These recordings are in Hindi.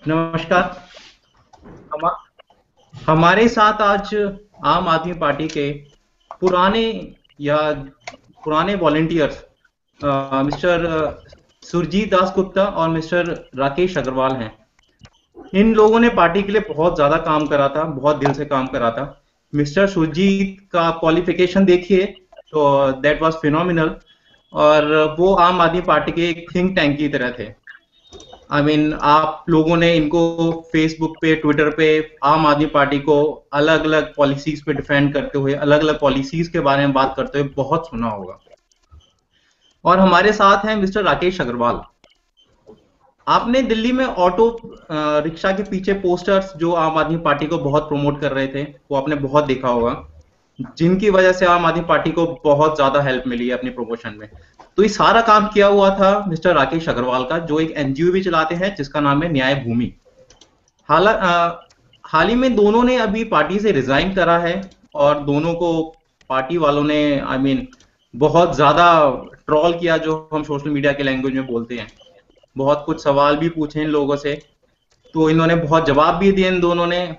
नमस्कार। हमा हमारे साथ आज आम आदमी पार्टी के पुराने या पुराने वॉलंटियर्स मिस्टर सुरजीत दास गुप्ता और मिस्टर राकेश अग्रवाल हैं। इन लोगों ने पार्टी के लिए बहुत ज़्यादा काम करा था, बहुत दिल से काम करा था। मिस्टर सुरजीत का क्वालिफिकेशन देखिए तो दैट वाज फिनोमिनल। और वो आम आदमी पार्टी के एक थिंक टैंक की तरह थे। आप लोगों ने इनको फेसबुक पे, ट्विटर पे आम आदमी पार्टी को अलग अलग पॉलिसीज पे डिफेंड करते हुए, अलग अलग पॉलिसीज के बारे में बात करते हुए बहुत सुना होगा। और हमारे साथ हैं मिस्टर राकेश अग्रवाल। आपने दिल्ली में ऑटो रिक्शा के पीछे पोस्टर्स जो आम आदमी पार्टी को बहुत प्रमोट कर रहे थे, वो आपने बहुत देखा होगा, जिनकी वजह से आम आदमी पार्टी को बहुत ज्यादा हेल्प मिली है अपनी प्रमोशन में। तो ये सारा काम किया हुआ था मिस्टर राकेश अग्रवाल का, जो एक एनजीओ भी चलाते हैं जिसका नाम है न्याय भूमि। हाल ही में दोनों ने अभी पार्टी से रिजाइन करा है। और दोनों को पार्टी वालों ने बहुत ज्यादा ट्रॉल किया, जो हम सोशल मीडिया के लैंग्वेज में बोलते हैं। बहुत कुछ सवाल भी पूछे इन लोगों से, तो इन्होंने बहुत जवाब भी दिए इन दोनों ने।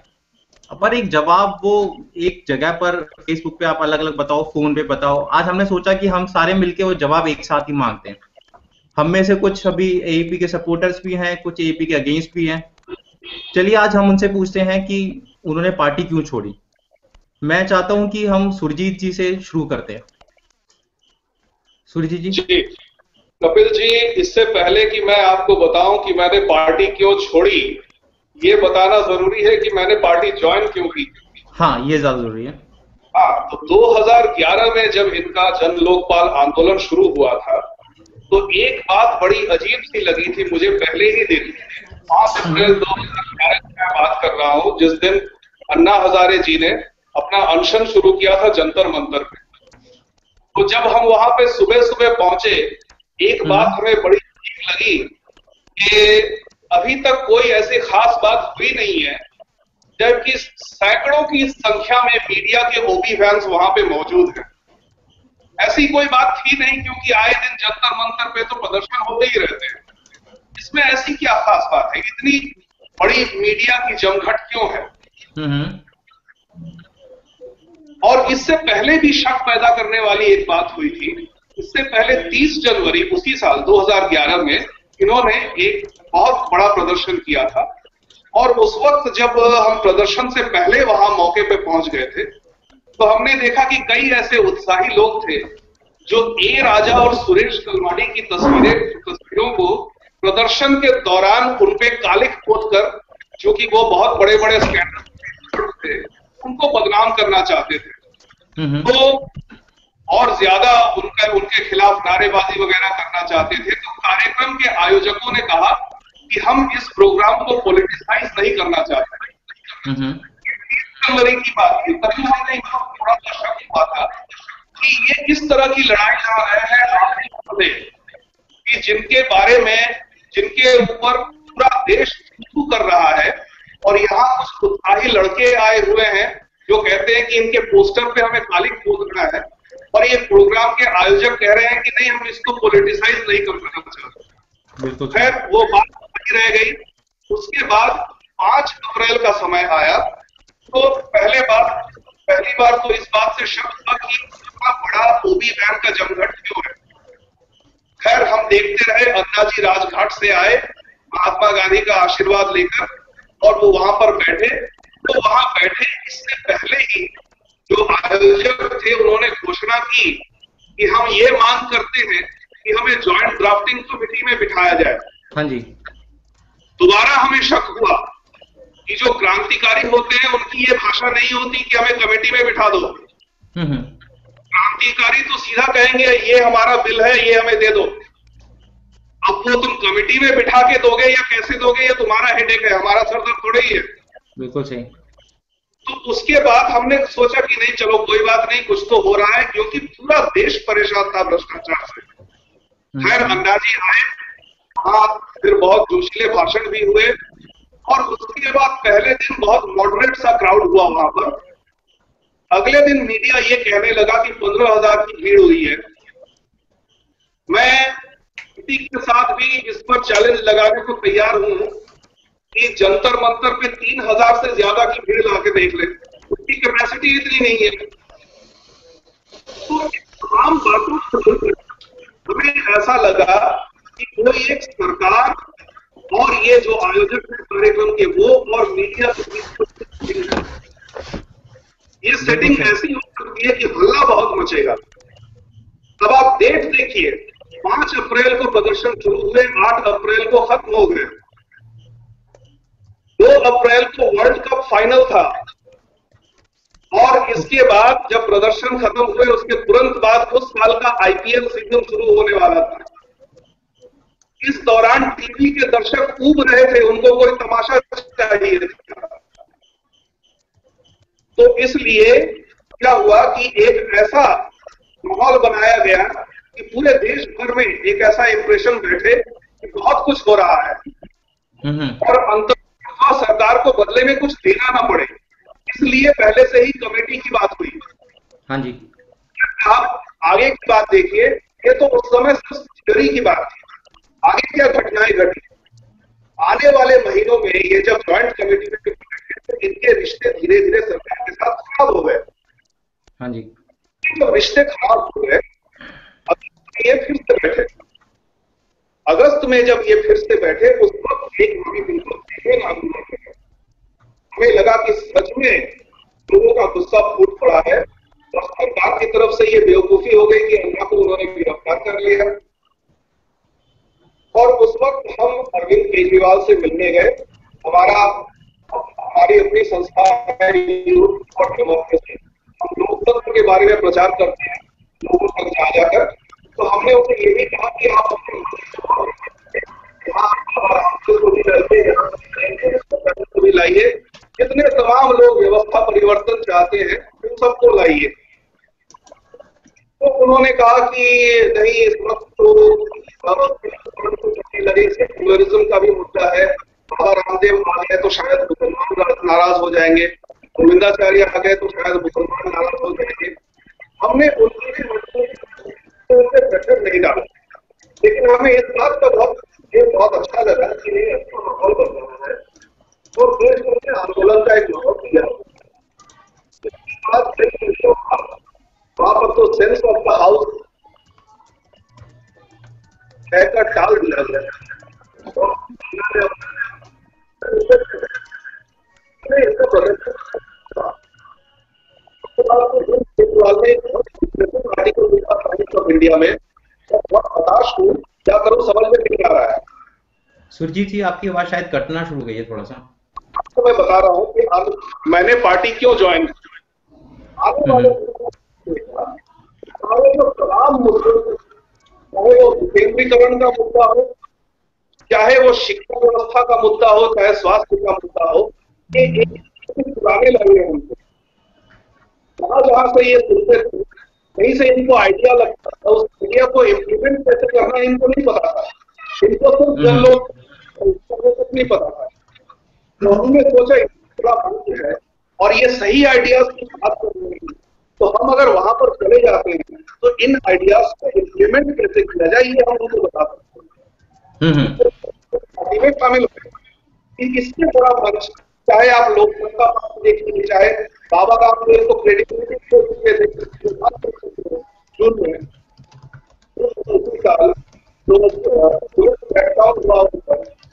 पर एक जवाब वो एक जगह पर फेसबुक पे आप अलग अलग बताओ, फोन पे बताओ। आज हमने सोचा कि हम सारे मिलके वो जवाब एक साथ ही मांगते हैं। हम में से कुछ अभी एपी के सपोर्टर्स भी हैं, कुछ एपी के अगेंस्ट भी हैं। चलिए आज हम उनसे पूछते हैं कि उन्होंने पार्टी क्यों छोड़ी। मैं चाहता हूं कि हम सुरजीत जी से शुरू करते हैं। सुरजीत जी। जी, कपिल जी, इससे पहले कि मैं आपको बताऊं कि मैंने पार्टी क्यों छोड़ी, ये बताना जरूरी है कि मैंने पार्टी ज्वाइन क्यों की। हाँ, ये ज्यादा जरूरी है। हाँ, तो 2011 में जब इनका जन लोकपाल आंदोलन शुरू हुआ था, तो एक बात बड़ी अजीब सी लगी थी मुझे पहले ही दिन। 5 अप्रैल 2011 की मैं बात कर रहा हूँ, जिस दिन अन्ना हजारे जी ने अपना अनशन शुरू किया था जंतर मंतर पे। तो जब हम वहां पे सुबह सुबह पहुंचे, एक बात हमें बड़ी ठीक लगी कि अभी तक कोई ऐसी खास बात हुई नहीं है, जबकि सैकड़ों की संख्या में मीडिया के ओबी फैंस वहां पे मौजूद हैं। ऐसी कोई बात थी नहीं, क्योंकि आए दिन जंतर मंतर पे तो प्रदर्शन होते ही रहते हैं। इसमें ऐसी क्या खास बात है, इतनी बड़ी मीडिया की जमघट क्यों है? और इससे पहले भी शक पैदा करने वाली एक बात हुई थी। इससे पहले 30 जनवरी उसी साल 2011 में इन्होंने एक बहुत बड़ा प्रदर्शन किया था। और उस वक्त जब हम प्रदर्शन से पहले वहां मौके पे पहुंच गए थे, तो हमने देखा कि कई ऐसे उत्साही लोग थे जो ए राजा और सुरेश कलमाडी की तस्वीरों को प्रदर्शन के दौरान उनपे कालिख पोत कर, जो कि वो बहुत बड़े बड़े स्कैंडल थे, उनको बदनाम करना चाहते थे। तो और ज्यादा उनके खिलाफ नारेबाजी वगैरह करना चाहते थे। तो कार्यक्रम के आयोजकों ने कहा कि हम इस प्रोग्राम को पॉलिटिसाइज नहीं करना चाहते। जनवरी की बात थी, तभी हमने थोड़ा सा शक हुआ था कि ये किस तरह की लड़ाई लड़ रहे हैं कि जिनके बारे में, जिनके ऊपर पूरा देश कर रहा है, और यहाँ कुछ उत्साही लड़के आए हुए हैं जो कहते हैं कि इनके पोस्टर पे हमें कालिख पोतना है, और ये प्रोग्राम के आयोजक कह रहे हैं कि नहीं, हम इसको पॉलिटिसाइज नहीं करना चाहते। खैर, वो बात नहीं रह गई। उसके बाद 5 अप्रैल का समय आया, तो पहली बार तो इस बात से शक था कि इतना बड़ा ओबी वैन का जमघट क्यों है। खैर, हम देखते रहे। अन्ना जी राजघाट से आए महात्मा गांधी का आशीर्वाद लेकर, और वो वहां पर बैठे। तो वहां बैठे इससे पहले ही जो आयोजक थे, उन्होंने घोषणा की कि हम ये मांग करते हैं कि हमें ज्वाइंट ड्राफ्टिंग कमेटी में बिठाया जाए। हाँ जी। दोबारा हमें शक हुआ कि जो क्रांतिकारी होते हैं उनकी ये भाषा नहीं होती कि हमें कमेटी में बिठा दो। क्रांतिकारी तो सीधा कहेंगे ये हमारा बिल है, ये हमें दे दो। अब वो तुम कमेटी में बिठा के दोगे या कैसे दोगे, ये तुम्हारा हेडेक है, हमारा सर दर्द थोड़ा ही है। बिल्कुल सही। तो उसके बाद हमने सोचा कि नहीं, चलो कोई बात नहीं, कुछ तो हो रहा है, क्योंकि पूरा देश परेशान था भ्रष्टाचार से। खैर, अन्ना जी आए, हाँ, फिर बहुत जोशीले भाषण भी हुए, और उसके बाद पहले दिन बहुत मॉडरेट सा क्राउड हुआ वहां पर। अगले दिन मीडिया ये कहने लगा कि 15,000 की भीड़ हुई है। मैं किसी के साथ भी इस पर चैलेंज लगाने को तैयार हूं कि जंतर मंतर पे 3000 से ज्यादा की भीड़ ला के देख ले, उसकी कैपेसिटी इतनी नहीं है। तो तमाम बातों को हमें ऐसा लगा कि कोई एक सरकार और ये जो आयोजक है कार्यक्रम के वो और मीडिया ये सेटिंग ऐसी हो सकती है कि हल्ला बहुत मचेगा। अब आप डेट देखिए, 5 अप्रैल को प्रदर्शन शुरू हुए, 8 अप्रैल को खत्म हो गए, 2 अप्रैल को वर्ल्ड कप फाइनल था और इसके बाद जब प्रदर्शन खत्म हुए उसके तुरंत बाद उस साल का आईपीएल सीजन शुरू होने वाला था। इस दौरान टीवी के दर्शक कूद रहे थे, उनको कोई तमाशा चाहिए था। तो इसलिए क्या हुआ कि एक ऐसा माहौल बनाया गया कि पूरे देश भर में एक ऐसा इंप्रेशन बैठे कि बहुत कुछ हो रहा है और अंततः सरकार को बदले में कुछ देना ना पड़े, इसलिए पहले से ही कमेटी की बात हुई। हाँ जी। आप आगे की बात देखिए, ये तो उस समय सिर्फ थियरी की बात थी, आगे क्या घटनाएं घटी। आने वाले महीनों में ये जब ज्वाइंट कमेटी में तो इनके रिश्ते धीरे धीरे सरकार के साथ खराब हो गए। हाँ जी। जब रिश्ते खराब हो गए, ये फिर से बैठे अगस्त में, जब ये फिर से बैठे उस वक्त एक हमें लगा कि सच में लोगों का गुस्सा फूट पड़ा है और सरकार की तरफ से ये बेवकूफी हो गई कि अन्ना को उन्होंने गिरफ्तार कर लिया। और उस वक्त हम अरविंद केजरीवाल से मिलने गए। हमारी अपनी संस्था है यूथ फॉर डेमोक्रेसी, हम लोकतंत्र के बारे में प्रचार करते हैं लोगों तक जा जाकर। तो हमने उसे ये भी कहा कि आप भी लाइए, जितने तमाम लोग व्यवस्था परिवर्तन चाहते हैं उन सबको लाइए। तो उन्होंने कहा कि नहीं, इस वक्त तो लगे सेक्युलरिज्म का भी मुद्दा है, बाबा रामदेव आ गए तो शायद मुसलमान नाराज हो जाएंगे, गोविंदाचार्य आ गए तो शायद मुसलमान नाराज हो जाएंगे। हमने उनके प्रेशर नहीं डाला, लेकिन हमें इस बात का बहुत अच्छा लगा कि ये अच्छा माहौल बन रहा है और देश में आंदोलन का एक माहौल किया। वहां पर तो सेंस ऑफ द हाउस कहकर टाल दिया गया। इसका प्रदर्शन आर्टिकल टाइम्स ऑफ इंडिया में बहुत हताश हूँ, क्या करूँ समझ में नहीं आ रहा है। सुरजीत जी, आपकी आवाज शायद कटना शुरू हो गई है थोड़ा सा। आपको मैं बता रहा हूँ कि मैंने पार्टी क्यों ज्वाइन की। आने वाले जो तमाम मुद्दे, चाहे वो विकेंद्रीकरण का मुद्दा हो, चाहे वो शिक्षा व्यवस्था का मुद्दा हो, चाहे स्वास्थ्य का मुद्दा हो, ये पुराने लगे हैं उनको। जहां से ये सुनते थे कहीं से इनको आइडिया लगता था, उस आइडिया को इम्प्लीमेंट कैसे करना इनको नहीं पता था। इनको सिर्फ जन लोग नहीं पता था, तो हमने सोचा बड़ा मंच है और ये सही आइडियाज की बात कर रहे हैं, तो हम अगर वहां पर चले जाते हैं तो इन आइडियाज को इम्प्लीमेंट कैसे किया जाए ये हम उनको बता सकते हैं। शामिल हो इससे बड़ा मंच, चाहे आप लोकसभा देखिए, चाहे बाबा रामदेव को क्रेडिबिलिटी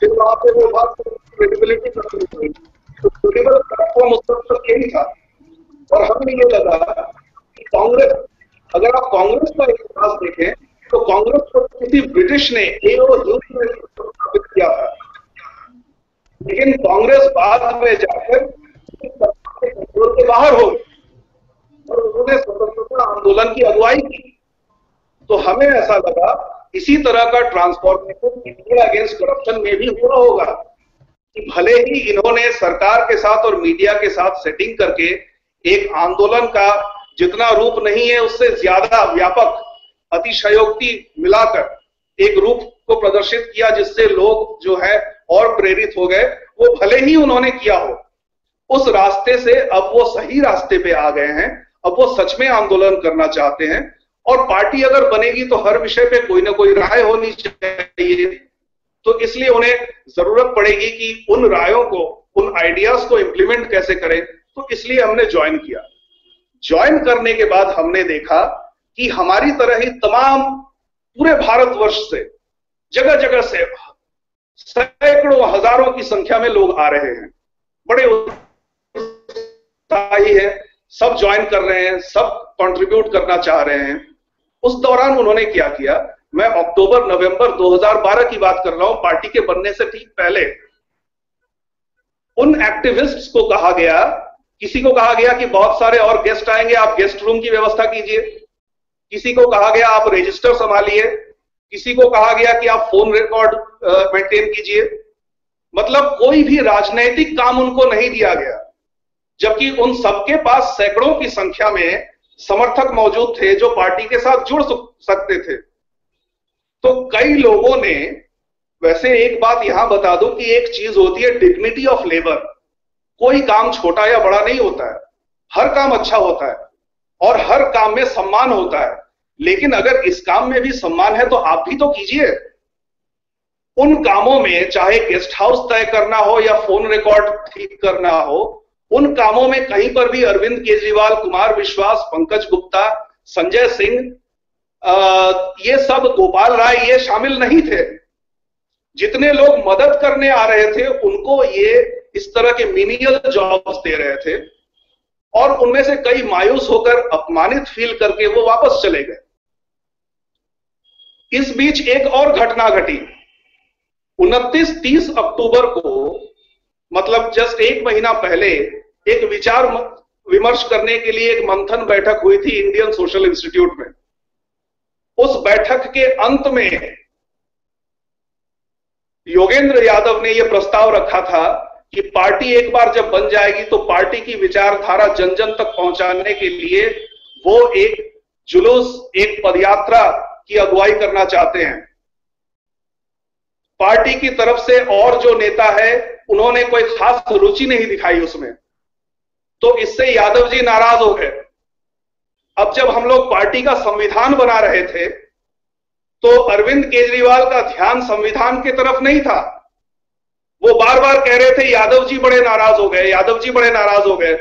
फिर वहां पे वो बात क्रेडिबिलिटी प्लेटफॉर्म उस वक्त यही था। और हमें ये लगा कि कांग्रेस, अगर आप कांग्रेस का इतिहास देखें तो कांग्रेस को किसी ब्रिटिश ने स्थापित किया था, लेकिन कांग्रेस बाद में जाकर कंट्रोल के बाहर हो और उन्होंने स्वतंत्रता आंदोलन की अगुवाई की। तो हमें ऐसा लगा इसी तरह का ट्रांसफॉर्मेशन इंडिया अगेंस्ट करप्शन में भी हुआ होगा कि भले ही इन्होंने सरकार के साथ और मीडिया के साथ सेटिंग करके एक आंदोलन का जितना रूप नहीं है उससे ज्यादा व्यापक अतिशयोक्ति मिलाकर एक रूप को प्रदर्शित किया, जिससे लोग जो है और प्रेरित हो गए। वो भले ही उन्होंने किया हो, उस रास्ते से अब वो सही रास्ते पे आ गए हैं। अब वो सच में आंदोलन करना चाहते हैं और पार्टी अगर बनेगी तो हर विषय पे कोई ना कोई राय होनी चाहिए। तो इसलिए उन्हें जरूरत पड़ेगी कि उन रायों को, उन आइडियाज को इंप्लीमेंट कैसे करें। तो इसलिए हमने ज्वाइन किया। ज्वाइन करने के बाद हमने देखा कि हमारी तरह ही तमाम पूरे भारतवर्ष से, जगह जगह से सैकड़ों हजारों की संख्या में लोग आ रहे हैं, बड़े उत्साही है, सब ज्वाइन कर रहे हैं, सब कंट्रीब्यूट करना चाह रहे हैं। उस दौरान उन्होंने क्या किया, मैं अक्टूबर नवंबर 2012 की बात कर रहा हूं, पार्टी के बनने से ठीक पहले उन एक्टिविस्ट्स को कहा गया, किसी को कहा गया कि बहुत सारे और गेस्ट आएंगे, आप गेस्ट रूम की व्यवस्था कीजिए, किसी को कहा गया आप रजिस्टर संभालिए, किसी को कहा गया कि आप फोन रिकॉर्ड मेंटेन कीजिए। मतलब कोई भी राजनैतिक काम उनको नहीं दिया गया, जबकि उन सबके पास सैकड़ों की संख्या में समर्थक मौजूद थे जो पार्टी के साथ जुड़ सकते थे। तो कई लोगों ने, वैसे एक बात यहां बता दूं कि एक चीज होती है डिग्निटी ऑफ लेबर। कोई काम छोटा या बड़ा नहीं होता है, हर काम अच्छा होता है और हर काम में सम्मान होता है। लेकिन अगर इस काम में भी सम्मान है तो आप भी तो कीजिए। उन कामों में चाहे गेस्ट हाउस तय करना हो या फोन रिकॉर्ड ठीक करना हो, उन कामों में कहीं पर भी अरविंद केजरीवाल, कुमार विश्वास, पंकज गुप्ता, संजय सिंह, ये सब, गोपाल राय, ये शामिल नहीं थे। जितने लोग मदद करने आ रहे थे उनको ये इस तरह के मिनियल जॉब्स दे रहे थे और उनमें से कई मायूस होकर, अपमानित फील करके वो वापस चले गए। इस बीच एक और घटना घटी। 29-30 अक्टूबर को, मतलब जस्ट एक महीना पहले, एक विचार विमर्श करने के लिए एक मंथन बैठक हुई थी इंडियन सोशल इंस्टीट्यूट में। उस बैठक के अंत में योगेंद्र यादव ने यह प्रस्ताव रखा था कि पार्टी एक बार जब बन जाएगी तो पार्टी की विचारधारा जन जन तक पहुंचाने के लिए वो एक जुलूस, एक पदयात्रा की अगुवाई करना चाहते हैं। पार्टी की तरफ से और जो नेता है उन्होंने कोई खास रुचि नहीं दिखाई उसमें, तो इससे यादव जी नाराज हो गए। अब जब हम लोग पार्टी का संविधान बना रहे थे तो अरविंद केजरीवाल का ध्यान संविधान की तरफ नहीं था। वो बार बार कह रहे थे यादव जी बड़े नाराज हो गए, यादव जी बड़े नाराज हो गए।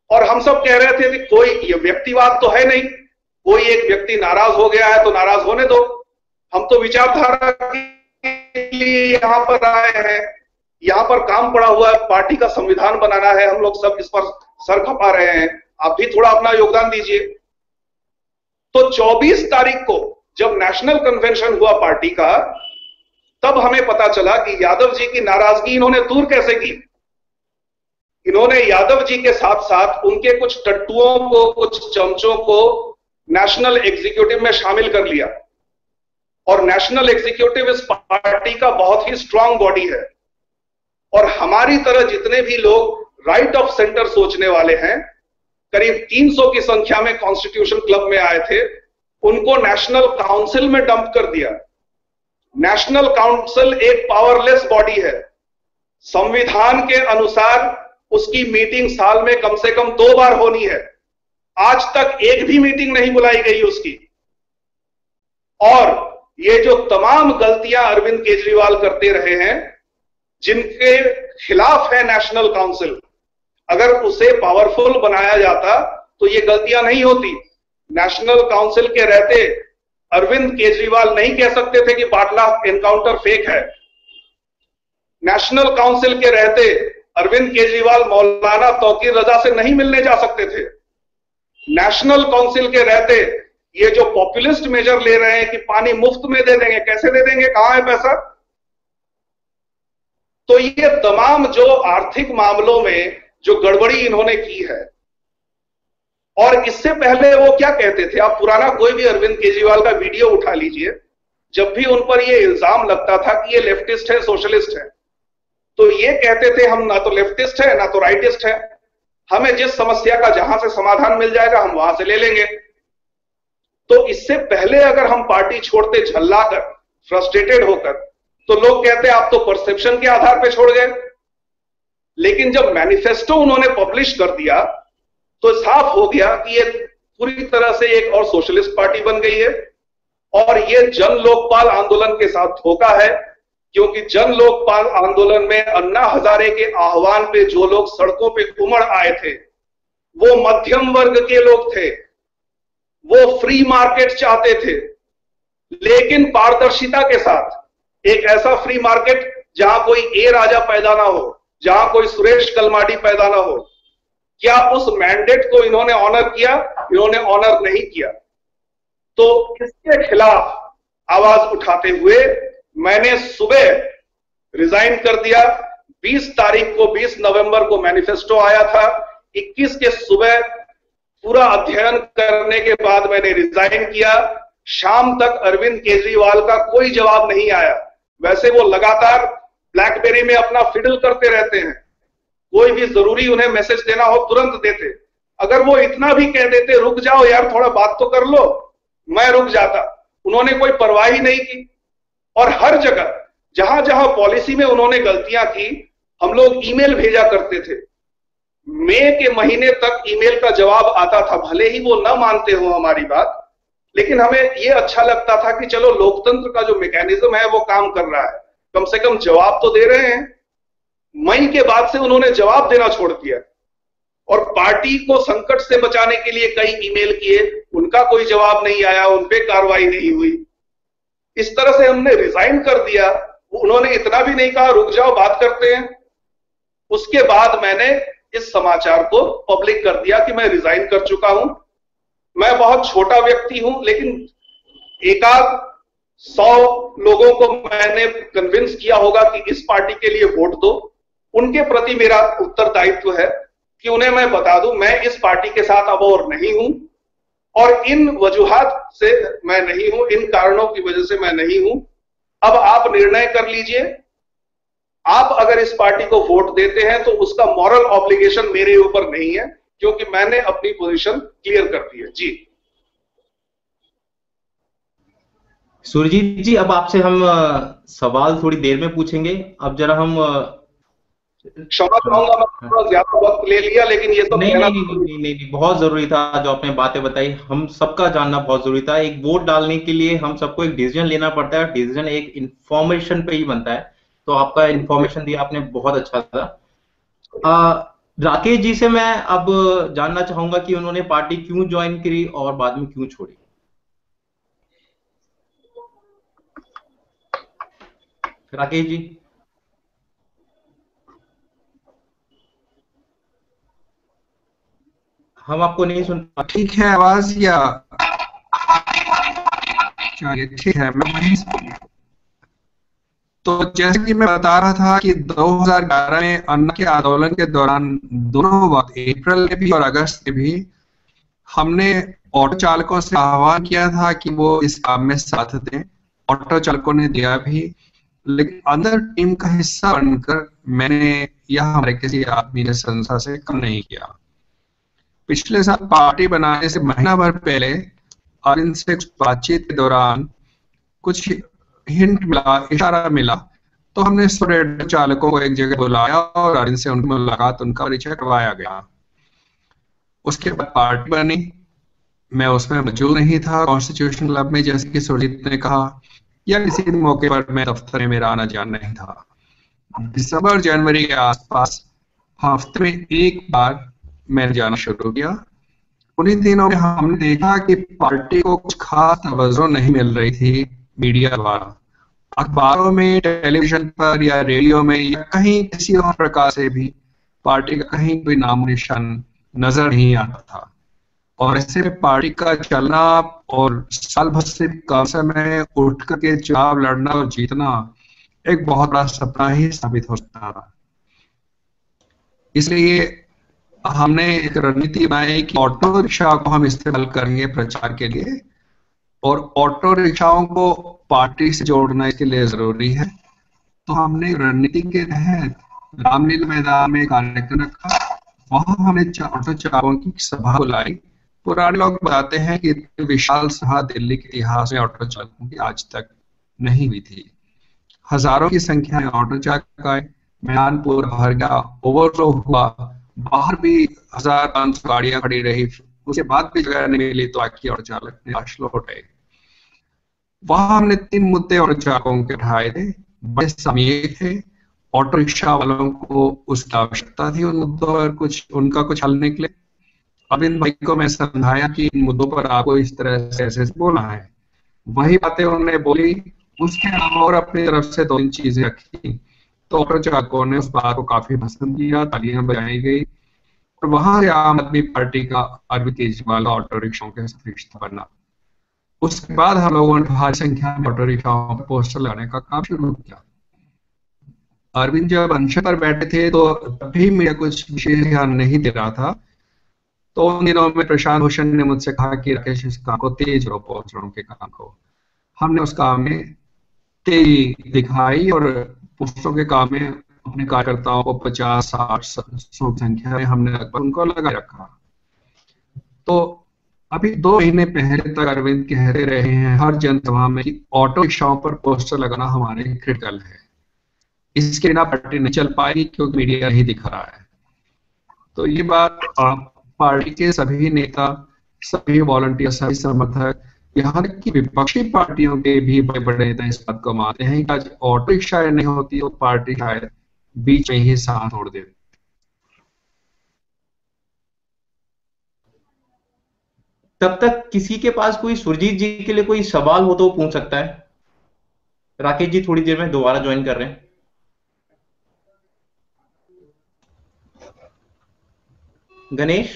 और हम सब कह रहे थे कि कोई ये व्यक्तिवाद तो है नहीं, कोई एक व्यक्ति नाराज हो गया है तो नाराज होने दो, हम तो विचारधारा के लिए यहां पर आए हैं, यहां पर काम पड़ा हुआ है, पार्टी का संविधान बनाना है, हम लोग सब इस पर सर खपा रहे हैं, आप भी थोड़ा अपना योगदान दीजिए। तो 24 तारीख को जब नेशनल कन्वेंशन हुआ पार्टी का, तब हमें पता चला कि यादव जी की नाराजगी इन्होंने दूर कैसे की। इन्होंने यादव जी के साथ साथ उनके कुछ टट्टुओं को, कुछ चमचों को नेशनल एग्जीक्यूटिव में शामिल कर लिया। और नेशनल एग्जीक्यूटिव इस पार्टी का बहुत ही स्ट्रांग बॉडी है और हमारी तरह जितने भी लोग राइट ऑफ सेंटर सोचने वाले हैं, करीब 300 की संख्या में कॉन्स्टिट्यूशन क्लब में आए थे, उनको नेशनल काउंसिल में डंप कर दिया। नेशनल काउंसिल एक पावरलेस बॉडी है। संविधान के अनुसार उसकी मीटिंग साल में कम से कम 2 बार होनी है। आज तक एक भी मीटिंग नहीं बुलाई गई उसकी। और ये जो तमाम गलतियां अरविंद केजरीवाल करते रहे हैं, जिनके खिलाफ है नेशनल काउंसिल, अगर उसे पावरफुल बनाया जाता तो ये गलतियां नहीं होती। नेशनल काउंसिल के रहते अरविंद केजरीवाल नहीं कह सकते थे कि बाटला एनकाउंटर फेक है। नेशनल काउंसिल के रहते अरविंद केजरीवाल मौलाना तौकीर रजा से नहीं मिलने जा सकते थे। नेशनल काउंसिल के रहते ये जो पॉपुलिस्ट मेजर ले रहे हैं कि पानी मुफ्त में दे देंगे, कैसे दे देंगे, कहां है पैसा। तो ये तमाम जो आर्थिक मामलों में जो गड़बड़ी इन्होंने की है, और इससे पहले वो क्या कहते थे, आप पुराना कोई भी अरविंद केजरीवाल का वीडियो उठा लीजिए, जब भी उन पर ये इल्जाम लगता था कि ये लेफ्टिस्ट है, सोशलिस्ट है, तो ये कहते थे हम ना तो लेफ्टिस्ट है ना तो राइटिस्ट है, हमें जिस समस्या का जहां से समाधान मिल जाएगा हम वहां से ले लेंगे। तो इससे पहले अगर हम पार्टी छोड़ते झल्लाकर, फ्रस्ट्रेटेड होकर, तो लोग कहते आप तो परसेप्शन के आधार पर छोड़ गए। लेकिन जब मैनिफेस्टो उन्होंने पब्लिश कर दिया तो साफ हो गया कि ये पूरी तरह से एक और सोशलिस्ट पार्टी बन गई है और ये जन लोकपाल आंदोलन के साथ धोखा है, क्योंकि जन लोकपाल आंदोलन में अन्ना हजारे के आह्वान पे जो लोग सड़कों पे उमड़ आए थे वो मध्यम वर्ग के लोग थे, वो फ्री मार्केट चाहते थे, लेकिन पारदर्शिता के साथ एक ऐसा फ्री मार्केट जहां कोई ए राजा पैदा ना हो, जहां कोई सुरेश कलमाडी पैदा ना हो। क्या उस मैंडेट को इन्होंने ऑनर किया? इन्होंने ऑनर नहीं किया। तो इसके खिलाफ आवाज उठाते हुए मैंने सुबह रिजाइन कर दिया। 20 तारीख को, 20 नवंबर को मैनिफेस्टो आया था। 21 के सुबह पूरा अध्ययन करने के बाद मैंने रिजाइन किया। शाम तक अरविंद केजरीवाल का कोई जवाब नहीं आया। वैसे वो लगातार ब्लैकबेरी में अपना फिडल करते रहते हैं, कोई भी जरूरी उन्हें मैसेज देना हो तुरंत देते। अगर वो इतना भी कह देते रुक जाओ यार थोड़ा बात तो कर लो, मैं रुक जाता। उन्होंने कोई परवाह ही नहीं की। और हर जगह जहां जहां पॉलिसी में उन्होंने गलतियां की, हम लोग ईमेल भेजा करते थे। मई के महीने तक ईमेल का जवाब आता था, भले ही वो न मानते हो हमारी बात, लेकिन हमें ये अच्छा लगता था कि चलो लोकतंत्र का जो मैकेनिज्म है वो काम कर रहा है, कम से कम जवाब तो दे रहे हैं। मई के बाद से उन्होंने जवाब देना छोड़ दिया और पार्टी को संकट से बचाने के लिए कई ईमेल किए, उनका कोई जवाब नहीं आया, उनपे कार्रवाई नहीं हुई। इस तरह से हमने रिजाइन कर दिया। उन्होंने इतना भी नहीं कहा रुक जाओ बात करते हैं। उसके बाद मैंने इस समाचार को पब्लिक कर दिया कि मैं रिजाइन कर चुका हूं। मैं बहुत छोटा व्यक्ति हूं, लेकिन एकाध 100 लोगों को मैंने कन्विंस किया होगा कि इस पार्टी के लिए वोट दो। उनके प्रति मेरा उत्तरदायित्व है कि उन्हें मैं बता दूं मैं इस पार्टी के साथ अब और नहीं हूं, और इन वजूहात से मैं नहीं हूं, इन कारणों की वजह से मैं नहीं हूं। अब आप निर्णय कर लीजिए। आप अगर इस पार्टी को वोट देते हैं तो उसका मॉरल ऑब्लिगेशन मेरे ऊपर नहीं है, क्योंकि मैंने अपनी पोजीशन क्लियर कर दी है। जी सुरजीत जी, अब आपसे हम सवाल थोड़ी देर में पूछेंगे। अब जरा हम क्षमा चाहूंगा, मैं थोड़ा ज्यादा वक्त ले लिया, लेकिन ये सब नहीं कहना नहीं नहीं नहीं नहीं नहीं, बहुत जरूरी था जो आपने बातें बताई, हम सबका जानना बहुत जरूरी था। एक वोट डालने के लिए हम सबको एक डिसीजन लेना पड़ता है, डिसीजन एक इंफॉर्मेशन पे ही बनता है। तो आपका इंफॉर्मेशन दिया आपने, बहुत अच्छा था। राकेश जी से मैं अब जानना चाहूंगा कि उन्होंने पार्टी क्यों ज्वाइन करी और बाद में क्यों छोड़ी। राकेश जी। हम आपको नहीं सुन पा। ठीक है आवाज या चलिए ठीक है, मैं वहीं तो जैसे कि मैं बता रहा था कि 2011 में अन्ना के आंदोलन के दौरान दोनों वक्त अप्रैल में भी और अगस्त में भी हमने ऑटो चालकों से आह्वान किया था कि वो इस काम में साथ दें। ऑटो चालकों ने दिया भी, लेकिन अंदर टीम का हिस्सा बनकर मैंने यह हमारे किसी आदमी ने संस्था से कम नहीं किया। पिछले साल पार्टी बनाने से महीना भर पहले और इनसे बातचीत के दौरान कुछ हिंट मिला, इशारा मिला, तो हमने ऑटो चालकों को एक जगह बुलाया और इनसे उनकी मुलाकात, उनका परिचय करवाया गया। उसके बाद पार्टी बनी। मैं उसमें मौजूद नहीं था कॉन्स्टिट्यूशन क्लब में, जैसे कि सुरजीत ने कहा, या किसी मौके पर मैं दफ्तर में मेरा आना जाना नहीं था। दिसंबर जनवरी के आसपास हफ्ते में एक बार मैंने जाना शुरू किया। उन्हीं दिनों में हमने देखा कि पार्टी को कुछ खास तवज्जो नहीं मिल रही थी मीडिया द्वारा। अखबारों में, टेलीविजन पर या रेडियो में या कहीं किसी और प्रकार से भी पार्टी का कहीं कोई नाम निशान नजर नहीं आता था। और ऐसे में पार्टी का चलना और साल भर से कम समय उठ करके चुनाव लड़ना और जीतना एक बहुत बड़ा सपना ही साबित हो सकता था। इसलिए हमने एक रणनीति बनाई कि ऑटो रिक्शा को हम इस्तेमाल करेंगे प्रचार के लिए, और ऑटो रिक्शाओं को पार्टी से जोड़ना इसके लिए जरूरी है। तो हमने रणनीति के तहत रामलीला मैदान में कार्यक्रम रखा। वहां हमने ऑटो चालकों की सभा बुलाई। पुराने लोग बताते हैं कि विशाल सभा दिल्ली के इतिहास में ऑटो चालकों की आज तक नहीं हुई थी। हजारों की संख्या में ऑटो चालक आए, मैदान पूरा भर गया, ओवरफ्लो हुआ, बाहर भी 1500 गाड़ियां खड़ी रही। उसके बाद भी जगह नहीं मिली तो आखिर ऑटो चालक ने लाश लौटाए। वहां हमने 3 मुद्दे ऑटो चालकों के उठाए थे, बड़े सामयिक थे। ऑटो रिक्शा वालों को उसकी आवश्यकता थी उन मुद्दों पर कुछ हल निकले। अरविंद भाई को मैं समझाया कि इन मुद्दों पर आपको इस तरह से ऐसे बोलना है, वही बातें उन्होंने बोली। उसके अलावा और अपनी तरफ से 2-3 चीजें रखी, तो ऑटो चालकों ने उस बात को काफी पसंद किया, तालियां बजाई गई और वहां से आम आदमी पार्टी का अरविंद केजरीवाल ऑटो रिक्शाओं के साथ रिश्ता बना। उसके बाद हम लोगों ने भारी संख्या में ऑटो रिक्शाओं पर पोस्टर लगाने का काम शुरू किया। अरविंद जब अनशन पर बैठे थे तो तभी मीडिया कुछ विशेष ध्यान नहीं दे रहा था, तो उन दिनों में प्रशांत भूषण ने मुझसे कहा कि राकेश इस काम को तेज करो, पोस्टरों के काम को। हमने उस काम में तेजी दिखाई और पोस्टरों के काम में अपने कार्यकर्ताओं को 50-60 संख्या में हमने लगभग उनको लगा रखा। तो अभी 2 महीने पहले तक अरविंद कहते रहे हैं हर जनसभा में कि ऑटो रिक्शाओं पर पोस्टर लगाना हमारे लिए क्रिटिकल है, इसके बिना पार्टी नहीं चल पाएगी क्योंकि मीडिया नहीं दिखा रहा है। तो ये बात पार्टी के सभी नेता, सभी वॉलंटियर, सभी समर्थक, यहाँ तक कि विपक्षी पार्टियों के भी बड़े बड़े नेता इस बात को मानते हैं कि आज ऑटो रिक्शा नहीं होती तो पार्टी शायद बीच में ही साथ छोड़ देती। तब तक किसी के पास कोई सुरजीत जी के लिए कोई सवाल हो तो पूछ सकता है। राकेश जी थोड़ी देर में दोबारा ज्वाइन कर रहे हैं। गणेश,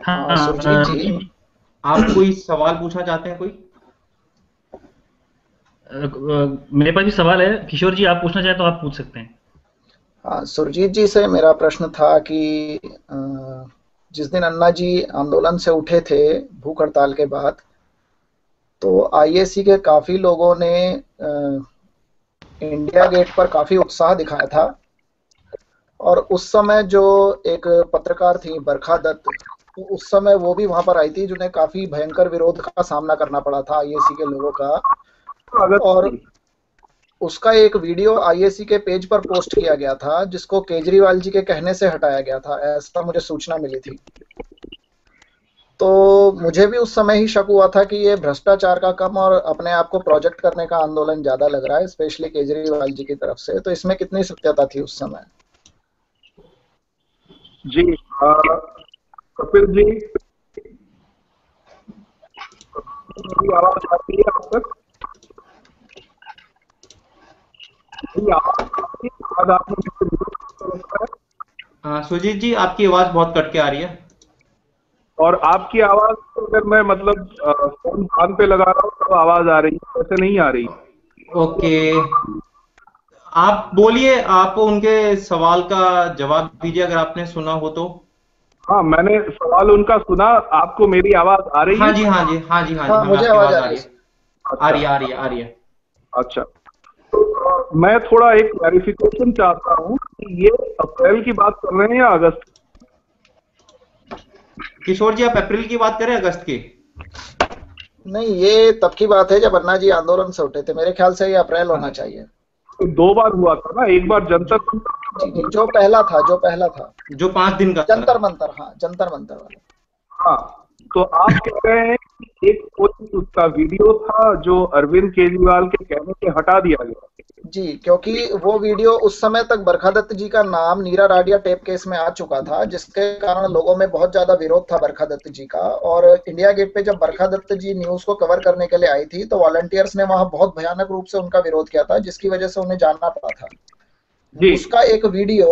हाँ सुरजीत जी, आप कोई सवाल पूछना चाहते हैं? कोई मेरे पास भी सवाल है। किशोर जी, आप पूछना चाहें तो आप पूछ सकते हैं। हाँ, सुरजीत जी से मेरा प्रश्न था कि जिस दिन अन्ना जी आंदोलन से उठे थे भूख हड़ताल के बाद, तो आईएसी के काफी लोगों ने इंडिया गेट पर काफी उत्साह दिखाया था और उस समय जो एक पत्रकार थी बरखा दत्त, तो उस समय वो भी वहां पर आई थी, जिन्हें काफी भयंकर विरोध का सामना करना पड़ा था आईएसी के लोगों का। और उसका एक वीडियो आईएसी के पेज पर पोस्ट किया गया था जिसको केजरीवाल जी के कहने से हटाया गया था, ऐसा मुझे सूचना मिली थी। तो मुझे भी उस समय ही शक हुआ था कि ये भ्रष्टाचार का कम और अपने आप को प्रोजेक्ट करने का आंदोलन ज्यादा लग रहा है, स्पेशली केजरीवाल जी की तरफ से। तो इसमें कितनी सत्यता थी उस समय? जी कपिल जी, मेरी आवाज आती है अब तक? सुजीत जी, आपकी आवाज बहुत कट के आ रही है। और आपकी आवाज तो अगर मैं मतलब फोन कान पे लगा रहा हूँ तो आवाज आ रही है, ऐसे नहीं आ रही। ओके, आप बोलिए, आप उनके सवाल का जवाब दीजिए अगर आपने सुना हो तो। हाँ, मैंने सवाल उनका सुना। आपको मेरी आवाज आ रही है? हाँ जी, हाँ जी, हाँ जी, हाँ जी, मुझे आवाज आ रही है। आ रही है। अच्छा, तो मैं थोड़ा एक क्लैरिफिकेशन चाहता हूँ कि ये अप्रैल की बात कर रहे हैं या अगस्त? किशोर जी, आप अप्रैल की बात करें अगस्त की? नहीं, ये तब की बात है जब अन्ना जी आंदोलन से उठे थे। मेरे ख्याल से ये अप्रैल होना चाहिए। तो 2 बार हुआ था ना, एक बार जंतर जी, जो पहला था जो 5 दिन का जंतर मंतर। हाँ, जंतर मंतर वाला। हाँ, तो आप कह रहे हैं कि एक कोई उसका वीडियो था जो अरविंद केजरीवाल के कहने से हटा दिया गया? जी, क्योंकि वो वीडियो उस समय तक बरखा दत्त जी का नाम नीरा राडिया टेप केस में आ चुका था, जिसके कारण लोगों में बहुत ज्यादा विरोध था बरखा दत्त जी का। और इंडिया गेट पे जब बरखा दत्त जी न्यूज को कवर करने के लिए आई थी तो वॉलंटियर्स ने वहां बहुत भयानक रूप से उनका विरोध किया था, जिसकी वजह से उन्हें जानना पड़ा था। उसका एक वीडियो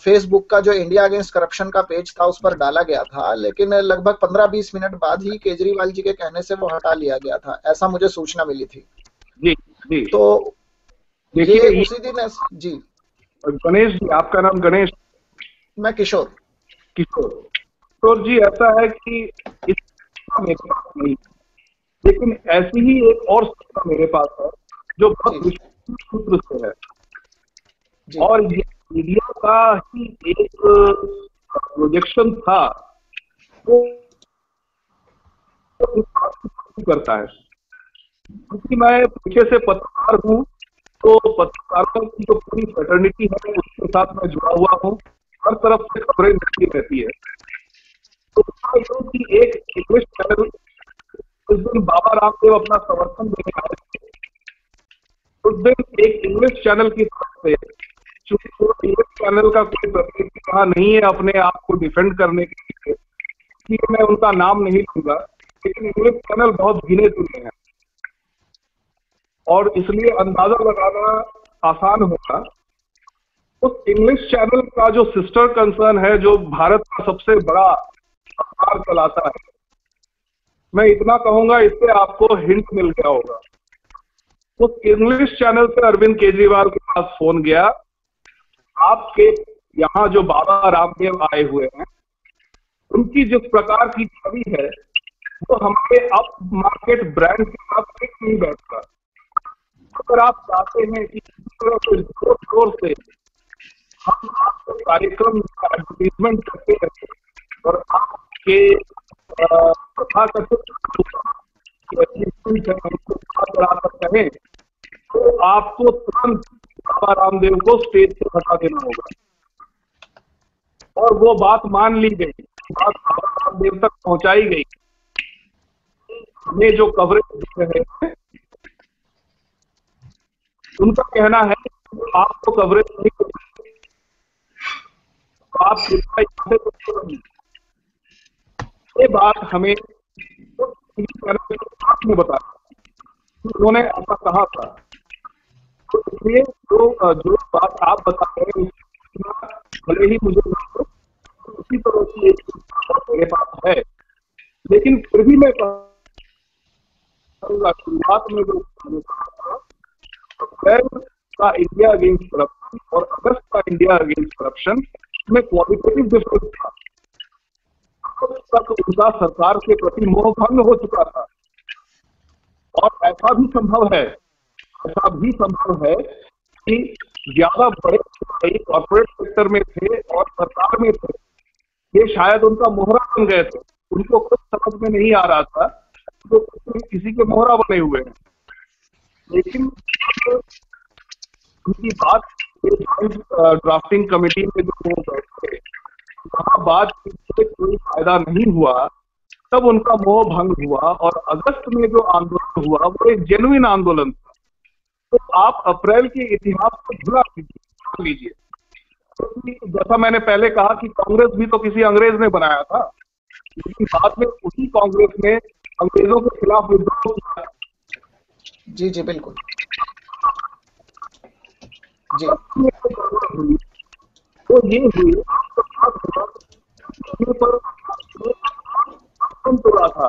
फेसबुक का जो इंडिया अगेंस्ट करप्शन का पेज था उस पर डाला गया था, लेकिन लगभग 15-20 मिनट बाद ही केजरीवाल जी के कहने से वो हटा लिया गया था, ऐसा मुझे सूचना मिली थी। जी। तो देखिए, ये उसी दिन जी। गणेश जी, आपका नाम गणेश? मैं किशोर जी, ऐसा है कि इस मेरे पास नहीं, लेकिन ऐसी ही एक और सूचना मेरे पास है जो बहुत विश्वसनीय सूत्र से है, और ये मीडिया का ही एक प्रोजेक्शन था वो करता है। क्योंकि मैं पीछे से पत्रकार हूँ, तो पत्रकारों की जो पूरी फ्रेटर्निटी है उसके साथ मैं जुड़ा हुआ हूँ, हर तरफ से खबरें मिलती रहती है। तो कि एक इंग्लिश चैनल उस दिन बाबा रामदेव अपना समर्थन देने आए थे। उस दिन एक इंग्लिश चैनल की तरफ से, चूंकि इंग्लिश चैनल का कोई प्रतिनिधि वहां नहीं है अपने आप को डिफेंड करने के लिए, इसलिए मैं उनका नाम नहीं लूंगा, लेकिन इंग्लिश चैनल बहुत गिने चुने हैं और इसलिए अंदाजा लगाना आसान होगा। उस इंग्लिश चैनल का जो सिस्टर कंसर्न है, जो भारत का सबसे बड़ा अखबार चलाता है, मैं इतना कहूंगा, इससे आपको हिंट मिल गया होगा। उस इंग्लिश चैनल से अरविंद केजरीवाल के पास फोन गया, आपके यहाँ जो बाबा रामदेव आए हुए हैं, उनकी जिस प्रकार की छवि है वो हमारे अप मार्केट ब्रांड के साथ फिट नहीं बैठता। अगर आप चाहते हैं कि जोर शोर से हम आपके कार्यक्रम का एडवर्टीजमेंट करते रहे और आपके तथाकथित कहें, तो आपको तुरंत बाबा रामदेव को स्टेज से हटा देना होगा। और वो बात मान ली गई, बात बाबा रामदेव तक पहुंचाई गई। हमें जो कवरेज दे रहे हैं, उनका कहना है कि आपको कवरेज नहीं करनी, आप ये बात हमें आपने बताया, उन्होंने ऐसा कहा था। तो इसलिए जो बात आप बता रहे हैं, भले ही मुझे उसी तरह की एक मेरे पास है, लेकिन फिर भी मैं कहूँगा शुरुआत में जो कहा था, अप्रैल का इंडिया अगेंस्ट करप्शन और अगस्त का इंडिया अगेंस्ट करप्शन में क्वालिटेटिव डिफरेंस था। अब तक उनका सरकार के प्रति मोह भंग हो चुका था और ऐसा भी संभव है कि ज्यादा बड़े कॉर्पोरेट सेक्टर में थे और सरकार में थे, ये शायद उनका मोहरा बन गए थे। उनको खुद समझ में नहीं आ रहा था तो किसी के मोहरा बने हुए हैं। लेकिन उनकी बात ड्राफ्टिंग कमेटी में जो वो बैठे, वहां बात से कोई फायदा नहीं हुआ, तब उनका मोह भंग हुआ और अगस्त में जो आंदोलन हुआ वो एक जेन्युइन आंदोलन था। तो आप अप्रैल के इतिहास को भुला लीजिए। तो जैसा मैंने पहले कहा कि कांग्रेस भी तो किसी अंग्रेज ने बनाया था, लेकिन बाद में उसी कांग्रेस ने अंग्रेजों के खिलाफ विद्रोह किया। जी जी बिल्कुल जी। तो ये हुई तोड़ा था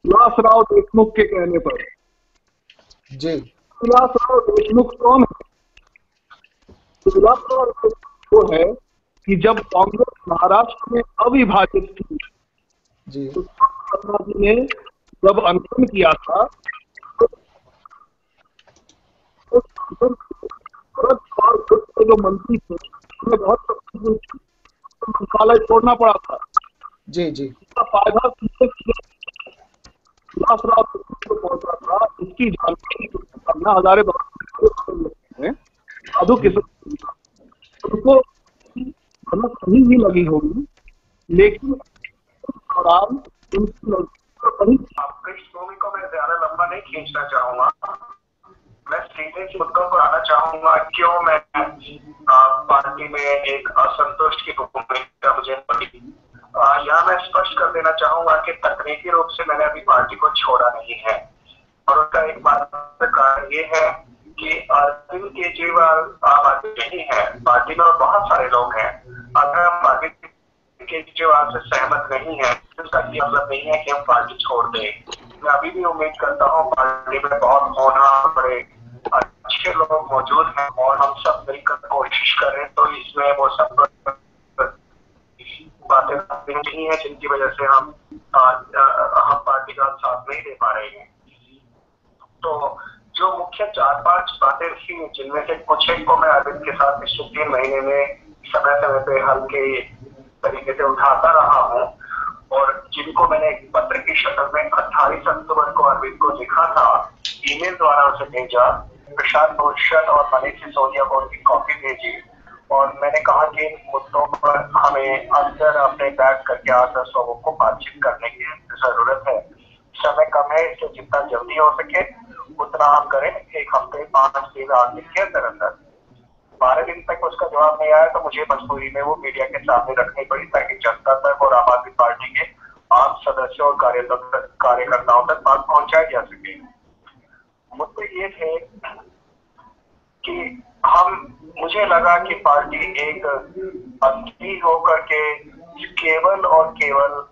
विलासराव देशमुख के कहने पर। जी, विलासराव देशमुख कौन है? विलासराव वो है कि जब कांग्रेस महाराष्ट्र में अविभाजित थी, जी, तो शर्मा जी ने जब अनशन किया था तो जो मंत्री थे उन्हें बहुत मंत्रालय छोड़ना पड़ा था। जी जी, फायदा विलासराव को पहुंचा था। इसकी जानकारी अन्ना हजारे साधु किशन उनको समझ सही ही लगी होगी, लेकिन उस दौरान उनकी पृष्ठभूमि को मैं ज्यादा लंबा नहीं खींचना चाहूंगा। मैं सीधे मुद्दों पर आना चाहूंगा। क्यों मैं पार्टी में एक असंतुष्ट की भूमिका मुझे पड़ी। यहाँ मैं स्पष्ट कर देना चाहूंगा कि तकनीकी रूप से मैंने अभी पार्टी को छोड़ा नहीं है और उसका एक बात कारण ये है कि अरविंद केजरीवाल आम आदमी नहीं है, पार्टी में और बहुत सारे लोग हैं। अगर हम अरविंद केजरीवाल से सहमत नहीं है तो इसका मतलब नहीं है कि हम पार्टी छोड़ दें। मैं अभी भी उम्मीद करता हूँ पार्टी में बहुत होनहार बड़े अच्छे लोग मौजूद हैं और हम सब मिलकर कोशिश करें तो इसमें वो सब बातें नहीं है जिनकी वजह से हम पार्टी का साथ नहीं दे पा रहे हैं। तो जो मुख्य 4-5 बातें थी जिनमें से कुछ एक को मैं अरविंद के साथ पिछले 3 महीने में समय समय पे हल्के तरीके से उठाता रहा हूँ और जिनको मैंने एक पत्र की शक्ल में 28 अक्टूबर को अरविंद को लिखा था, ईमेल द्वारा उसे भेजा, प्रशांत भूषण और मनीष सिसोदिया को उनकी कॉपी भेजी और मैंने कहा कि इन मुद्दों पर हमें अंदर अपने बैठ करके 8-10 लोगों को बातचीत करने की जरूरत है समय कम है, इसलिए जितना जल्दी हो सके उतना हम करें। 1 हफ्ते 5 दिन 8 दिन के अंदर अंदर 12 दिन तक उसका जवाब नहीं आया तो मुझे मजबूरी में वो मीडिया के सामने रखनी पड़ी ताकि जनता तक और आम आदमी पार्टी के आम सदस्यों और कार्यकर्ताओं तक बात पहुंचाई जा सके। मुद्दे ये थे कि मुझे लगा कि पार्टी एक अंधी होकर के केवल और केवल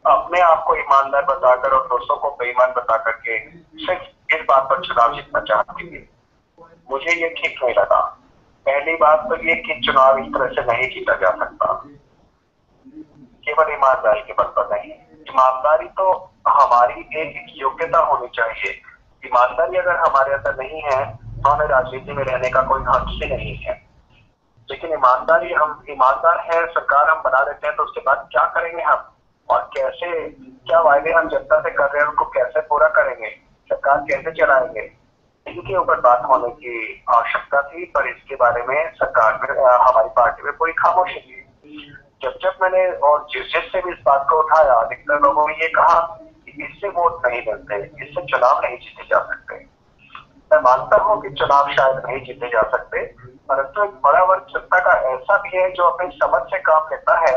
अपने आप को ईमानदार बताकर और दूसरों को बेईमान बता करके सिर्फ इस बात पर चुनाव जीतना चाहती थी। मुझे ये ठीक नहीं लगा। पहली बात तो ये कि चुनाव इस तरह से नहीं जीता जा सकता, केवल ईमानदारी के बल पर नहीं। ईमानदारी तो हमारी एक योग्यता होनी चाहिए। ईमानदारी अगर हमारे अंदर नहीं है तो हमें राजनीति में रहने का कोई हक ही नहीं है। लेकिन ईमानदारी, हम ईमानदार हैं, सरकार हम बना देते हैं तो उसके बाद क्या करेंगे हम, और कैसे, क्या वायदे हम जनता से कर रहे हैं उनको कैसे पूरा करेंगे, सरकार कैसे चलाएंगे, इनके ऊपर बात होने की आवश्यकता थी। पर इसके बारे में सरकार में, हमारी पार्टी में पूरी खामोशी थी। जब मैंने और जिससे भी इस बात को उठाया, अधिकतर लोगों ने ये कहा कि इससे वोट नहीं मिलते, इससे चुनाव नहीं जीते जा सकते। मैं मानता हूँ कि चुनाव शायद नहीं जीते जा सकते, परंतु एक बड़ा वर्ग जनता का ऐसा भी है जो अपनी समझ से काम लेता है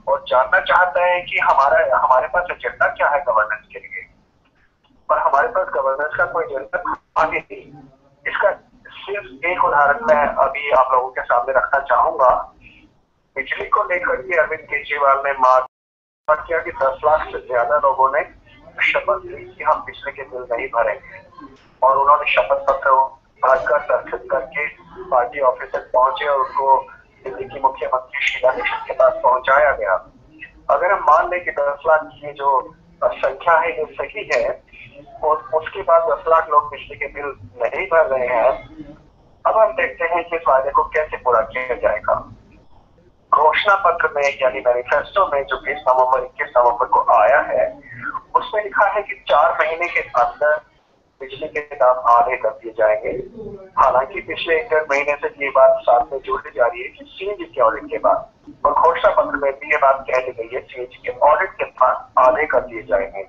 और जानना चाहता है कि हमारे पास एजेंडा क्या है गवर्नेंस के लिए। पर हमारे पास गवर्नेंस का कोई एजेंडा आगे नहीं। इसका सिर्फ एक उदाहरण मैं अभी आप लोगों के सामने रखना चाहूंगा। बिजली को लेकर के अरविंद केजरीवाल ने मार्क किया कि 10 लाख से ज्यादा लोगों ने शपथ ली कि हम बिजली के बिल नहीं भरेंगे, और उन्होंने शपथ पत्र भरकर दस्तखत करके पार्टी ऑफिस तक पहुंचे और उनको दिल्ली की मुख्यमंत्री शीला दीक्षित के पास पहुंचाया गया। अगर हम मान लें कि 10 लाख की जो संख्या है ये सही है और उसके बाद 10 लाख लोग बिजली के बिल नहीं भर रहे हैं, अब हम देखते हैं कि इस वायदे को कैसे पूरा किया जाएगा। घोषणा पत्र में यानी मैनिफेस्टो में जो 20 नवंबर 21 नवंबर को आया है उसमें लिखा है कि 4 महीने के अंदर बिजली के दाम आधे कर दिए जाएंगे। हालांकि पिछले 1-1.5 महीने से ये बात साथ में जोड़ी जा रही है कि सीएजी के ऑडिट के बाद, और घोषणा पत्र में भी ये बात कह दी गई है सीएजी के ऑडिट के बाद आधे कर दिए जाएंगे।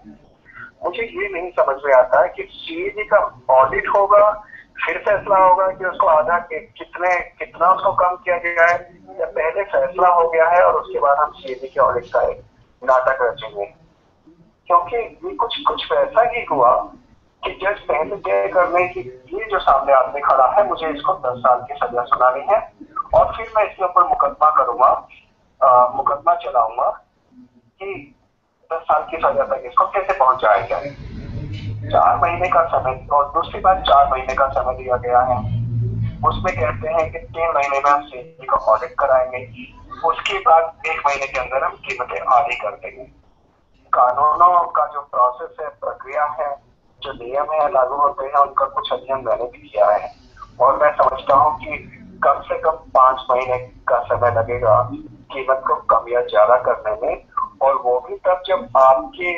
मुझे ये नहीं समझ में आता है कि सीएजी का ऑडिट होगा, फिर फैसला होगा कि उसको आधा कितना उसको कम किया गया है, या पहले फैसला हो गया है और उसके बाद हम सीएजी के ऑडिट का एक नाटक रचेंगे। क्योंकि ये कुछ वैसा ही हुआ कि जज पहले तय करने की ये जो सामने आदमी खड़ा है मुझे इसको 10 साल की सजा सुनानी है और फिर मैं इसके ऊपर मुकदमा करूंगा, मुकदमा चलाऊंगा कि 10 साल की सजा तक इसको कैसे पहुंचाया जाए। 4 महीने का समय, और दूसरी बात 4 महीने का समय दिया गया है। उसमें कहते हैं कि 3 महीने में हम सीएजी का ऑडिट कराएंगे, उसके बाद 1 महीने के अंदर हम कीमतें आधी कर देंगे। कानूनों का जो प्रोसेस है, प्रक्रिया है, जो नियम है लागू होते हैं, उनका कुछ अध्ययन मैंने भी किया है और मैं समझता हूँ कि कम से कम 5 महीने का समय लगेगा कीमत को कम या ज्यादा करने में, और वो भी तब जब आपके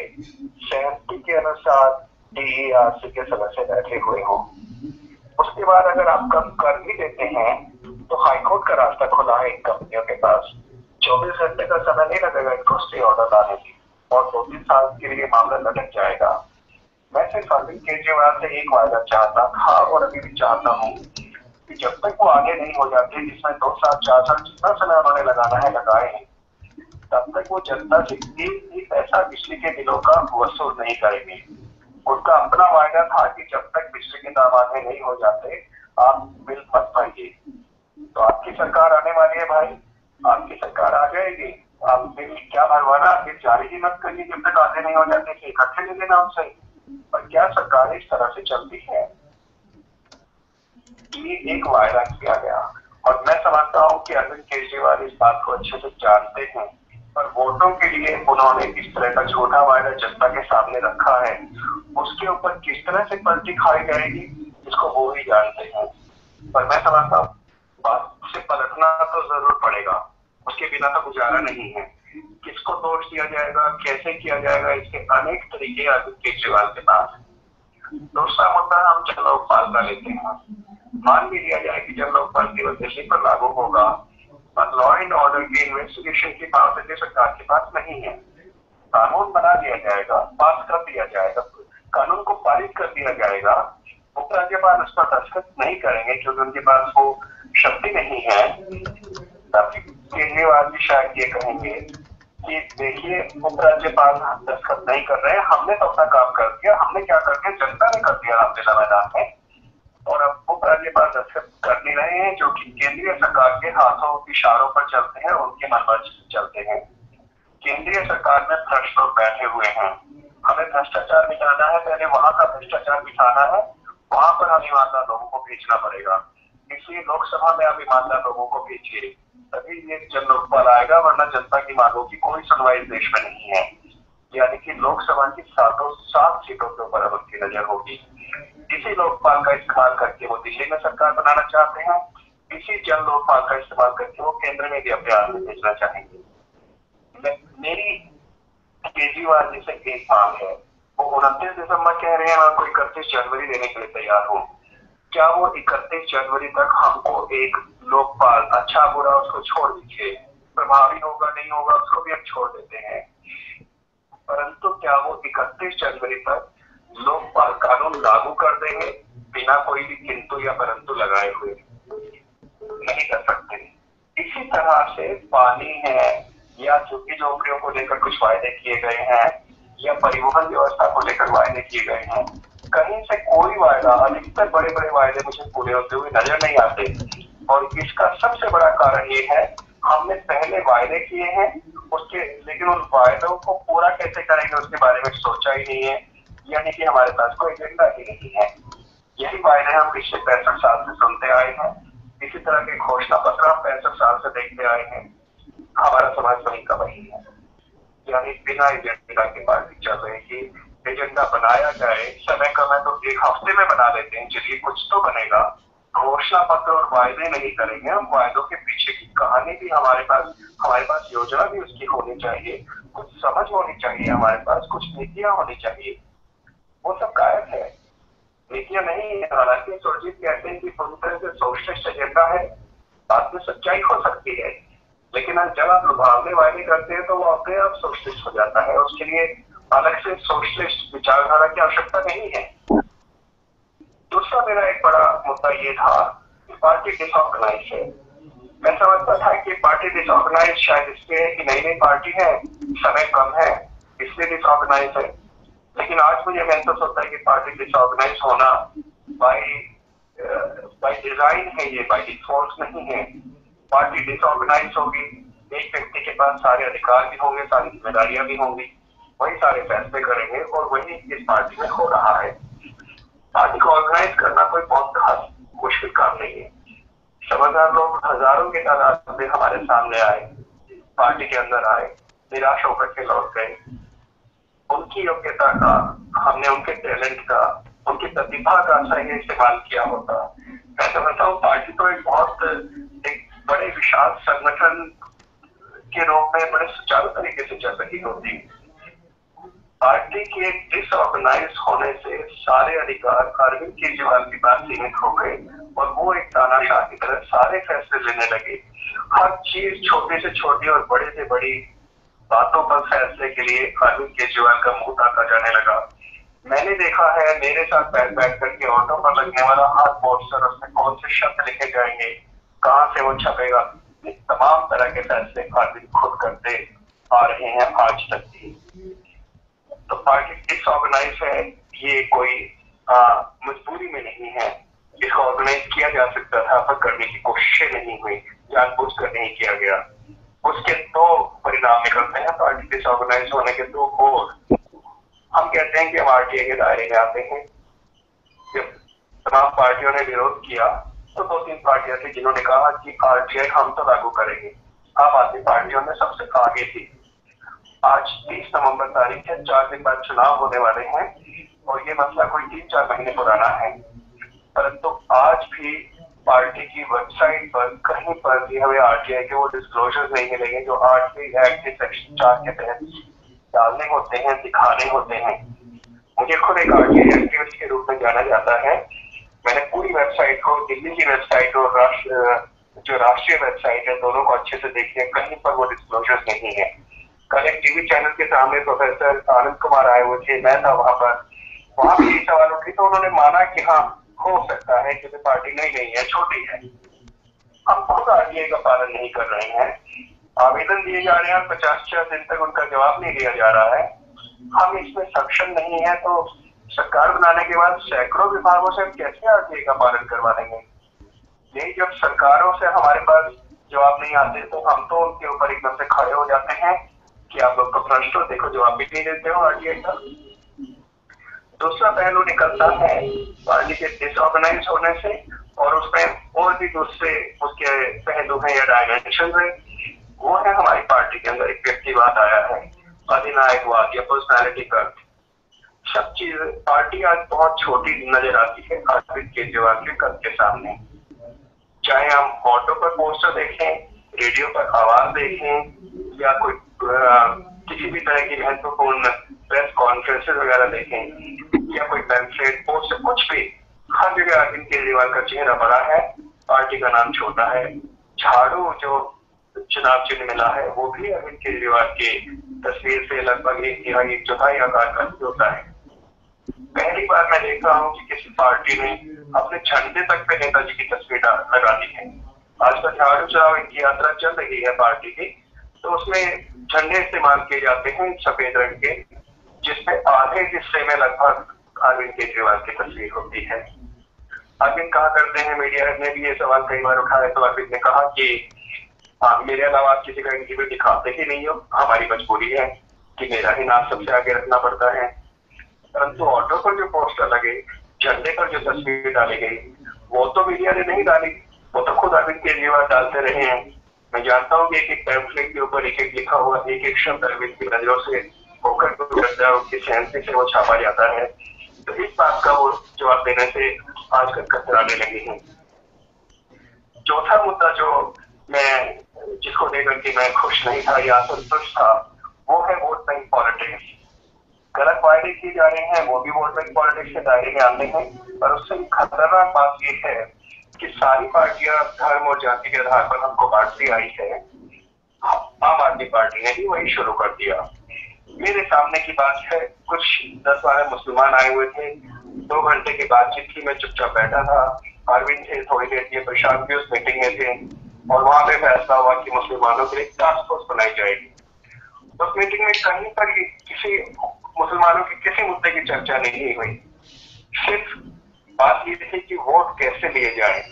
सहमति के अनुसार डीईआरसी के सदस्य बैठे हुए हों। उसके बाद अगर आप कम कर भी देते हैं तो हाईकोर्ट का रास्ता खुला है इन कंपनियों के पास। 24 घंटे का समय नहीं लगेगा इनको स्टे ऑर्डर लाने की, और 2-3 साल के लिए मामला लटक जाएगा। मैं सिर्फ अरविंद केजरीवाल से एक वायदा चाहता था और अभी भी चाहता हूँ कि जब तक वो आगे नहीं हो जाते, जिसमें 2 साल 4 साल जितना समय उन्होंने लगाना है लगाए हैं, तब तक वो जनता से एक भी पैसा बिजली के बिलों का वसूल नहीं करेंगे। उनका अपना वायदा था कि जब तक बिजली के दाम आधे नहीं हो जाते आप बिल मत भरिए। तो आपकी सरकार आने वाली है भाई, आपकी सरकार आ जाएगी, आप बिल क्या भरवाना, बिल जारी ही मत करिए जब तक आधे नहीं हो जाते, इकट्ठे ले लेना उनसे। पर क्या सरकार इस तरह से चलती है? ये एक वायदा किया गया और मैं समझता हूँ कि अरविंद केजरीवाल इस बात को अच्छे से जानते हैं, पर वोटों के लिए उन्होंने इस तरह का झूठा वायदा जनता के सामने रखा है। उसके ऊपर किस तरह से पलटी खाई जाएगी इसको वो ही जानते हैं। पर मैं समझता हूँ बात से पलटना तो जरूर पड़ेगा, उसके बिना तो गुजारा नहीं है। किसको दोष दिया जाएगा, कैसे किया जाएगा, इसके अनेक तरीके अरविंद केजरीवाल के पास। दूसरा मुद्दा हम जन लोकपाल का लेते हैं। मान भी लिया जाए कि जन लोकपाल केवल दिल्ली पर लागू होगा, पर लॉ एंड ऑर्डर की इन्वेस्टिगेशन की पावर सरकार के पास नहीं है। कानून बना दिया जाएगा, पास कर दिया जाएगा, कानून को पारित कर दिया जाएगा, उपराज्यपाल उस पर दस्तखत नहीं करेंगे क्योंकि उनके पास वो शक्ति नहीं है। तब केजरीवाल जी शायद ये कहेंगे कि देखिए उपराज्यपाल दस्तखत नहीं कर रहे हैं, हमने तो अपना काम कर दिया, हमने क्या कर दिया, जनता ने कर दिया रामलीला मैदान में, और अब उपराज्यपाल दस्तखत कर नहीं रहे हैं जो कि केंद्रीय सरकार के हाथों इशारों पर चलते हैं, उनके मनमर्जी चलते हैं। केंद्रीय सरकार में भ्रष्ट लोग बैठे हुए हैं, हमें भ्रष्टाचार मिटाना है, पहले वहां का भ्रष्टाचार मिटाना है, वहां पर हम ईमानदार लोगों को भेजना पड़ेगा। इसलिए लोकसभा में आप ईमानदार लोगों को भेजिए, तभी ये जन लोकपाल आएगा, वरना जनता की मांगों की कोई सुनवाई देश में नहीं है। यानी कि लोकसभा की 7 सीटों के ऊपर अब उनकी नजर होगी। इसी लोकपाल का इस्तेमाल करके वो दिल्ली में सरकार बनाना चाहते हैं, इसी जन लोकपाल का इस्तेमाल करके वो केंद्र में भी अपने आदमी भेजना चाहेंगे। मेरी केजरीवाल जी से एक मांग है, वो 29 दिसंबर कह रहे हैं, मैं उनको 31 जनवरी देने के लिए तैयार हूँ। क्या वो 31 जनवरी तक हमको एक लोकपाल अच्छा बुरा उसको छोड़ दीजिए, प्रभावी होगा नहीं होगा उसको भी हम छोड़ देते हैं, परंतु क्या वो 31 जनवरी तक लोकपाल कानून लागू कर देंगे बिना कोई भी किंतु या परंतु लगाए हुए? नहीं कर सकते। इसी तरह से पानी है या झुग्गी झोपड़ियों को लेकर कुछ वायदे किए गए हैं या परिवहन व्यवस्था को लेकर वायदे किए गए हैं, कहीं से कोई वायदा, अधिकतर बड़े बड़े वायदे मुझे पूरे होते हुए नजर नहीं आते। और इसका सबसे बड़ा कारण ये है, हमने पहले वायदे किए हैं उसके, लेकिन उन वायदों को पूरा कैसे करेंगे उसके बारे में सोचा ही नहीं है, यानी कि हमारे पास कोई एजेंडा ही नहीं है। यही वायदे हम पिछले 65 साल से सुनते आए हैं, इसी तरह के घोषणा पत्र हम 65 साल से देखते आए हैं। हमारा समाज वही का वही है, यानी बिना एजेंडा के पार्टी चल रही कि एजेंडा बनाया जाए, समय कम है तो 1 हफ्ते में बना लेते हैं, चलिए कुछ तो बनेगा। घोषणा पत्र और वायदे नहीं करेंगे हम, वायदों के पीछे की कहानी भी हमारे पास योजना भी उसकी होनी चाहिए, कुछ समझ होनी चाहिए, हमारे पास कुछ नीतियां होनी चाहिए, वो सब गायब है, नीतियां नहीं है। हालांकि सुरजीत कहते हैं कि पूरी तरह से सोशलिस्ट एजेंडा है, बात में सच्चाई हो सकती है, लेकिन जब आप लुभावने वायदे करते हैं तो वो अपने आप सोशलिस्ट हो जाता है, उसके लिए अलग से सोशलिस्ट विचारधारा की आवश्यकता नहीं है। दूसरा मेरा एक बड़ा मुद्दा ये था कि पार्टी डिसऑर्गेनाइज है। मैं समझता था कि पार्टी डिसऑर्गेनाइज शायद इसलिए है कि नई नई पार्टी है, समय कम है, इसलिए डिसऑर्गेनाइज है, लेकिन आज मुझे महसूस होता है कि पार्टी डिसऑर्गेनाइज होना बाय डिजाइन है, ये बाय डिफॉल्ट नहीं है। पार्टी डिसऑर्गेनाइज होगी, एक व्यक्ति के पास सारे अधिकार भी होंगे, सारी जिम्मेदारियां भी होंगी, वही सारे फैसले करेंगे, और वही इस पार्टी में हो रहा है। पार्टी को ऑर्गेनाइज करना कोई बहुत खास मुश्किल काम नहीं है। समझदार लोग हजारों की तादाद में हमारे सामने आए, पार्टी के अंदर आए, निराश होकर के लौट गए। उनकी योग्यता का, हमने उनके टैलेंट का, उनकी प्रतिभा का सही इस्तेमाल किया होता। मैं समझता हूँ पार्टी तो एक बड़े विशाल संगठन के रूप में बड़े सुचारू तरीके से चल रही होती। पार्टी के डिसऑर्गेनाइज होने से सारे अधिकार अरविंद केजरीवाल के पास सीमित हो गए और वो एक तानाशाह की तरह सारे फैसले लेने लगे। हर चीज छोटे से छोटी और बड़े से बड़ी बातों पर फैसले के लिए अरविंद केजरीवाल का मुंह ताका जाने लगा। मैंने देखा है मेरे साथ बैठ करके ऑटो पर लगने वाला हर पोस्टर, उसमें कौन से शब्द लिखे जाएंगे, कहाँ से वो छपेगा, तमाम तरह के फैसले अरविंद खुद करते आ रहे हैं आज तक भी। तो पार्टी डिसऑर्गेनाइज है, ये कोई मजबूरी में नहीं है, इसको ऑर्गेनाइज किया जा सकता था पर करने की कोशिशें नहीं हुई, जानबूझ कर नहीं किया गया। उसके 2 परिणाम निकलते हैं पार्टी डिसऑर्गेनाइज होने के 2 और। हम कहते हैं कि हम आरटीआई के दायरे में आते हैं। जब तमाम पार्टियों ने विरोध किया तो 2-3 पार्टियां थी जिन्होंने कहा कि आरटीआई हम तो लागू करेंगे। आम आदमी पार्टियों में सबसे आगे थी। आज 30 नवंबर तारीख है, 4 दिन बाद चुनाव होने वाले हैं और ये मसला कोई 3-4 महीने पुराना है, परंतु आज भी पार्टी की वेबसाइट पर कहीं पर भी हमें आरटीआई के वो डिस्क्लोजर नहीं मिलेंगे जो आरटीआई एक्ट के सेक्शन 4 के तहत डालने होते हैं, दिखाने होते हैं। मुझे खुद एक आरटीआई एक्टिविस्ट के रूप में जाना जाता है। मैंने पूरी वेबसाइट को, दिल्ली की वेबसाइट और जो राष्ट्रीय वेबसाइट है, दोनों को अच्छे से देखिए, कहीं पर वो डिस्क्लोजर नहीं है। कल एक टीवी चैनल के सामने प्रोफेसर आनंद कुमार आए हुए थे, मैं था वहां भी ये सवाल उठी, तो उन्होंने माना कि हाँ हो सकता है क्योंकि पार्टी नहीं है, छोटी है। हम खुद आरटीआई का पालन नहीं कर रहे हैं, आवेदन दिए जा रहे हैं, 50 दिन तक उनका जवाब नहीं दिया जा रहा है। हम इसमें सक्षम नहीं है, तो सरकार बनाने के बाद सैकड़ों विभागों से कैसे आरटीआई का पालन करवा लेंगे? यही जब सरकारों से हमारे पास जवाब नहीं आते तो हम तो उनके ऊपर एकदम से खड़े हो जाते हैं कि आप लोग तो भ्रष्ट हो, देखो जवाब भी नहीं देते हो आरटीआई का। दूसरा पहलू निकलता है पार्टी के डिसऑर्गेनाइज होने से, और उसमें और भी दूसरे उसके पहलू हैं या डायमेंशन है। वो है हमारी पार्टी के अंदर एक व्यक्तिवाद आया है, अधिनायकवाद या पर्सनैलिटी कल्ट। सब चीज पार्टी आज बहुत छोटी नजर आती है अरविंद केजरीवाल के कद के सामने। चाहे हम ऑटो पर पोस्टर देखें, रेडियो पर आवाज देखें, या कोई किसी भी तरह की महत्वपूर्ण प्रेस कॉन्फ्रेंसेस वगैरह देखें, या कोई पैम्फलेट पोस्टर, कुछ भी, हर जगह अरविंद केजरीवाल का चेहरा बड़ा है, पार्टी का नाम छोटा है। झाड़ू जो चुनाव चिन्ह मिला है वो भी अरविंद केजरीवाल की तस्वीर से लगभग 1/4 आकार का होता है। पहली बार मैं देख रहा हूँ कि किसी पार्टी ने अपने झंडे तक पे नेताजी की तस्वीर लगा दी है। आजकल झाड़ू चुनाव की यात्रा चल रही है पार्टी की, तो उसमें झंडे इस्तेमाल किए जाते हैं सफेद रंग के, जिसमें आधे हिस्से में लगभग अरविंद केजरीवाल की तस्वीर होती है। अरविंद कहा करते हैं, मीडिया ने भी ये सवाल कई बार उठाया, तो अरविंद ने कहा कि मेरे अलावा आप किसी का इंटरव्यू दिखाते ही नहीं हो, हमारी मजबूरी है कि मेरा ही नाम सबसे आगे रखना पड़ता है। परंतु ऑटो पर जो पोस्टर लगे, झंडे पर जो तस्वीर डाली गई, वो तो मीडिया ने नहीं डाली, वो तो खुद अरविंद केजरीवाल डालते रहे हैं। मैं जानता हूँ कि एक पैम्फलेट के ऊपर एक लिखा हुआ एक शब्द अरविंद की नजरों से होकर गुजरता है, उसकी सहमति से वो छापा जाता है। तो इस बात का वो जवाब देने से आजकल कतराने लगे हैं। चौथा मुद्दा जो मैं जिसको लेकर के मैं खुश नहीं था या असंतुष्ट था, वो है वोट बैंक पॉलिटिक्स। गलत वायदे किए जा रहे हैं, वो भी वोट बैंक पॉलिटिक्स के दायरे में आते हैं। पर उससे खतरनाक बात ये है कि सारी पार्टियां धर्म और जाति के आधार पर हमको बांटती आई है। आम आदमी पार्टी ने भी वही शुरू कर दिया। मेरे सामने की बात है, कुछ 10-12 मुसलमान आए हुए थे, 2 घंटे की बातचीत थी, मैं चुपचाप बैठा था। अरविंद थे, थोड़ी देर की प्रशांत भी उस मीटिंग में थे, और वहां पे फैसला हुआ कि मुसलमानों के लिए टास्क फोर्स बनाई जाएगी। उस मीटिंग में कहीं पर किसी मुसलमानों के किसी मुद्दे की चर्चा नहीं हुई। सिर्फ बात ये थी कि वोट कैसे लिए जाए,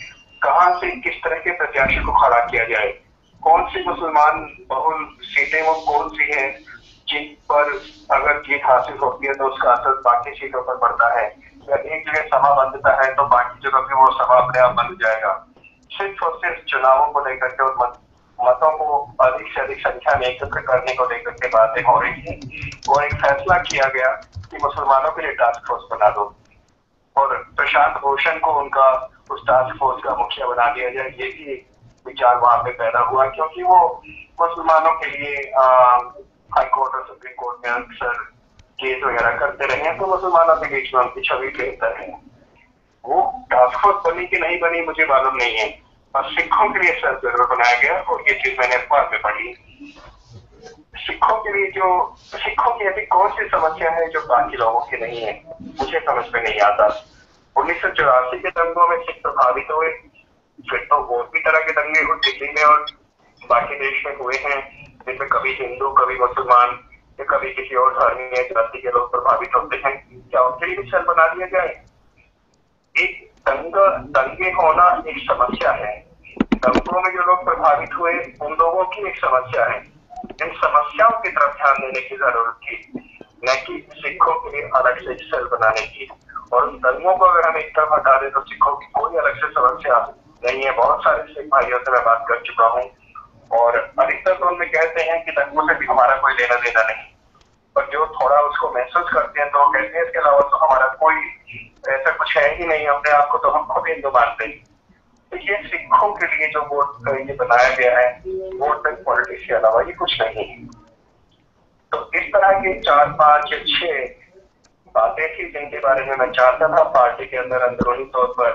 कहां से किस तरह के प्रत्याशी को खड़ा किया जाए, कौन सी मुसलमान बहुल सीटें वो कौन सी हैं जिन पर अगर जीत हासिल होती है तो उसका असर बाकी सीटों पर पड़ता है, या एक जगह सभा बंधता है तो बाकी जगह पे वो सभा अपने आप बंध जाएगा। सिर्फ और सिर्फ चुनावों को लेकर के और मतों को अधिक से अधिक संख्या में एकत्र करने को लेकर के बातें हो रही थी, और एक फैसला किया गया कि मुसलमानों के लिए टास्क फोर्स बना दो, और प्रशांत भूषण को उनका उस टास्क फोर्स का मुखिया बना दिया जाए। ये भी विचार वहां पे पैदा हुआ, क्योंकि वो मुसलमानों के लिए हाई कोर्ट और सुप्रीम कोर्ट में अक्सर केस वगैरह करते रहे हैं, तो मुसलमानों के बीच में उनकी छवि बेहतर है। वो टास्क फोर्स बनी कि नहीं बनी मुझे मालूम नहीं है, और सिखों के लिए सब जरूर बनाया गया, और ये चीज मैंने अखबार में पढ़ी। सिखों के लिए सिखों की ऐसी कौन सी समस्या है जो बाकी लोगों की नहीं है, मुझे समझ में नहीं आता। 1984 के दंगों में सिख प्रभावित हुए, फिर तो और भी तरह के दंगे दिल्ली में और बाकी देश में हुए हैं, जिसमें कभी हिंदू, कभी मुसलमान या कभी किसी और धर्मीय जाति के लोग प्रभावित होते हैं। क्या उनके लिए भी सेल बना दिया जाए? एक दंगे होना एक समस्या है, दंगों में जो लोग प्रभावित हुए उन लोगों की एक समस्या है। इन समस्याओं की तरफ ध्यान देने की जरूरत थी, न कि सिखों के लिए अलग से सेल बनाने की। और दंगों को अगर हम एक तरफ हटा दें तो सिखों की कोई अलग से समस्या नहीं है। बहुत सारे सिख भाइयों से मैं बात कर चुका हूँ, और अधिकतर तो उनमें कहते हैं कि दंगों से भी हमारा कोई लेना देना नहीं, पर जो थोड़ा उसको महसूस करते हैं तो वो कहते हैं इसके अलावा तो हमारा कोई ऐसा कुछ है ही नहीं, अपने आप को तो हम खुद हिंदू मानते हैं। तो ये सिखों के लिए जो वोट ये बनाया गया है, वोट बैंक पॉलिटिक्स के अलावा ये कुछ नहीं है। तो इस तरह के 4, 5 या 6 बातें थी जिनके बारे में मैं चाहता था पार्टी के अंदर अंदरूनी तौर पर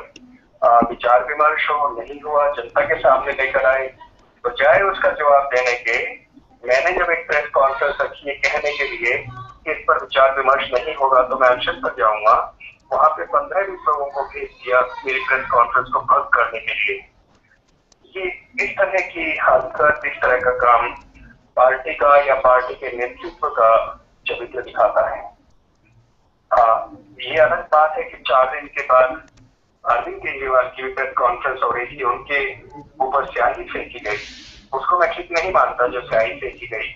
विचार विमर्श हो, नहीं हुआ। जनता के सामने लेकर आए, बजाय उसका जवाब देने के मैंने जब एक प्रेस कॉन्फ्रेंस रखी है कहने के लिए कि इस पर विचार विमर्श नहीं होगा तो मैं अनशन पर जाऊंगा, वहां पे 15-20 लोगों को भेज दिया मेरी प्रेस कॉन्फ्रेंस को भंग करने के लिए। ये इस तरह की हरकत, इस तरह का काम पार्टी का या पार्टी के नेतृत्व का चरित्र दिखाता है। ये अलग बात है कि 4 दिन के बाद अरविंद केजरीवाल की प्रेस कॉन्फ्रेंस हो रही थी, उनके ऊपर स्याही फेंकी गई, उसको मैं ठीक नहीं मानता जो स्याही फेंकी गई।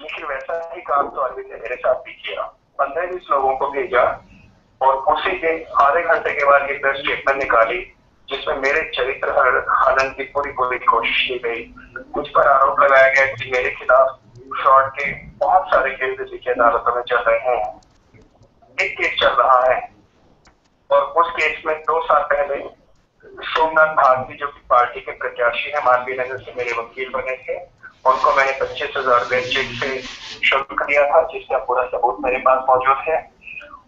लेकिन वैसा ही काम तो अरविंद ने मेरे साथ भी किया, 15-20 लोगों को भेजा और उसी दिन आधे घंटे के बाद ये प्रेस स्टेटमेंट निकाली जिसमें मेरे चरित्र हनन की पूरी कोशिश की गई। मुझ पर आरोप लगाया गया कि मेरे खिलाफ फ्रॉड के बहुत सारे केस दिल्ली की अदालतों में चल रहे हैं। एक केस चल रहा है और उस केस में 2 साल पहले सोमनाथ भारती जो कि पार्टी के प्रत्याशी है, मालवीय नगर से मेरे वकील बने थे, उनको मैंने 25,000 रुपए चेक से शुल्क दिया था जिसका पूरा सबूत मेरे पास मौजूद है।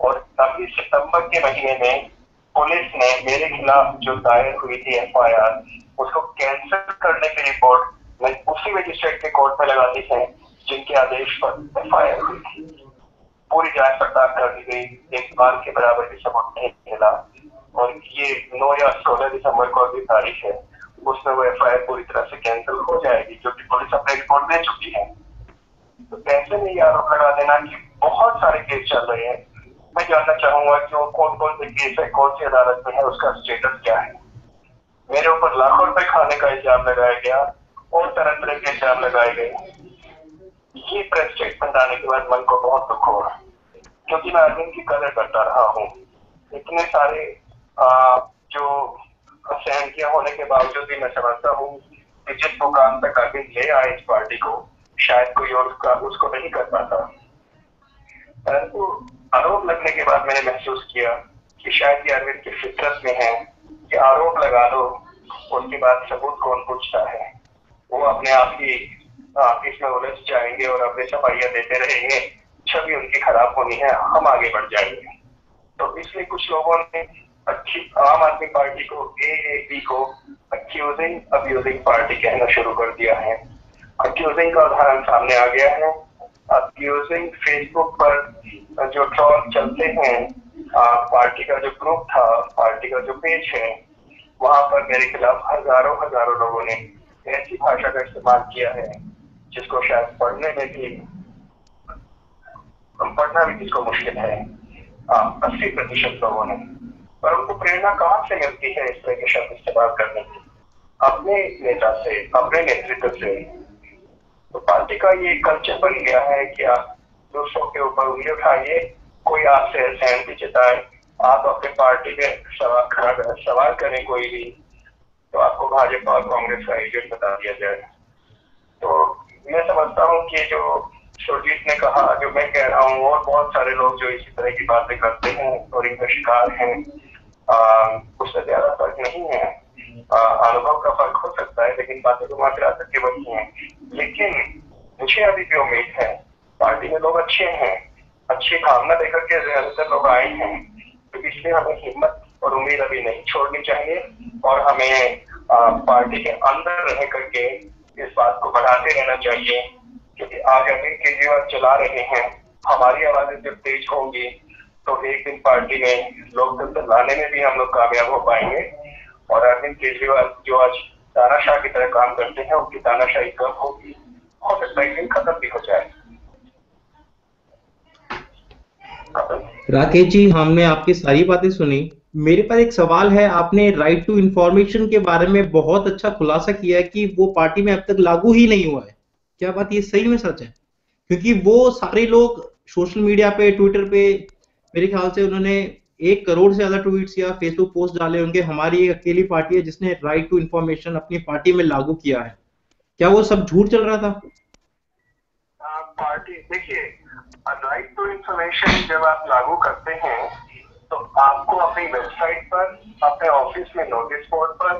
और अभी सितंबर के महीने में पुलिस ने मेरे खिलाफ जो दायर हुई थी FIR उसको कैंसिल करने की रिपोर्ट मैं उसी मजिस्ट्रेट के कोर्ट में लगा दी है जिनके आदेश पर FIR हुई थी। पूरी जांच पड़ताल कर दी गई, एक बार के बराबर भी सबूत नहीं मिला और ये 9 या 16 दिसंबर को अगली तारीख है, उसमें वो FIR पूरी तरह से कैंसिल हो जाएगी जो कि पुलिस अपनी रिपोर्ट दे चुकी है। तो ऐसे में ये आरोप लगा देना कि बहुत सारे केस चल रहे हैं, मैं जानना चाहूंगा कि वो कौन कौन से केस है, कौन सी अदालत में है, उसका स्टेटस क्या है। मेरे ऊपर लाखों रुपए खाने का इल्जाम लगाया गया और तरह तरह के इल्जाम लगाए गए। ये प्रेस स्टेटमेंट आने के बाद मन को बहुत दुख हो रहा क्योंकि मैं अरविंद की कदर करता रहा हूँ। इतने सारे जो असहमतियां होने के बावजूद भी मैं समझता हूँ कि जिस मुकाम तक अरविंद ले आए इस पार्टी को शायद कोई और उसको नहीं कर पाता। परंतु आरोप लगने के बाद मैंने महसूस किया कि शायद ये अरविंद की फितरत में है कि आरोप लगा दो, उसके बाद सबूत कौन पूछता है। वो अपने आप ही इसमें उलझ जाएंगे और अपने सफाइयां देते रहेंगे, छवि उनकी खराब होनी है, हम आगे बढ़ जाएंगे। तो इसलिए कुछ लोगों ने आम आदमी पार्टी को AAP को अक्यूजिंग अब्यूजिंग पार्टी कहना शुरू कर दिया है। अक्यूजिंग का उदाहरण सामने आ गया है। अक्यूजिंग फेसबुक पर जो ट्रॉल चलते हैं, पार्टी का जो ग्रुप था, पार्टी का जो पेज है, वहां पर मेरे खिलाफ हजारों लोगों ने ऐसी भाषा का इस्तेमाल किया है जिसको शायद पढ़ना भी जिसको मुश्किल है 80% लोगों ने। पर उनको प्रेरणा कहाँ से मिलती है इस तरह के शब्द इस्तेमाल करने की? अपने नेता से, अपने नेतृत्व से। तो पार्टी का ये कल्चर बन गया है कि आप दूसरों के ऊपर उंगली उठाइए, कोई आपसे सहमति जताए, आप अपने पार्टी में सवाल करें कोई भी, तो आपको भाजपा और कांग्रेस का एजेंट बता दिया जाए। तो मैं समझता हूँ कि जो सुरजीत ने कहा, जो मैं कह रहा हूँ, और बहुत सारे लोग जो इसी तरह की बातें करते हैं और इनका शिकार हैं, उससे ज्यादा फर्क नहीं है। अनुभव का फर्क हो सकता है लेकिन बातें तो मात्र आकर के वही हैं। लेकिन मुझे अभी भी उम्मीद है, पार्टी में लोग अच्छे हैं, अच्छी भावना देकर के ज्यादातर लोग आए हैं, तो इसलिए हमें हिम्मत और उम्मीद अभी नहीं छोड़नी चाहिए और हमें पार्टी के अंदर रह करके इस बात को बढ़ाते रहना चाहिए। क्योंकि आज अरविंद केजरीवाल चला रहे हैं, हमारी आवाजें जब तेज होंगी तो एक दिन पार्टी में लोकतंत्र लाने में भी हम लोग कामयाब हो पाएंगे। और अरविंद केजरीवाल जो आज तानाशाह की तरह काम करते हैं, उनकी तानाशाही कब होगी, हो सकता है दिन खत्म भी हो जाए। राकेश जी, हमने आपकी सारी बातें सुनी। मेरे पर एक सवाल है, आपने राइट टू इंफॉर्मेशन के बारे में बहुत अच्छा खुलासा किया है कि वो पार्टी में अब तक लागू ही नहीं हुआ है। क्या बात ये सही में सच है? क्योंकि वो सारे लोग सोशल मीडिया पे, ट्विटर पे, मेरे ख्याल से उन्होंने 1 करोड़ से ज्यादा ट्वीट्स या फेसबुक पोस्ट डाले होंगे, हमारी एक अकेली पार्टी है जिसने राइट टू इंफॉर्मेशन अपनी पार्टी में लागू किया है। क्या वो सब झूठ चल रहा था? पार्टी देखिए, राइट टू इंफॉर्मेशन जब आप लागू करते हैं तो आपको अपनी वेबसाइट पर, अपने ऑफिस में नोटिस बोर्ड पर,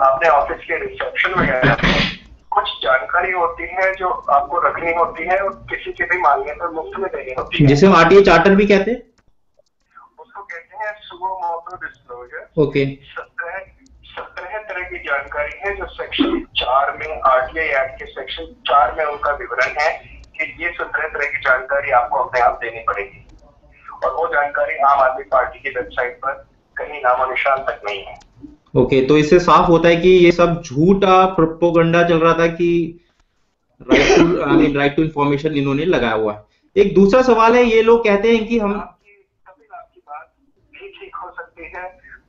अपने ऑफिस के रिसेप्शन वगैरह पर कुछ जानकारी होती है जो आपको रखनी होती है और किसी के भी मांगने पर मुफ्त में देनी होती है, जिसे हम RTI चार्टर भी कहते हैं। उसको कहते हैं सुओ मोटो डिस्क्लोजर। ओके। 17 तरह की जानकारी है जो सेक्शन 4 में आरटीआई एक्ट के सेक्शन 4 में उनका विवरण है कि ये तरह की जानकारी आपको अपने आप देनी पड़ेगी, और वो जानकारी आम आदमी पार्टी की वेबसाइट पर कहीं नामो निशान तक नहीं है। ओके, तो इससे साफ होता है कि ये सब झूठा प्रोपोगंडा चल रहा था कि राइट टू इंफॉर्मेशन इन्होंने लगाया हुआ है। एक दूसरा सवाल है, ये लोग कहते हैं कि हम आपकी बात भी ठीक हो सकती है,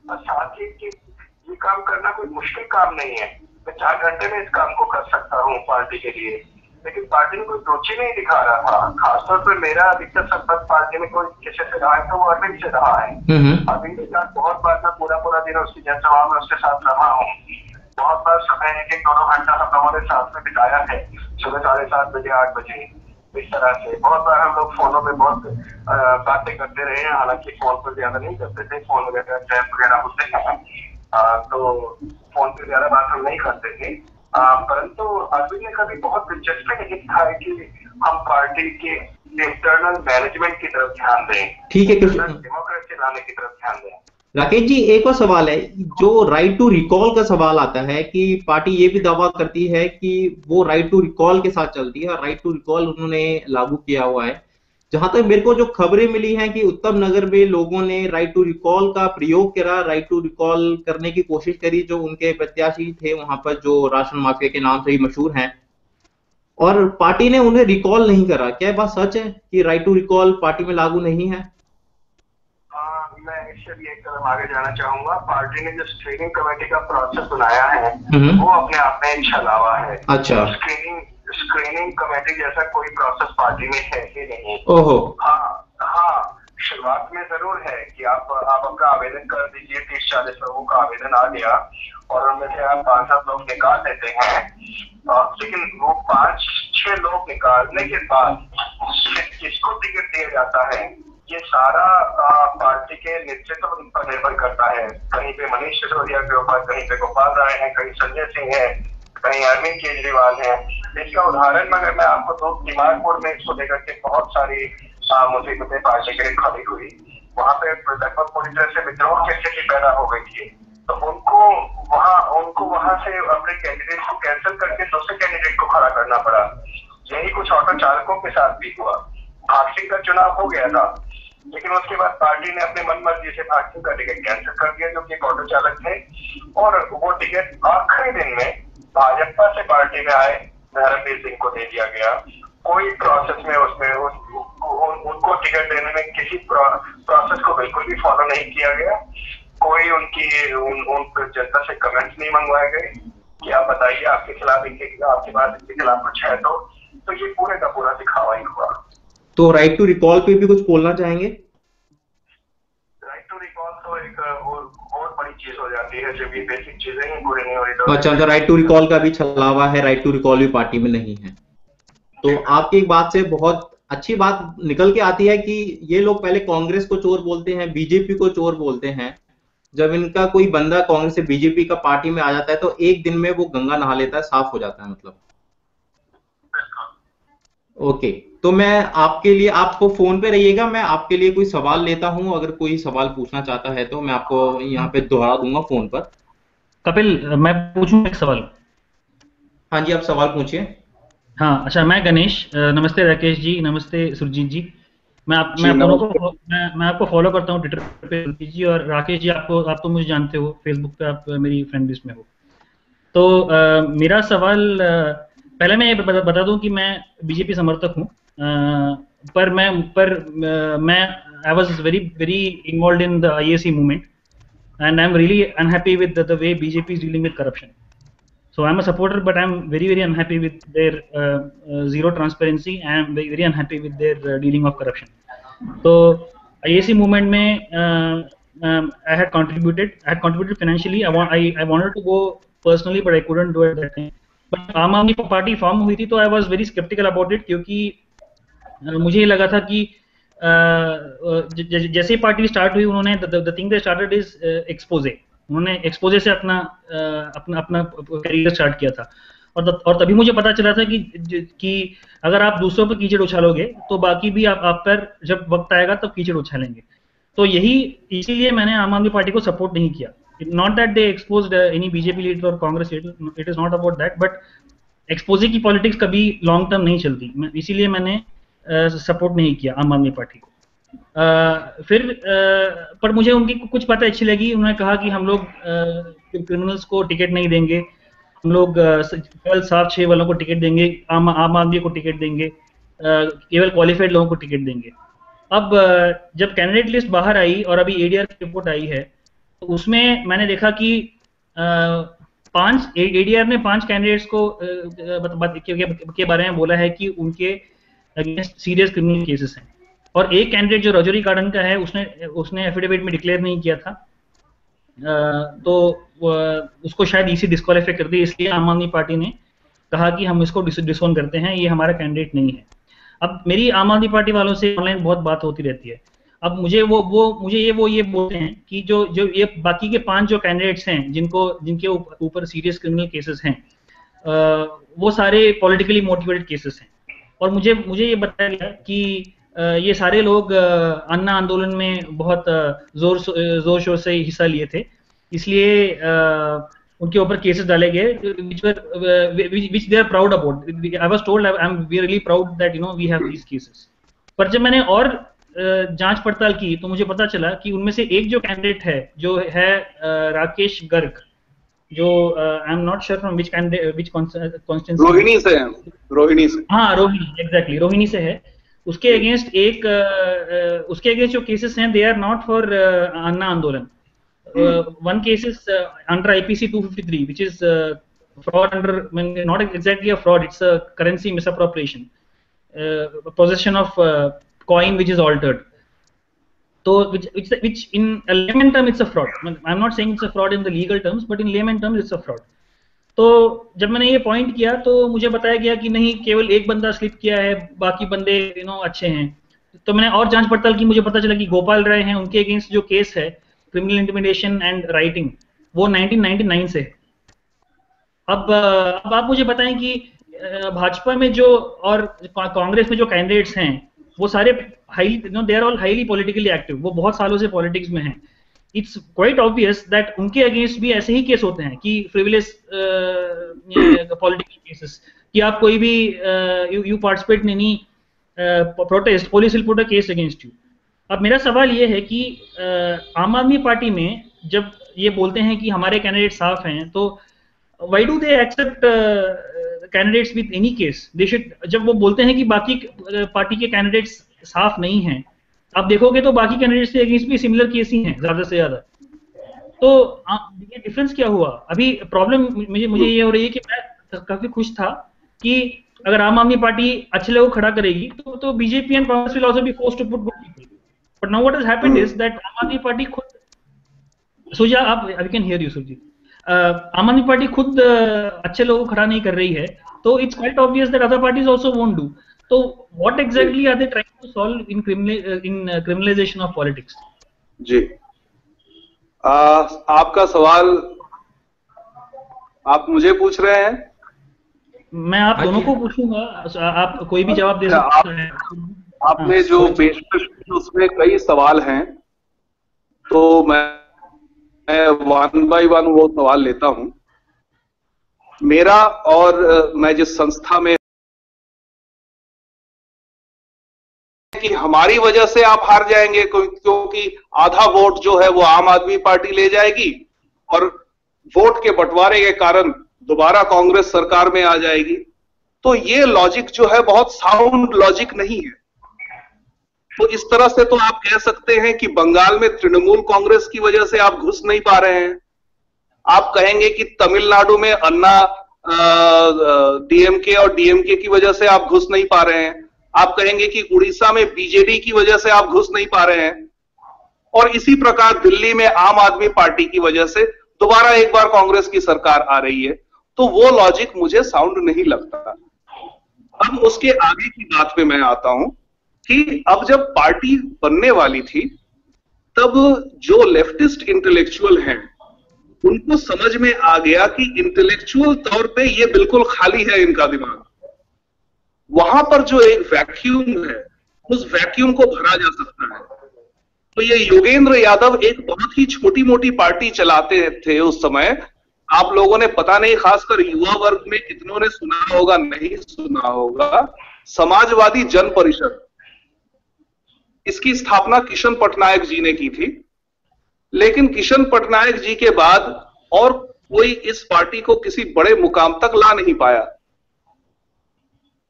और साथ ही कि ये काम करना कोई मुश्किल काम नहीं है। मैं 4 घंटे में इस काम को कर सकता हूँ पार्टी के लिए, लेकिन पार्टी में कोई रुचि नहीं दिखा रहा था। खासतौर पर मेरा अधिकतर संपर्क पार्टी में कोई किसी से रहा है तो वो अरविंद से रहा है। अरविंद के साथ बहुत बार मैं पूरा दिन उसकी जनसभा में उसके साथ रहा हूँ। बहुत बार समय 1-2 घंटा हम लोगों ने साथ में बिताया है, सुबह 7:30 बजे 8 बजे इस तरह से। बहुत बार हम लोग फोनों पे बहुत बातें करते रहे हैं, हालांकि फोन पर ज्यादा नहीं करते थे, फोन वगैरह टैप वगैरह होते हैं तो फोन पे ज्यादा बात हम नहीं करते थे। परंतु अरविंद ने कभी बहुत दिलचस्पी नहीं दिखाया कि हम पार्टी के इंटरनल मैनेजमेंट की तरफ ध्यान दें, ठीक है, डेमोक्रेसी लाने की तरफ ध्यान दें। राकेश जी, एक और सवाल है, जो राइट टू रिकॉल का सवाल आता है कि पार्टी ये भी दावा करती है कि वो राइट टू रिकॉल के साथ चलती है, और राइट टू रिकॉल उन्होंने लागू किया हुआ है। जहां तक मेरे को जो खबरें मिली हैं कि उत्तम नगर में लोगों ने राइट टू रिकॉल का प्रयोग करा, राइट टू रिकॉल करने की कोशिश करी, जो उनके प्रत्याशी थे वहां पर जो राशन माफिया के नाम से ही मशहूर हैं, और पार्टी ने उन्हें रिकॉल नहीं करा। क्या बात सच है कि राइट टू रिकॉल पार्टी में लागू नहीं है? मैं इससे भी एक कदम आगे जाना चाहूंगा। पार्टी ने जो स्क्रीनिंग कमेटी का प्रोसेस बनाया है वो अपने आप में एक छलावा है। अच्छा, स्क्रीनिंग कमेटी जैसा कोई प्रोसेस पार्टी में है ही नहीं। ओहो। हाँ, शुरुआत में जरूर है कि आप अपना आवेदन कर दीजिए, 30-40 लोगों का आवेदन आ गया और उनमें से आप 5-7 लोग निकाल देते हैं, लेकिन वो 5-6 लोग निकालने के बाद किसको टिकट दिया जाता है ये सारा पार्टी के नेतृत्व पर निर्भर करता है। कहीं पे मनीष सिसोदिया के ऊपर, कहीं पे गोपाल राय है, कहीं संजय सिंह है, कहीं अरविंद केजरीवाल है। इसका उदाहरण अगर मैं आपको दो, दिमागपुर में इसको लेकर के बहुत सारी मुसीबतें पार्टी के लिए खड़ी हुई। वहां पे लगभग पूरी तरह से विद्रोह की स्थिति पैदा हो गई थी, तो उनको वहां से अपने कैंडिडेट को कैंसिल करके दूसरे कैंडिडेट को खड़ा करना पड़ा। यही कुछ ऑटो चालकों के साथ भी हुआ। भाग सिंह का चुनाव हो गया था, लेकिन उसके बाद पार्टी ने अपने मन मर्जी से भाग सिंह का टिकट कैंसिल कर दिया, जो कि एक ऑटो चालक थे, और वो टिकट आखिरी दिन में भाजपा से पार्टी में आए धर्मवीर सिंह को दे दिया गया। कोई प्रोसेस में उसमें उनको टिकट देने में किसी प्रोसेस को बिल्कुल भी फॉलो नहीं किया गया। कोई उन जनता से कमेंट्स नहीं मंगवाए गए कि आप बताइए आपके खिलाफ आपके पास इसके खिलाफ कुछ है, तो ये पूरे का पूरा दिखावा ही हुआ। तो राइट टू रिकॉल पे भी कुछ बोलना चाहेंगे? राइट टू रिकॉल तो एक और बड़ी चीज हो जाती है, जब ये बेसिक चीजें ही पूरी नहीं हो रही तो। अच्छा, तो राइट टू रिकॉल का भी छलावा है, राइट टू रिकॉल भी पार्टी में नहीं है। तो आपकी एक बात से बहुत अच्छी बात निकल के आती है कि ये लोग पहले कांग्रेस को चोर बोलते हैं, बीजेपी को चोर बोलते हैं। जब इनका कोई बंदा कांग्रेस से बीजेपी का पार्टी में आ जाता है तो एक दिन में वो गंगा नहा लेता है, साफ हो जाता है मतलब। ओके, तो मैं आपके लिए, आपको फोन पे रहिएगा, मैं आपके लिए कोई सवाल लेता हूं। अगर कोई सवाल पूछना चाहता है तो मैं आपको यहाँ पे दोहरा दूंगा फोन पर। कपिल, मैं पूछूं एक सवाल? हाँ जी, आप सवाल पूछिए। हाँ, अच्छा, मैं गणेश। नमस्ते राकेश जी, नमस्ते सुरजीत जी। मैं आपको फॉलो करता हूँ ट्विटर पे जी, और राकेश जी आप तो मुझे जानते हो, फेसबुक पे आप मेरी फ्रेंड लिस्ट में हो। तो मेरा सवाल, पहले मैं ये बता दूं कि मैं बीजेपी समर्थक हूँ, पर मैं I was very involved in the IAC movement, and I am really unhappy with the way BJP is dealing with corruption. So I'm a supporter, but I'm very unhappy with their zero transparency. I am very unhappy with their dealing of corruption. So IAC movement में I had contributed financially. I wanted to go personally, but I couldn't do it that time. But आम आदमी पार्टी फॉर्म हुई थी तो I was very skeptical about it, क्योंकि मुझे ये लगा था कि जैसे पार्टी स्टार्ट हुई, उन्होंने the thing they started is expose. उन्होंने एक्सपोजे से अपना करियर स्टार्ट किया था, और तभी मुझे पता चला था कि अगर आप दूसरों पर कीचड़ उछालोगे तो बाकी भी आप पर जब वक्त आएगा तब कीचड़ उछालेंगे. तो इसीलिए मैंने आम आदमी पार्टी को सपोर्ट नहीं किया. not that they exposed any BJP leader or Congress leader, it is not about that, but exposé की पॉलिटिक्स कभी लॉन्ग टर्म नहीं चलती, इसीलिए मैंने सपोर्ट नहीं किया आम आदमी पार्टी को। फिर पर मुझे उनकी कुछ बातें अच्छी लगी। उन्होंने कहा कि हम लोग क्रिमिनल्स को टिकट नहीं देंगे, हम लोग केवल 7-6 वालों को टिकट देंगे, आम आदमी को टिकट देंगे, केवल क्वालिफाइड लोगों को टिकट देंगे। अब जब कैंडिडेट लिस्ट बाहर आई और अभी एडीआर की रिपोर्ट आई है, तो उसमें मैंने देखा कि एडीआर ने 5 कैंडिडेट्स को के बारे में बोला है कि उनके अगेंस्ट सीरियस क्रिमिनल केसेस हैं, और एक कैंडिडेट जो रजौरी गार्डन का है उसने एफिडेविट में डिक्लेयर नहीं किया था, तो उसको शायद ईसी डिस्क्वालीफाई कर दी। इसलिए आम आदमी पार्टी ने कहा कि हम इसको डिसोन करते हैं, ये हमारा कैंडिडेट नहीं है। अब मेरी आम आदमी पार्टी वालों से ऑनलाइन बहुत बात होती रहती है। अब मुझे ये बोलते हैं कि जो ये बाकी के 5 जो कैंडिडेट्स हैं जिनके ऊपर सीरियस क्रिमिनल केसेस हैं, वो सारे पॉलिटिकली मोटिवेटेड केसेस हैं, और मुझे ये बताया गया कि ये सारे लोग अन्ना आंदोलन में बहुत जोर शोर से हिस्सा लिए थे, इसलिए उनके ऊपर केसेस डाले गए which they are proud about. I was told we are really proud that we have these cases. पर जब मैंने और जांच पड़ताल की तो मुझे पता चला कि उनमें से एक जो कैंडिडेट है, जो है राकेश गर्ग, जो I am not sure from which constituency, Rohini से हाँ, रोहिणी, एग्जैक्टली रोहिणी से है। उसके अगेंस्ट जो केसेस हैं, दे आर नॉट फॉर अन्ना आंदोलन। One case is under IPC 253, which is fraud under, not exactly a fraud, it's a currency misappropriation, possession of coin which is altered. So which in a layman term it's a fraud. I'm not saying it's a fraud in the legal terms, but in layman terms it's a fraud. तो जब मैंने ये पॉइंट किया तो मुझे बताया गया कि नहीं, केवल एक बंदा स्लिप किया है, बाकी बंदे अच्छे हैं। तो मैंने और जांच पड़ताल की, मुझे पता चला कि गोपाल राय हैं, उनके अगेंस्ट जो केस है क्रिमिनल इंटिमिडेशन एंड राइटिंग, वो 1999 से है। अब आप मुझे बताएं कि भाजपा में जो और कांग्रेस में जो कैंडिडेट्स हैं, वो सारे they are all highly politically active, वो बहुत सालों से पॉलिटिक्स में हैं। इट्स क्वाइट ऑब्वियस दैट उनके अगेंस्ट भी ऐसे ही केस होते हैं कि फ्रिविलियस पॉलिटिकल केसेस, कि आप कोई भी you participate in any protest, police will put a case against you. अब मेरा सवाल ये है कि आम आदमी पार्टी में जब ये बोलते हैं कि हमारे कैंडिडेट साफ हैं, तो why do they accept candidates with any case? They should, जब वो बोलते हैं कि बाकी पार्टी के कैंडिडेट्स साफ नहीं हैं, आप देखोगे तो बाकी कैंडिडेट्स के अगेंस्ट भी सिमिलर केस ही हैं ज्यादा से ज्यादा। तो ये डिफरेंस क्या हुआ? अभी प्रॉब्लम मुझे ये हो रही है कि मैं काफी खुश था कि अगर आम आदमी पार्टी अच्छे लोगों को खड़ा करेगी तो BJP and Congress will also be forced to put good people. But now what has happened is that Aam Aadmi Party खुद, सुजा आप, I can hear you Surjit, Aam Aadmi Party खुद अच्छे लोगों को खड़ा नहीं कर रही है, तो it's quite obvious that other parties also won't do. तो what exactly are they trying to solve in criminalization of politics? जी, आपका सवाल आप मुझे पूछ रहे हैं? मैं आप दोनों को पूछूंगा, आप कोई भी जवाब दे सकते हैं। आपने जो पेशकश की उसमें कई सवाल हैं, तो मैं 1 by 1 वो सवाल लेता हूं। मेरा और मैं जिस संस्था में, कि हमारी वजह से आप हार जाएंगे क्योंकि आधा वोट जो है वो आम आदमी पार्टी ले जाएगी और वोट के बंटवारे के कारण दोबारा कांग्रेस सरकार में आ जाएगी, तो ये लॉजिक जो है बहुत साउंड लॉजिक नहीं है। तो इस तरह से तो आप कह सकते हैं कि बंगाल में तृणमूल कांग्रेस की वजह से आप घुस नहीं पा रहे हैं। आप कहेंगे कि तमिलनाडु में अन्ना डीएमके और डीएमके की वजह से आप घुस नहीं पा रहे हैं। आप कहेंगे कि उड़ीसा में बीजेडी की वजह से आप घुस नहीं पा रहे हैं, और इसी प्रकार दिल्ली में आम आदमी पार्टी की वजह से दोबारा एक बार कांग्रेस की सरकार आ रही है। तो वो लॉजिक मुझे साउंड नहीं लगता। अब उसके आगे की बात पे मैं आता हूं कि अब जब पार्टी बनने वाली थी, तब जो लेफ्टिस्ट इंटेलेक्चुअल हैं उनको समझ में आ गया कि इंटेलेक्चुअल तौर पे ये बिल्कुल खाली है इनका दिमाग। वहां पर जो एक वैक्यूम है, उस वैक्यूम को भरा जा सकता है। तो ये योगेंद्र यादव एक बहुत ही छोटी मोटी पार्टी चलाते थे उस समय। आप लोगों ने पता नहीं, खासकर युवा वर्ग में कितनों ने सुना होगा, नहीं सुना होगा, समाजवादी जन परिषद। इसकी स्थापना किशन पटनायक जी ने की थी, लेकिन किशन पटनायक जी के बाद और कोई इस पार्टी को किसी बड़े मुकाम तक ला नहीं पाया।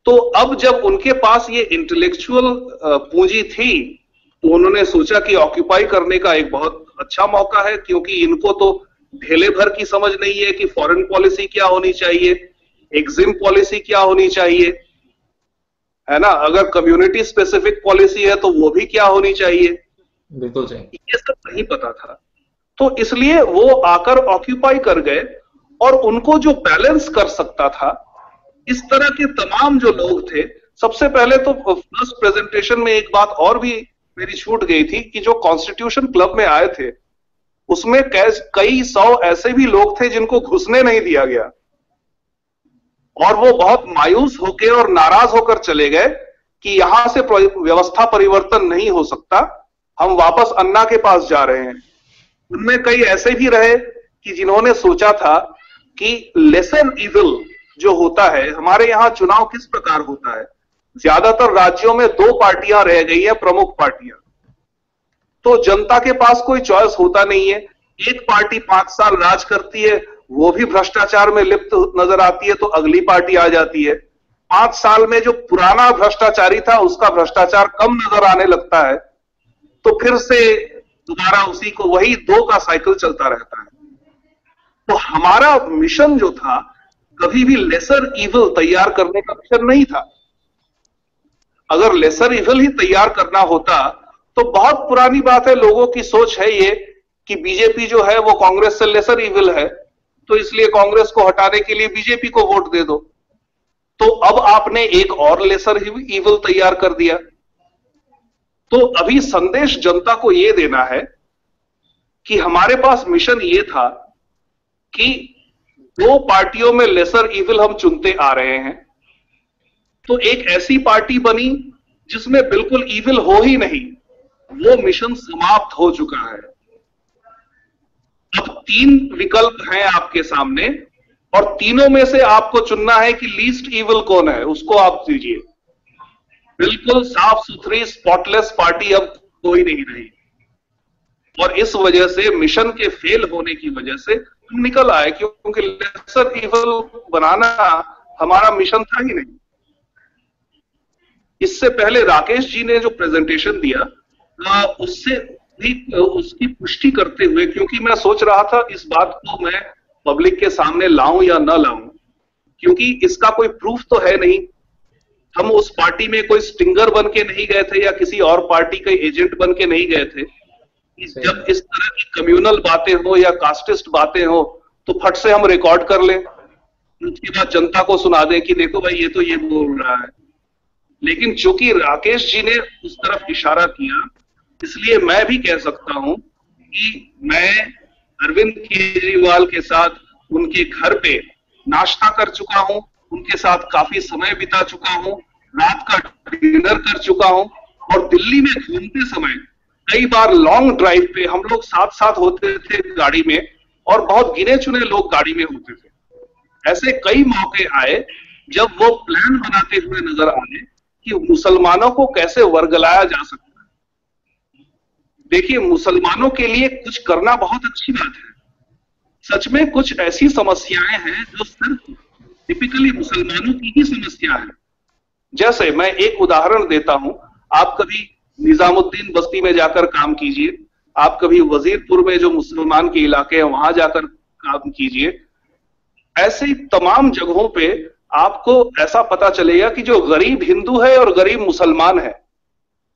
तो अब जब उनके पास ये इंटेलेक्चुअल पूंजी थी, तो उन्होंने सोचा कि ऑक्यूपाई करने का एक बहुत अच्छा मौका है, क्योंकि इनको तो ढेले भर की समझ नहीं है कि फॉरेन पॉलिसी क्या होनी चाहिए, एग्जिम पॉलिसी क्या होनी चाहिए, है ना। अगर कम्युनिटी स्पेसिफिक पॉलिसी है तो वो भी क्या होनी चाहिए, बिल्कुल सही, ये सब नहीं पता था। तो इसलिए वो आकर ऑक्यूपाई कर गए, और उनको जो बैलेंस कर सकता था, इस तरह के तमाम जो लोग थे। सबसे पहले तो फर्स्ट प्रेजेंटेशन में एक बात और भी मेरी छूट गई थी कि जो कॉन्स्टिट्यूशन क्लब में आए थे, उसमें कई सौ ऐसे भी लोग थे जिनको घुसने नहीं दिया गया, और वो बहुत मायूस होकर और नाराज होकर चले गए कि यहां से व्यवस्था परिवर्तन नहीं हो सकता, हम वापस अन्ना के पास जा रहे हैं। उनमें कई ऐसे भी रहे कि जिन्होंने सोचा था कि लेसन इविल जो होता है, हमारे यहां चुनाव किस प्रकार होता है, ज्यादातर राज्यों में 2 पार्टियां रह गई हैं, प्रमुख पार्टियां। तो जनता के पास कोई चॉइस होता नहीं है। एक पार्टी 5 साल राज करती है, वो भी भ्रष्टाचार में लिप्त नजर आती है, तो अगली पार्टी आ जाती है। 5 साल में जो पुराना भ्रष्टाचारी था उसका भ्रष्टाचार कम नजर आने लगता है, तो फिर से दोबारा उसी को वही 2 का साइकिल चलता रहता है। तो हमारा मिशन जो था, कभी भी लेसर इविल तैयार करने का मिशन नहीं था। अगर लेसर इविल ही तैयार करना होता तो बहुत पुरानी बात है, लोगों की सोच है ये कि बीजेपी जो है वो कांग्रेस से लेसर इविल है, तो इसलिए कांग्रेस को हटाने के लिए बीजेपी को वोट दे दो। तो अब आपने एक और लेसर इविल तैयार कर दिया। तो अभी संदेश जनता को यह देना है कि हमारे पास मिशन ये था कि 2 पार्टियों में लेसर इविल हम चुनते आ रहे हैं, तो एक ऐसी पार्टी बनी जिसमें बिल्कुल इविल हो ही नहीं, वो मिशन समाप्त हो चुका है। अब 3 विकल्प हैं आपके सामने, और तीनों में से आपको चुनना है कि लीस्ट इविल कौन है, उसको आप दीजिए। बिल्कुल साफ सुथरी स्पॉटलेस पार्टी अब कोई नहीं रही, और इस वजह से मिशन के फेल होने की वजह से हम निकल आए, क्योंकि लेसर इविल बनाना हमारा मिशन था ही नहीं। इससे पहले राकेश जी ने जो प्रेजेंटेशन दिया, उससे भी उसकी पुष्टि करते हुए, क्योंकि मैं सोच रहा था इस बात को मैं पब्लिक के सामने लाऊं या न लाऊं, क्योंकि इसका कोई प्रूफ तो है नहीं। हम उस पार्टी में कोई स्टिंगर बन के नहीं गए थे या किसी और पार्टी के एजेंट बन के नहीं गए थे। जब इस तरह की कम्युनल बातें हो या कास्टिस्ट बातें हो तो फट से हम रिकॉर्ड कर लें, उसके बाद जनता को सुना दें कि देखो भाई ये तो ये बोल रहा है। लेकिन चूंकि राकेश जी ने उस तरफ इशारा किया, इसलिए मैं भी कह सकता हूं कि मैं अरविंद केजरीवाल के साथ उनके घर पे नाश्ता कर चुका हूं, उनके साथ काफी समय बिता चुका हूं, रात का डिनर कर चुका हूं, और दिल्ली में घूमते समय कई बार लॉन्ग ड्राइव पे हम लोग साथ साथ होते थे गाड़ी में, और बहुत गिने चुने लोग गाड़ी में होते थे। ऐसे कई मौके आए जब वो प्लान बनाते हुए नजर आए कि मुसलमानों को कैसे वर्गलाया जा सकता है। देखिए, मुसलमानों के लिए कुछ करना बहुत अच्छी बात है। सच में कुछ ऐसी समस्याएं हैं जो सिर्फ टिपिकली मुसलमानों की ही समस्या है। जैसे मैं एक उदाहरण देता हूं, आप कभी निजामुद्दीन बस्ती में जाकर काम कीजिए, आप कभी वजीरपुर में जो मुसलमान के इलाके हैं वहां जाकर काम कीजिए। ऐसे तमाम जगहों पे आपको ऐसा पता चलेगा कि जो गरीब हिंदू है और गरीब मुसलमान है,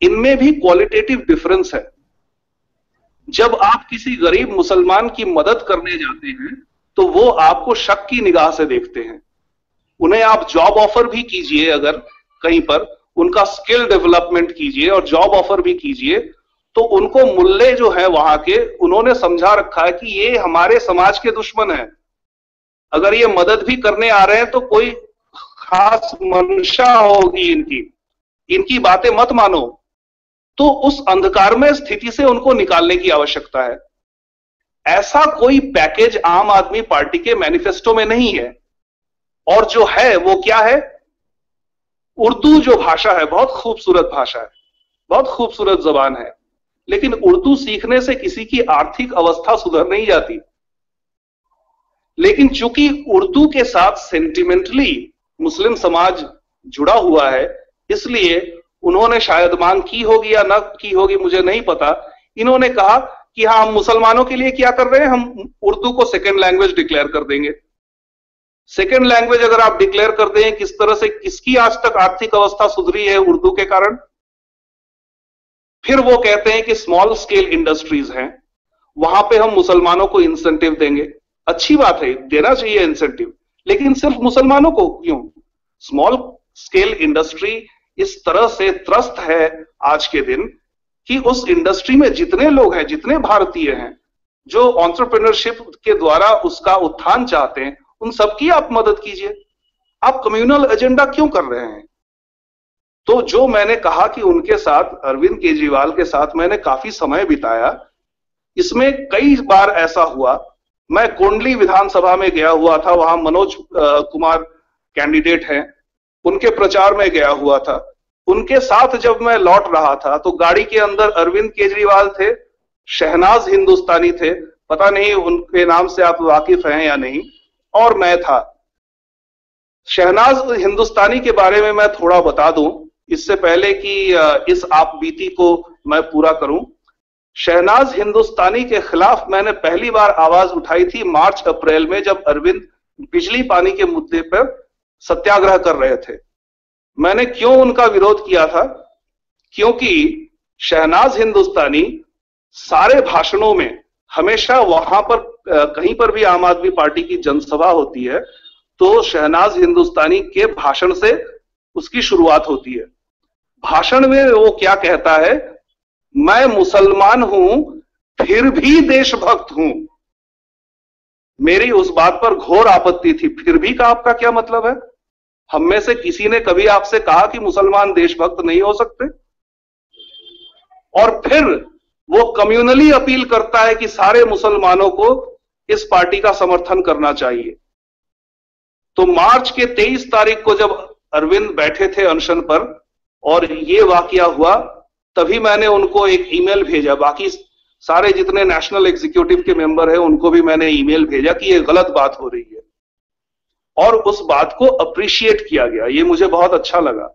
इनमें भी क्वालिटेटिव डिफरेंस है। जब आप किसी गरीब मुसलमान की मदद करने जाते हैं तो वो आपको शक की निगाह से देखते हैं। उन्हें आप जॉब ऑफर भी कीजिए, अगर कहीं पर उनका स्किल डेवलपमेंट कीजिए और जॉब ऑफर भी कीजिए, तो उनको मुल्ले जो है वहां के, उन्होंने समझा रखा है कि ये हमारे समाज के दुश्मन है। अगर ये मदद भी करने आ रहे हैं तो कोई खास मंशा होगी इनकी बातें मत मानो। तो उस अंधकारमय स्थिति से उनको निकालने की आवश्यकता है। ऐसा कोई पैकेज आम आदमी पार्टी के मैनिफेस्टो में नहीं है। और जो है वो क्या है? उर्दू जो भाषा है बहुत खूबसूरत भाषा है, बहुत खूबसूरत जबान है, लेकिन उर्दू सीखने से किसी की आर्थिक अवस्था सुधर नहीं जाती। लेकिन चूंकि उर्दू के साथ सेंटिमेंटली मुस्लिम समाज जुड़ा हुआ है, इसलिए उन्होंने शायद मांग की होगी या न की होगी मुझे नहीं पता, इन्होंने कहा कि हाँ, हम मुसलमानों के लिए क्या कर रहे हैं, हम उर्दू को सेकेंड लैंग्वेज डिक्लेयर कर देंगे। सेकेंड लैंग्वेज अगर आप डिक्लेयर कर दें, किस तरह से किसकी आज तक आर्थिक अवस्था सुधरी है उर्दू के कारण? फिर वो कहते हैं कि स्मॉल स्केल इंडस्ट्रीज हैं, वहां पे हम मुसलमानों को इंसेंटिव देंगे। अच्छी बात है, देना चाहिए इंसेंटिव, लेकिन सिर्फ मुसलमानों को क्यों? स्मॉल स्केल इंडस्ट्री इस तरह से त्रस्त है आज के दिन कि उस इंडस्ट्री में जितने लोग हैं, जितने भारतीय हैं जो एंटरप्रेन्योरशिप के द्वारा उसका उत्थान चाहते हैं, उन सबकी आप मदद कीजिए। आप कम्युनल एजेंडा क्यों कर रहे हैं? तो जो मैंने कहा कि उनके साथ, अरविंद केजरीवाल के साथ मैंने काफी समय बिताया, इसमें कई बार ऐसा हुआ। मैं कोंडली विधानसभा में गया हुआ था, वहां मनोज कुमार कैंडिडेट हैं, उनके प्रचार में गया हुआ था। उनके साथ जब मैं लौट रहा था तो गाड़ी के अंदर अरविंद केजरीवाल थे, शहनाज हिंदुस्तानी थे, पता नहीं उनके नाम से आप वाकिफ हैं या नहीं, और मैं था। शहनाज हिंदुस्तानी के बारे में मैं थोड़ा बता दूं इससे पहले कि इस आप बीती को मैं पूरा करूं। शहनाज हिंदुस्तानी के खिलाफ मैंने पहली बार आवाज उठाई थी मार्च अप्रैल में, जब अरविंद बिजली पानी के मुद्दे पर सत्याग्रह कर रहे थे। मैंने क्यों उनका विरोध किया था? क्योंकि शहनाज हिंदुस्तानी सारे भाषणों में हमेशा वहां पर कहीं पर भी आम आदमी पार्टी की जनसभा होती है तो शहनाज हिंदुस्तानी के भाषण से उसकी शुरुआत होती है। भाषण में वो क्या कहता है? मैं मुसलमान हूं फिर भी देशभक्त हूं। मेरी उस बात पर घोर आपत्ति थी। फिर भी का आपका क्या मतलब है? हम में से किसी ने कभी आपसे कहा कि मुसलमान देशभक्त नहीं हो सकते? और फिर वो कम्युनली अपील करता है कि सारे मुसलमानों को इस पार्टी का समर्थन करना चाहिए। तो मार्च के 23 तारीख को जब अरविंद बैठे थे अनशन पर और ये वाकया हुआ, तभी मैंने उनको एक ईमेल भेजा। बाकी सारे जितने नेशनल एग्जीक्यूटिव के मेंबर हैं उनको भी मैंने ईमेल भेजा कि ये गलत बात हो रही है, और उस बात को अप्रिशिएट किया गया। ये मुझे बहुत अच्छा लगा।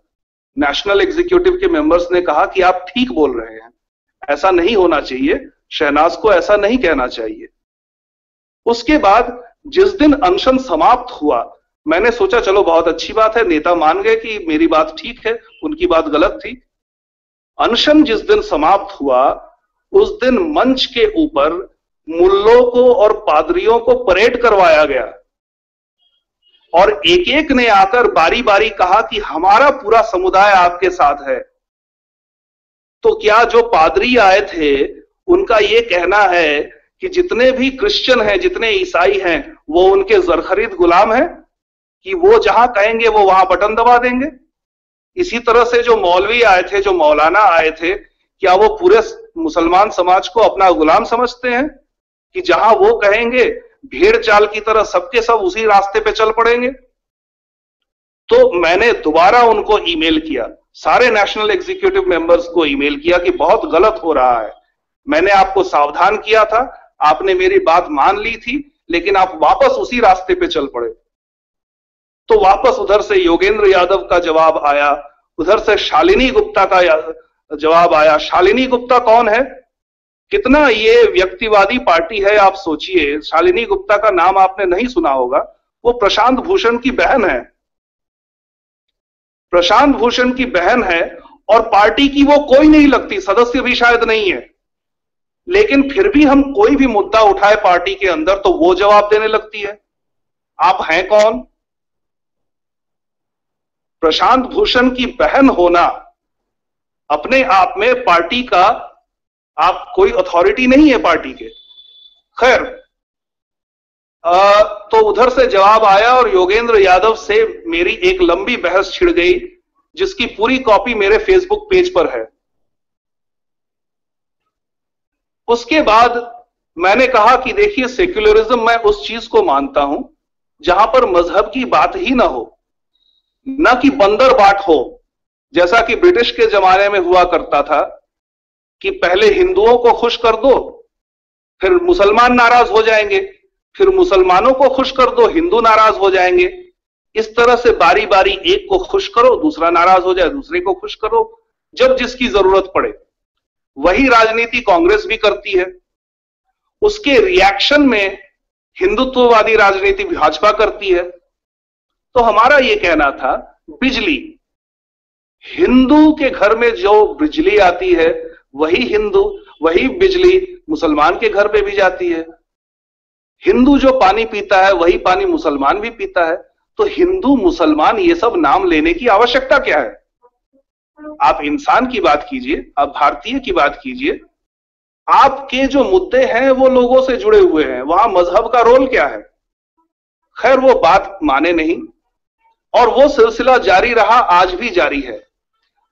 नेशनल एग्जीक्यूटिव के मेंबर्स ने कहा कि आप ठीक बोल रहे हैं, ऐसा नहीं होना चाहिए, शहनाज को ऐसा नहीं कहना चाहिए। उसके बाद जिस दिन अनशन समाप्त हुआ, मैंने सोचा चलो बहुत अच्छी बात है, नेता मान गए कि मेरी बात ठीक है, उनकी बात गलत थी। अनशन जिस दिन समाप्त हुआ उस दिन मंच के ऊपर मुल्लों को और पादरियों को परेड करवाया गया और एक एक ने आकर बारी बारी कहा कि हमारा पूरा समुदाय आपके साथ है। तो क्या जो पादरी आए थे उनका ये कहना है कि जितने भी क्रिश्चियन हैं, जितने ईसाई हैं, वो उनके जरखरीद गुलाम हैं कि वो जहां कहेंगे वो वहां बटन दबा देंगे? इसी तरह से जो मौलवी आए थे, जो मौलाना आए थे, क्या वो पूरे मुसलमान समाज को अपना गुलाम समझते हैं कि जहां वो कहेंगे भेड़ चाल की तरह सबके सब उसी रास्ते पे चल पड़ेंगे? तो मैंने दोबारा उनको ईमेल किया, सारे नेशनल एग्जीक्यूटिव मेंबर्स को ईमेल किया कि बहुत गलत हो रहा है। मैंने आपको सावधान किया था, आपने मेरी बात मान ली थी, लेकिन आप वापस उसी रास्ते पे चल पड़े। तो वापस उधर से योगेंद्र यादव का जवाब आया, उधर से शालिनी गुप्ता का जवाब आया। शालिनी गुप्ता कौन है? कितना ये व्यक्तिवादी पार्टी है, आप सोचिए। शालिनी गुप्ता का नाम आपने नहीं सुना होगा, वो प्रशांत भूषण की बहन है। प्रशांत भूषण की बहन है और पार्टी की वो कोई नहीं लगती, सदस्य भी शायद नहीं है, लेकिन फिर भी हम कोई भी मुद्दा उठाए पार्टी के अंदर तो वो जवाब देने लगती है। आप हैं कौन? प्रशांत भूषण की बहन होना अपने आप में पार्टी का, आप कोई अथॉरिटी नहीं है पार्टी के। खैर, तो उधर से जवाब आया और योगेंद्र यादव से मेरी एक लंबी बहस छिड़ गई, जिसकी पूरी कॉपी मेरे फेसबुक पेज पर है। उसके बाद मैंने कहा कि देखिए, सेक्युलरिज्म मैं उस चीज को मानता हूं जहां पर मजहब की बात ही ना हो, ना कि बंदर बाट हो, जैसा कि ब्रिटिश के जमाने में हुआ करता था कि पहले हिंदुओं को खुश कर दो, फिर मुसलमान नाराज हो जाएंगे, फिर मुसलमानों को खुश कर दो, हिंदू नाराज हो जाएंगे। इस तरह से बारी बारी एक को खुश करो, दूसरा नाराज हो जाए, दूसरे को खुश करो, जब जिसकी जरूरत पड़े। वही राजनीति कांग्रेस भी करती है। उसके रिएक्शन में हिंदुत्ववादी राजनीति भाजपा करती है। तो हमारा यह कहना था, बिजली, हिंदू के घर में जो बिजली आती है वही बिजली मुसलमान के घर पे भी जाती है। हिंदू जो पानी पीता है वही पानी मुसलमान भी पीता है। तो हिंदू मुसलमान ये सब नाम लेने की आवश्यकता क्या है? आप इंसान की बात कीजिए, आप भारतीय की बात कीजिए। आपके जो मुद्दे हैं वो लोगों से जुड़े हुए हैं, वहां मजहब का रोल क्या है? खैर, वो बात माने नहीं और वो सिलसिला जारी रहा, आज भी जारी है।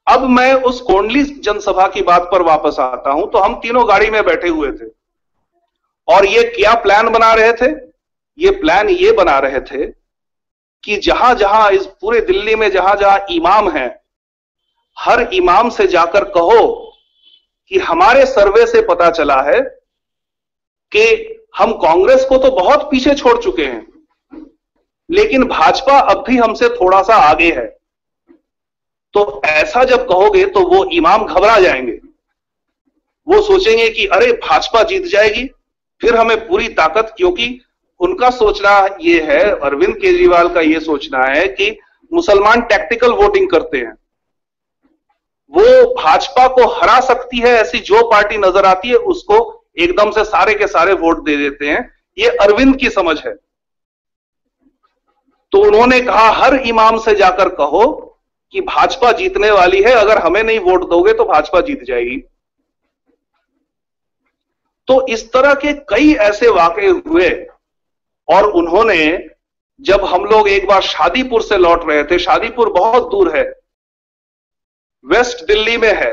अब मैं उस कोंडली जनसभा की बात पर वापस आता हूं। तो हम तीनों गाड़ी में बैठे हुए थे और ये क्या प्लान बना रहे थे? ये प्लान ये बना रहे थे कि जहां जहां इस पूरे दिल्ली में जहां जहां इमाम हैं, हर इमाम से जाकर कहो कि हमारे सर्वे से पता चला है कि हम कांग्रेस को तो बहुत पीछे छोड़ चुके हैं, लेकिन भाजपा अब भी हमसे थोड़ा सा आगे है। तो ऐसा जब कहोगे तो वो इमाम घबरा जाएंगे, वो सोचेंगे कि अरे भाजपा जीत जाएगी, फिर हमें पूरी ताकत, क्योंकि उनका सोचना ये है, अरविंद केजरीवाल का ये सोचना है कि मुसलमान टैक्टिकल वोटिंग करते हैं, वो भाजपा को हरा सकती है, ऐसी जो पार्टी नजर आती है उसको एकदम से सारे के सारे वोट दे देते हैं। ये अरविंद की समझ है। तो उन्होंने कहा हर इमाम से जाकर कहो कि भाजपा जीतने वाली है, अगर हमें नहीं वोट दोगे तो भाजपा जीत जाएगी। तो इस तरह के कई ऐसे वाकये हुए। और उन्होंने, जब हम लोग एक बार शादीपुर से लौट रहे थे, शादीपुर बहुत दूर है, वेस्ट दिल्ली में है,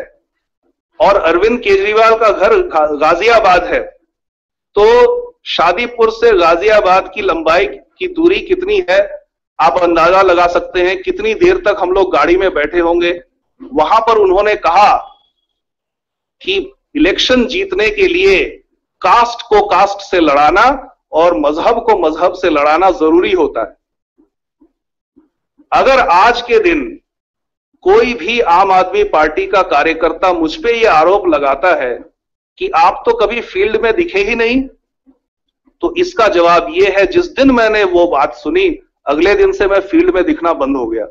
और अरविंद केजरीवाल का घर गाजियाबाद है। तो शादीपुर से गाजियाबाद की लंबाई की दूरी कितनी है आप अंदाजा लगा सकते हैं, कितनी देर तक हम लोग गाड़ी में बैठे होंगे। वहां पर उन्होंने कहा कि इलेक्शन जीतने के लिए कास्ट को कास्ट से लड़ाना और मजहब को मजहब से लड़ाना जरूरी होता है। अगर आज के दिन कोई भी आम आदमी पार्टी का कार्यकर्ता मुझ पे यह आरोप लगाता है कि आप तो कभी फील्ड में दिखे ही नहीं, तो इसका जवाब यह है, जिस दिन मैंने वो बात सुनी अगले दिन से मैं फील्ड में दिखना बंद हो गया।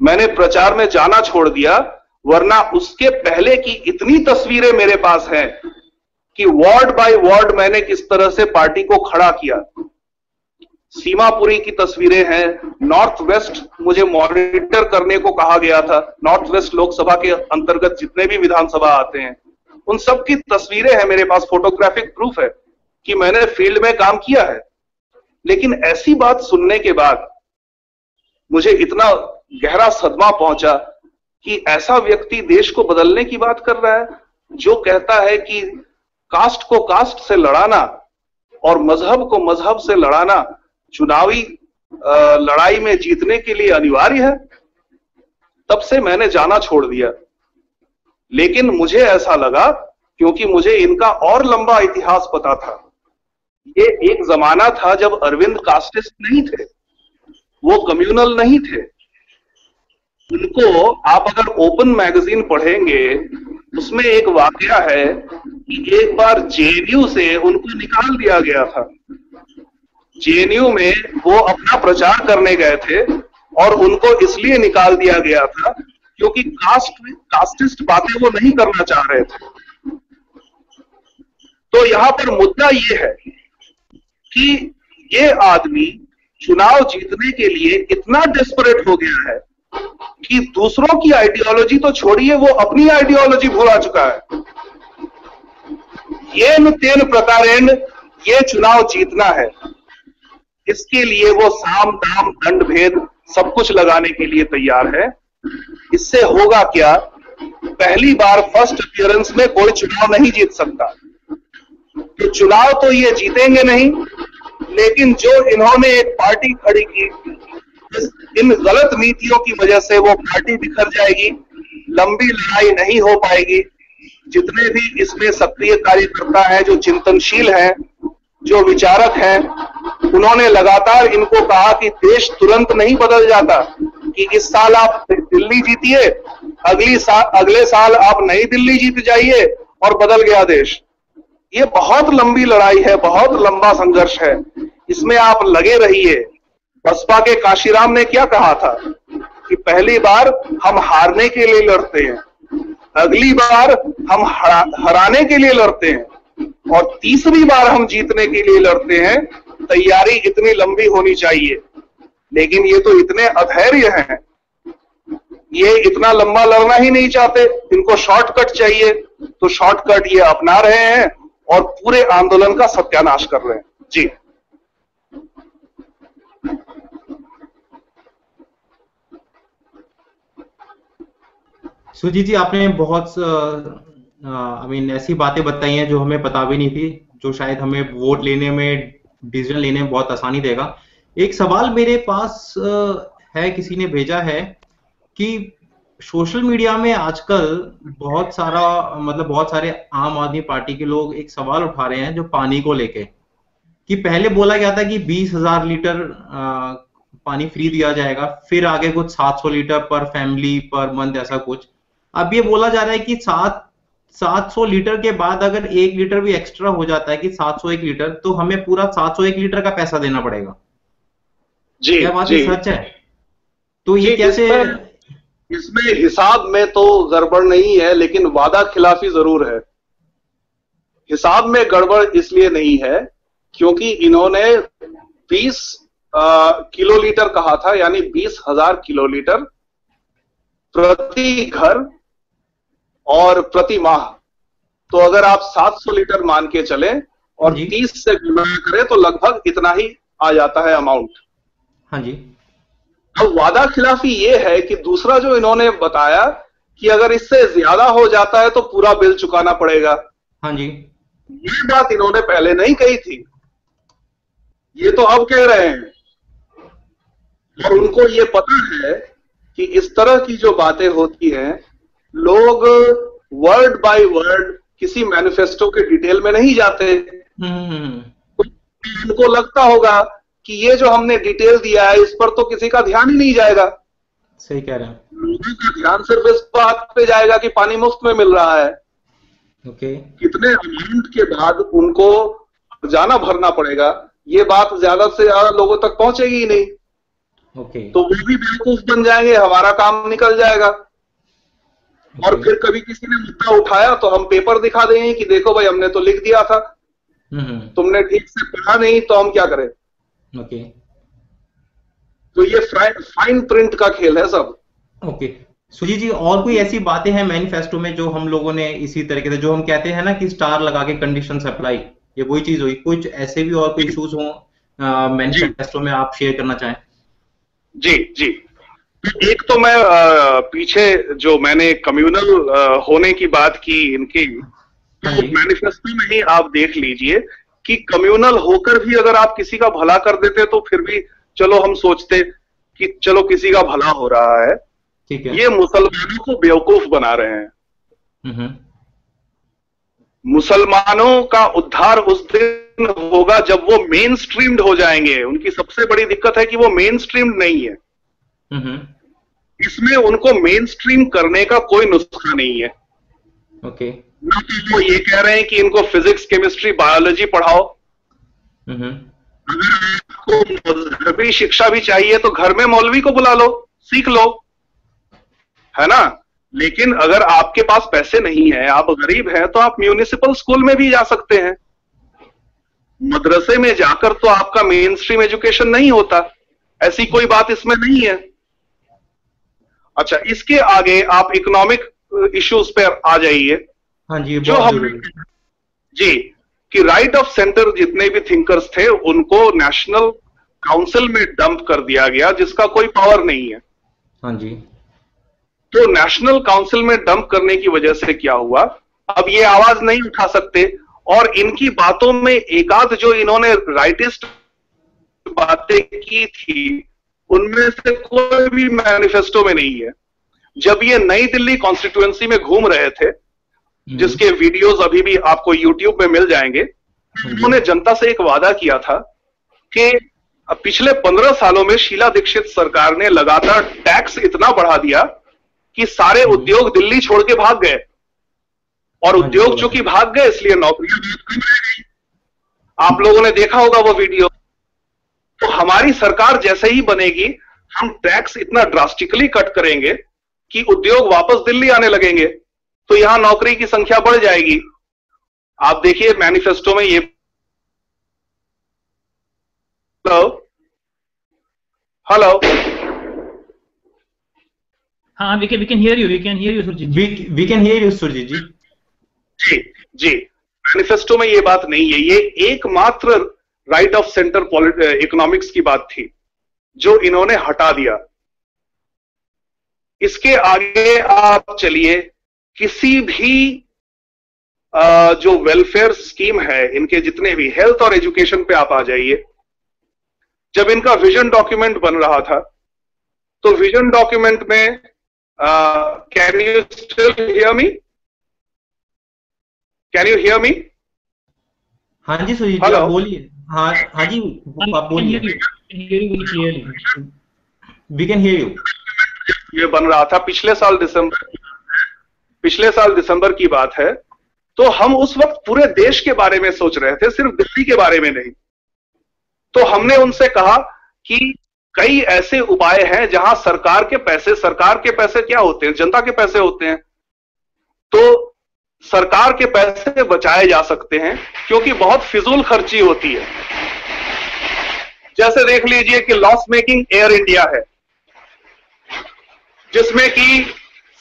मैंने प्रचार में जाना छोड़ दिया, वरना उसके पहले की इतनी तस्वीरें मेरे पास हैं कि वार्ड बाय वार्ड मैंने किस तरह से पार्टी को खड़ा किया। सीमापुरी की तस्वीरें हैं, नॉर्थ वेस्ट मुझे मॉनिटर करने को कहा गया था, नॉर्थ वेस्ट लोकसभा के अंतर्गत जितने भी विधानसभा आते हैं उन सब की तस्वीरें हैं मेरे पास, फोटोग्राफिक प्रूफ है कि मैंने फील्ड में काम किया है। लेकिन ऐसी बात सुनने के बाद मुझे इतना गहरा सदमा पहुंचा कि ऐसा व्यक्ति देश को बदलने की बात कर रहा है, जो कहता है कि कास्ट को कास्ट से लड़ाना और मजहब को मजहब से लड़ाना चुनावी लड़ाई में जीतने के लिए अनिवार्य है। तब से मैंने जाना छोड़ दिया। लेकिन मुझे ऐसा लगा, क्योंकि मुझे इनका और लंबा इतिहास पता था। ये एक जमाना था जब अरविंद कास्टिस्ट नहीं थे, वो कम्युनल नहीं थे। उनको आप अगर ओपन मैगजीन पढ़ेंगे, उसमें एक वाकया है कि एक बार जेएनयू से उनको निकाल दिया गया था। जेएनयू में वो अपना प्रचार करने गए थे और उनको इसलिए निकाल दिया गया था क्योंकि कास्टिस्ट बातें वो नहीं करना चाह रहे थे। तो यहां पर मुद्दा ये है कि ये आदमी चुनाव जीतने के लिए इतना डेस्परेट हो गया है कि दूसरों की आइडियोलॉजी तो छोड़िए, वो अपनी आइडियोलॉजी भुला चुका है। येन तेन प्रकारेण ये चुनाव जीतना है, इसके लिए वो साम दाम दंड भेद सब कुछ लगाने के लिए तैयार है। इससे होगा क्या पहली बार फर्स्ट अपीयरेंस में कोई चुनाव नहीं जीत सकता। तो चुनाव तो ये जीतेंगे नहीं, लेकिन जो इन्होंने एक पार्टी खड़ी की, इन गलत नीतियों की वजह से वो पार्टी बिखर जाएगी, लंबी लड़ाई नहीं हो पाएगी। जितने भी इसमें सक्रिय कार्यकर्ता हैं, जो चिंतनशील हैं, जो विचारक हैं, उन्होंने लगातार इनको कहा कि देश तुरंत नहीं बदल जाता, कि इस साल आप दिल्ली जीतिए, अगले साल आप नई दिल्ली जीत जाइए और बदल गया देश। ये बहुत लंबी लड़ाई है, बहुत लंबा संघर्ष है, इसमें आप लगे रहिए। बसपा के काशीराम ने क्या कहा था कि पहली बार हम हारने के लिए लड़ते हैं, अगली बार हम हराने के लिए लड़ते हैं, और तीसरी बार हम जीतने के लिए लड़ते हैं। तैयारी इतनी लंबी होनी चाहिए। लेकिन ये तो इतने अधैर्य हैं, ये इतना लंबा लड़ना ही नहीं चाहते, इनको शॉर्टकट चाहिए, तो शॉर्टकट ये अपना रहे हैं और पूरे आंदोलन का सत्यानाश कर रहे हैं। जी सुजीत जी, आपने बहुत ऐसी बातें बताई हैं जो हमें पता भी नहीं थी, जो शायद हमें वोट लेने में, डिसीजन लेने में बहुत आसानी देगा। एक सवाल मेरे पास है, किसी ने भेजा है कि सोशल मीडिया में आजकल बहुत सारे आम आदमी पार्टी के लोग एक सवाल उठा रहे हैं जो पानी को लेके, कि पहले बोला गया था कि 20,000 लीटर पानी फ्री दिया जाएगा, फिर आगे कुछ 700 लीटर पर फैमिली पर मंथ ऐसा कुछ। अब ये बोला जा रहा है कि 700 लीटर के बाद अगर 1 लीटर भी एक्स्ट्रा हो जाता है कि 701 लीटर, तो हमें पूरा 701 लीटर का पैसा देना पड़ेगा। जी, क्या बात जी, सच है? तो ये कैसे? इसमें हिसाब में तो गड़बड़ नहीं है, लेकिन वादा खिलाफी जरूर है। हिसाब में गड़बड़ इसलिए नहीं है क्योंकि इन्होंने 20 किलोलीटर कहा था, यानी 20,000 किलोलीटर प्रति घर और प्रति माह। तो अगर आप 700 लीटर मान के चले और 30 से गुणा करें तो लगभग इतना ही आ जाता है अमाउंट। हाँ जी। अब वादा खिलाफी ये है कि दूसरा जो इन्होंने बताया कि अगर इससे ज्यादा हो जाता है तो पूरा बिल चुकाना पड़ेगा। हाँ जी। ये बात इन्होंने पहले नहीं कही थी, ये तो अब कह रहे हैं। और उनको ये पता है कि इस तरह की जो बातें होती हैं, लोग वर्ड बाय वर्ड किसी मैनिफेस्टो के डिटेल में नहीं जाते। उनको लगता होगा कि ये जो हमने डिटेल दिया है इस पर तो किसी का ध्यान ही नहीं जाएगा। सही कह रहे हैं। लोगों का ध्यान सिर्फ इस बात पे जाएगा कि पानी मुफ्त में मिल रहा है। ओके। कितने अमाउंट के बाद उनको जाना भरना पड़ेगा, ये बात ज्यादा से ज्यादा लोगों तक पहुंचेगी ही नहीं। ओके। तो वो भी बेवकूफ बन जाएंगे, हमारा काम निकल जाएगा। और फिर कभी किसी ने मुद्दा उठाया तो हम पेपर दिखा देंगे कि देखो भाई हमने तो लिख दिया था, तुमने ठीक से पढ़ा नहीं, तो हम क्या करें। ओके। तो ये फाइन प्रिंट का खेल है सब। ओके सुजीत जी, और कोई ऐसी बातें हैं मैनिफेस्टो में जो हम लोगों ने इसी तरीके से, जो हम कहते हैं ना कि स्टार लगा के कंडीशन अप्लाई, ये वही चीज हुई? कुछ ऐसे भी और कोई इश्यूज हो मैनिफेस्टो में आप शेयर करना चाहें? जी जी, एक तो मैं पीछे जो मैंने कम्युनल होने की बात की इनकी, तो मैनिफेस्टो में ही आप देख लीजिए कि कम्युनल होकर भी अगर आप किसी का भला कर देते तो फिर भी चलो हम सोचते कि चलो किसी का भला हो रहा है। ठीक है। ये मुसलमानों को बेवकूफ बना रहे हैं। मुसलमानों का उद्धार उस दिन होगा जब वो मेन स्ट्रीम्ड हो जाएंगे। उनकी सबसे बड़ी दिक्कत है कि वो मेन स्ट्रीम्ड नहीं है। इसमें उनको मेन स्ट्रीम करने का कोई नुस्खा नहीं है। ओके। ना तो वो ये कह रहे हैं कि इनको फिजिक्स, केमिस्ट्री, बायोलॉजी पढ़ाओ। अगर आपको मजहबी शिक्षा भी चाहिए तो घर में मौलवी को बुला लो, सीख लो, है ना। लेकिन अगर आपके पास पैसे नहीं है, आप गरीब हैं, तो आप म्यूनिसिपल स्कूल में भी जा सकते हैं। मदरसे में जाकर तो आपका मेन स्ट्रीम एजुकेशन नहीं होता, ऐसी कोई बात इसमें नहीं है। अच्छा, इसके आगे आप इकोनॉमिक इश्यूज पर आ जाइए। हाँ जी, जो हम जी कि राइट ऑफ सेंटर जितने भी थिंकर्स थे उनको नेशनल काउंसिल में डंप कर दिया गया, जिसका कोई पावर नहीं है। हाँ जी। तो नेशनल काउंसिल में डंप करने की वजह से क्या हुआ, अब ये आवाज नहीं उठा सकते, और इनकी बातों में एकाध जो इन्होंने राइटिस्ट बातें की थी उनमें से कोई भी मैनिफेस्टो में नहीं है। जब ये नई दिल्ली कॉन्स्टिट्यूएंसी में घूम रहे थे, जिसके वीडियोस अभी भी आपको यूट्यूब में मिल जाएंगे, उन्होंने जनता से एक वादा किया था कि पिछले 15 सालों में शीला दीक्षित सरकार ने लगातार टैक्स इतना बढ़ा दिया कि सारे उद्योग दिल्ली छोड़ के भाग गए, और उद्योग चूंकि भाग गए इसलिए नौकरियां कम रह गई। आप लोगों ने देखा होगा वो वीडियो। तो हमारी सरकार जैसे ही बनेगी हम टैक्स इतना ड्रास्टिकली कट करेंगे कि उद्योग वापस दिल्ली आने लगेंगे, तो यहां नौकरी की संख्या बढ़ जाएगी। आप देखिए मैनिफेस्टो में ये, हेलो, हाँ, we can hear you Surjit ji. We can hear you Surjit ji. जी, मैनिफेस्टो में ये बात नहीं है। ये एकमात्र राइट ऑफ सेंटर इकोनॉमिक्स की बात थी जो इन्होंने हटा दिया। इसके आगे आप चलिए, किसी भी जो वेलफेयर स्कीम है, इनके जितने भी हेल्थ और एजुकेशन पे आप आ जाइए। जब इनका विजन डॉक्यूमेंट बन रहा था तो विजन डॉक्यूमेंट में can you still hear me? Can you hear me? हाँ जी सुरजीत जी, आप बोलिए। हाँ जी, आप बोलिए। We can hear you. ये बन रहा था पिछले साल दिसंबर की बात है। तो हम उस वक्त पूरे देश के बारे में सोच रहे थे, सिर्फ दिल्ली के बारे में नहीं। तो हमने उनसे कहा कि कई ऐसे उपाय हैं जहां सरकार के पैसे क्या होते हैं? जनता के पैसे होते हैं। तो सरकार के पैसे बचाए जा सकते हैं, क्योंकि बहुत फिजूल खर्ची होती है। जैसे देख लीजिए कि लॉस मेकिंग एयर इंडिया है, जिसमें कि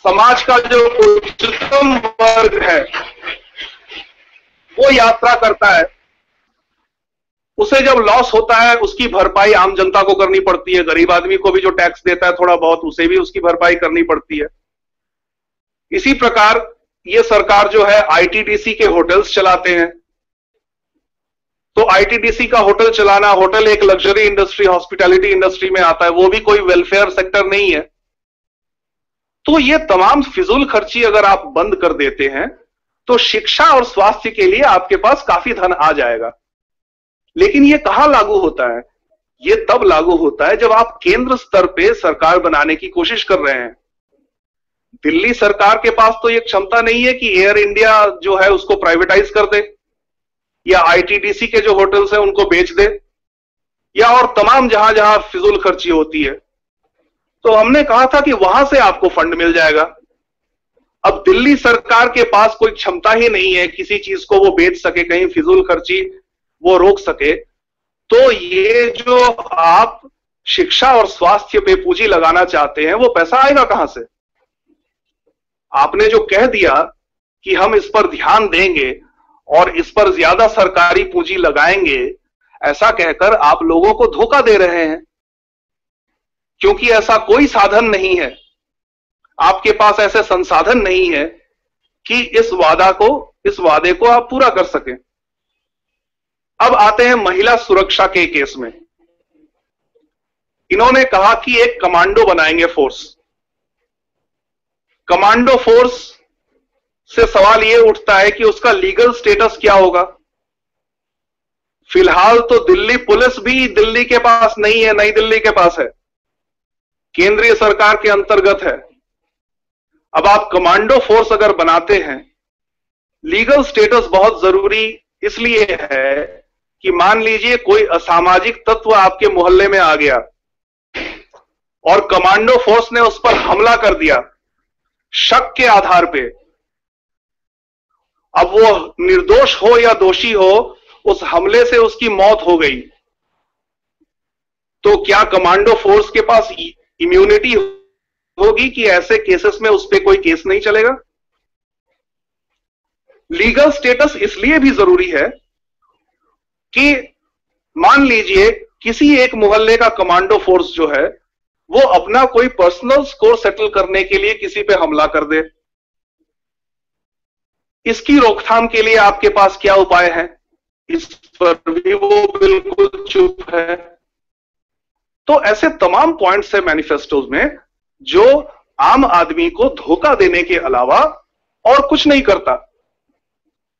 समाज का जो उच्चतम वर्ग है वो यात्रा करता है। उसे जब लॉस होता है उसकी भरपाई आम जनता को करनी पड़ती है। गरीब आदमी को भी जो टैक्स देता है थोड़ा बहुत, उसे भी उसकी भरपाई करनी पड़ती है। इसी प्रकार ये सरकार जो है आईटीडीसी के होटल्स चलाते हैं। तो आईटीडीसी का होटल चलाना, होटल एक लग्जरी इंडस्ट्री, हॉस्पिटैलिटी इंडस्ट्री में आता है, वो भी कोई वेलफेयर सेक्टर नहीं है। तो ये तमाम फिजूल खर्ची अगर आप बंद कर देते हैं तो शिक्षा और स्वास्थ्य के लिए आपके पास काफी धन आ जाएगा। लेकिन ये कहां लागू होता है? ये तब लागू होता है जब आप केंद्र स्तर पे सरकार बनाने की कोशिश कर रहे हैं। दिल्ली सरकार के पास तो ये क्षमता नहीं है कि एयर इंडिया जो है उसको प्राइवेटाइज कर दे, या आईटीडीसी के जो होटल्स हैं उनको बेच दे, या और तमाम जहां जहां फिजूल खर्ची होती है। तो हमने कहा था कि वहां से आपको फंड मिल जाएगा। अब दिल्ली सरकार के पास कोई क्षमता ही नहीं है किसी चीज को वो बेच सके, कहीं फिजूल खर्ची वो रोक सके। तो ये जो आप शिक्षा और स्वास्थ्य पे पूंजी लगाना चाहते हैं वो पैसा आएगा कहां से? आपने जो कह दिया कि हम इस पर ध्यान देंगे और इस पर ज्यादा सरकारी पूंजी लगाएंगे, ऐसा कहकर आप लोगों को धोखा दे रहे हैं, क्योंकि ऐसा कोई साधन नहीं है। आपके पास ऐसे संसाधन नहीं है कि इस वादे को आप पूरा कर सकें। अब आते हैं महिला सुरक्षा के केस में। इन्होंने कहा कि एक कमांडो बनाएंगे फोर्स। कमांडो फोर्स से सवाल यह उठता है कि उसका लीगल स्टेटस क्या होगा। फिलहाल तो दिल्ली पुलिस भी दिल्ली के पास नहीं है, नई दिल्ली के पास है, केंद्रीय सरकार के अंतर्गत है। अब आप कमांडो फोर्स अगर बनाते हैं, लीगल स्टेटस बहुत जरूरी इसलिए है कि मान लीजिए कोई असामाजिक तत्व आपके मोहल्ले में आ गया और कमांडो फोर्स ने उस पर हमला कर दिया शक के आधार पे। अब वो निर्दोष हो या दोषी हो, उस हमले से उसकी मौत हो गई, तो क्या कमांडो फोर्स के पास इम्यूनिटी होगी कि ऐसे केसेस में उस पर कोई केस नहीं चलेगा? लीगल स्टेटस इसलिए भी जरूरी है कि मान लीजिए किसी एक मोहल्ले का कमांडो फोर्स जो है वो अपना कोई पर्सनल स्कोर सेटल करने के लिए किसी पे हमला कर दे। इसकी रोकथाम के लिए आपके पास क्या उपाय है? इस पर भी वो बिल्कुल चुप है। तो ऐसे तमाम पॉइंट्स है मैनिफेस्टोज में जो आम आदमी को धोखा देने के अलावा और कुछ नहीं करता।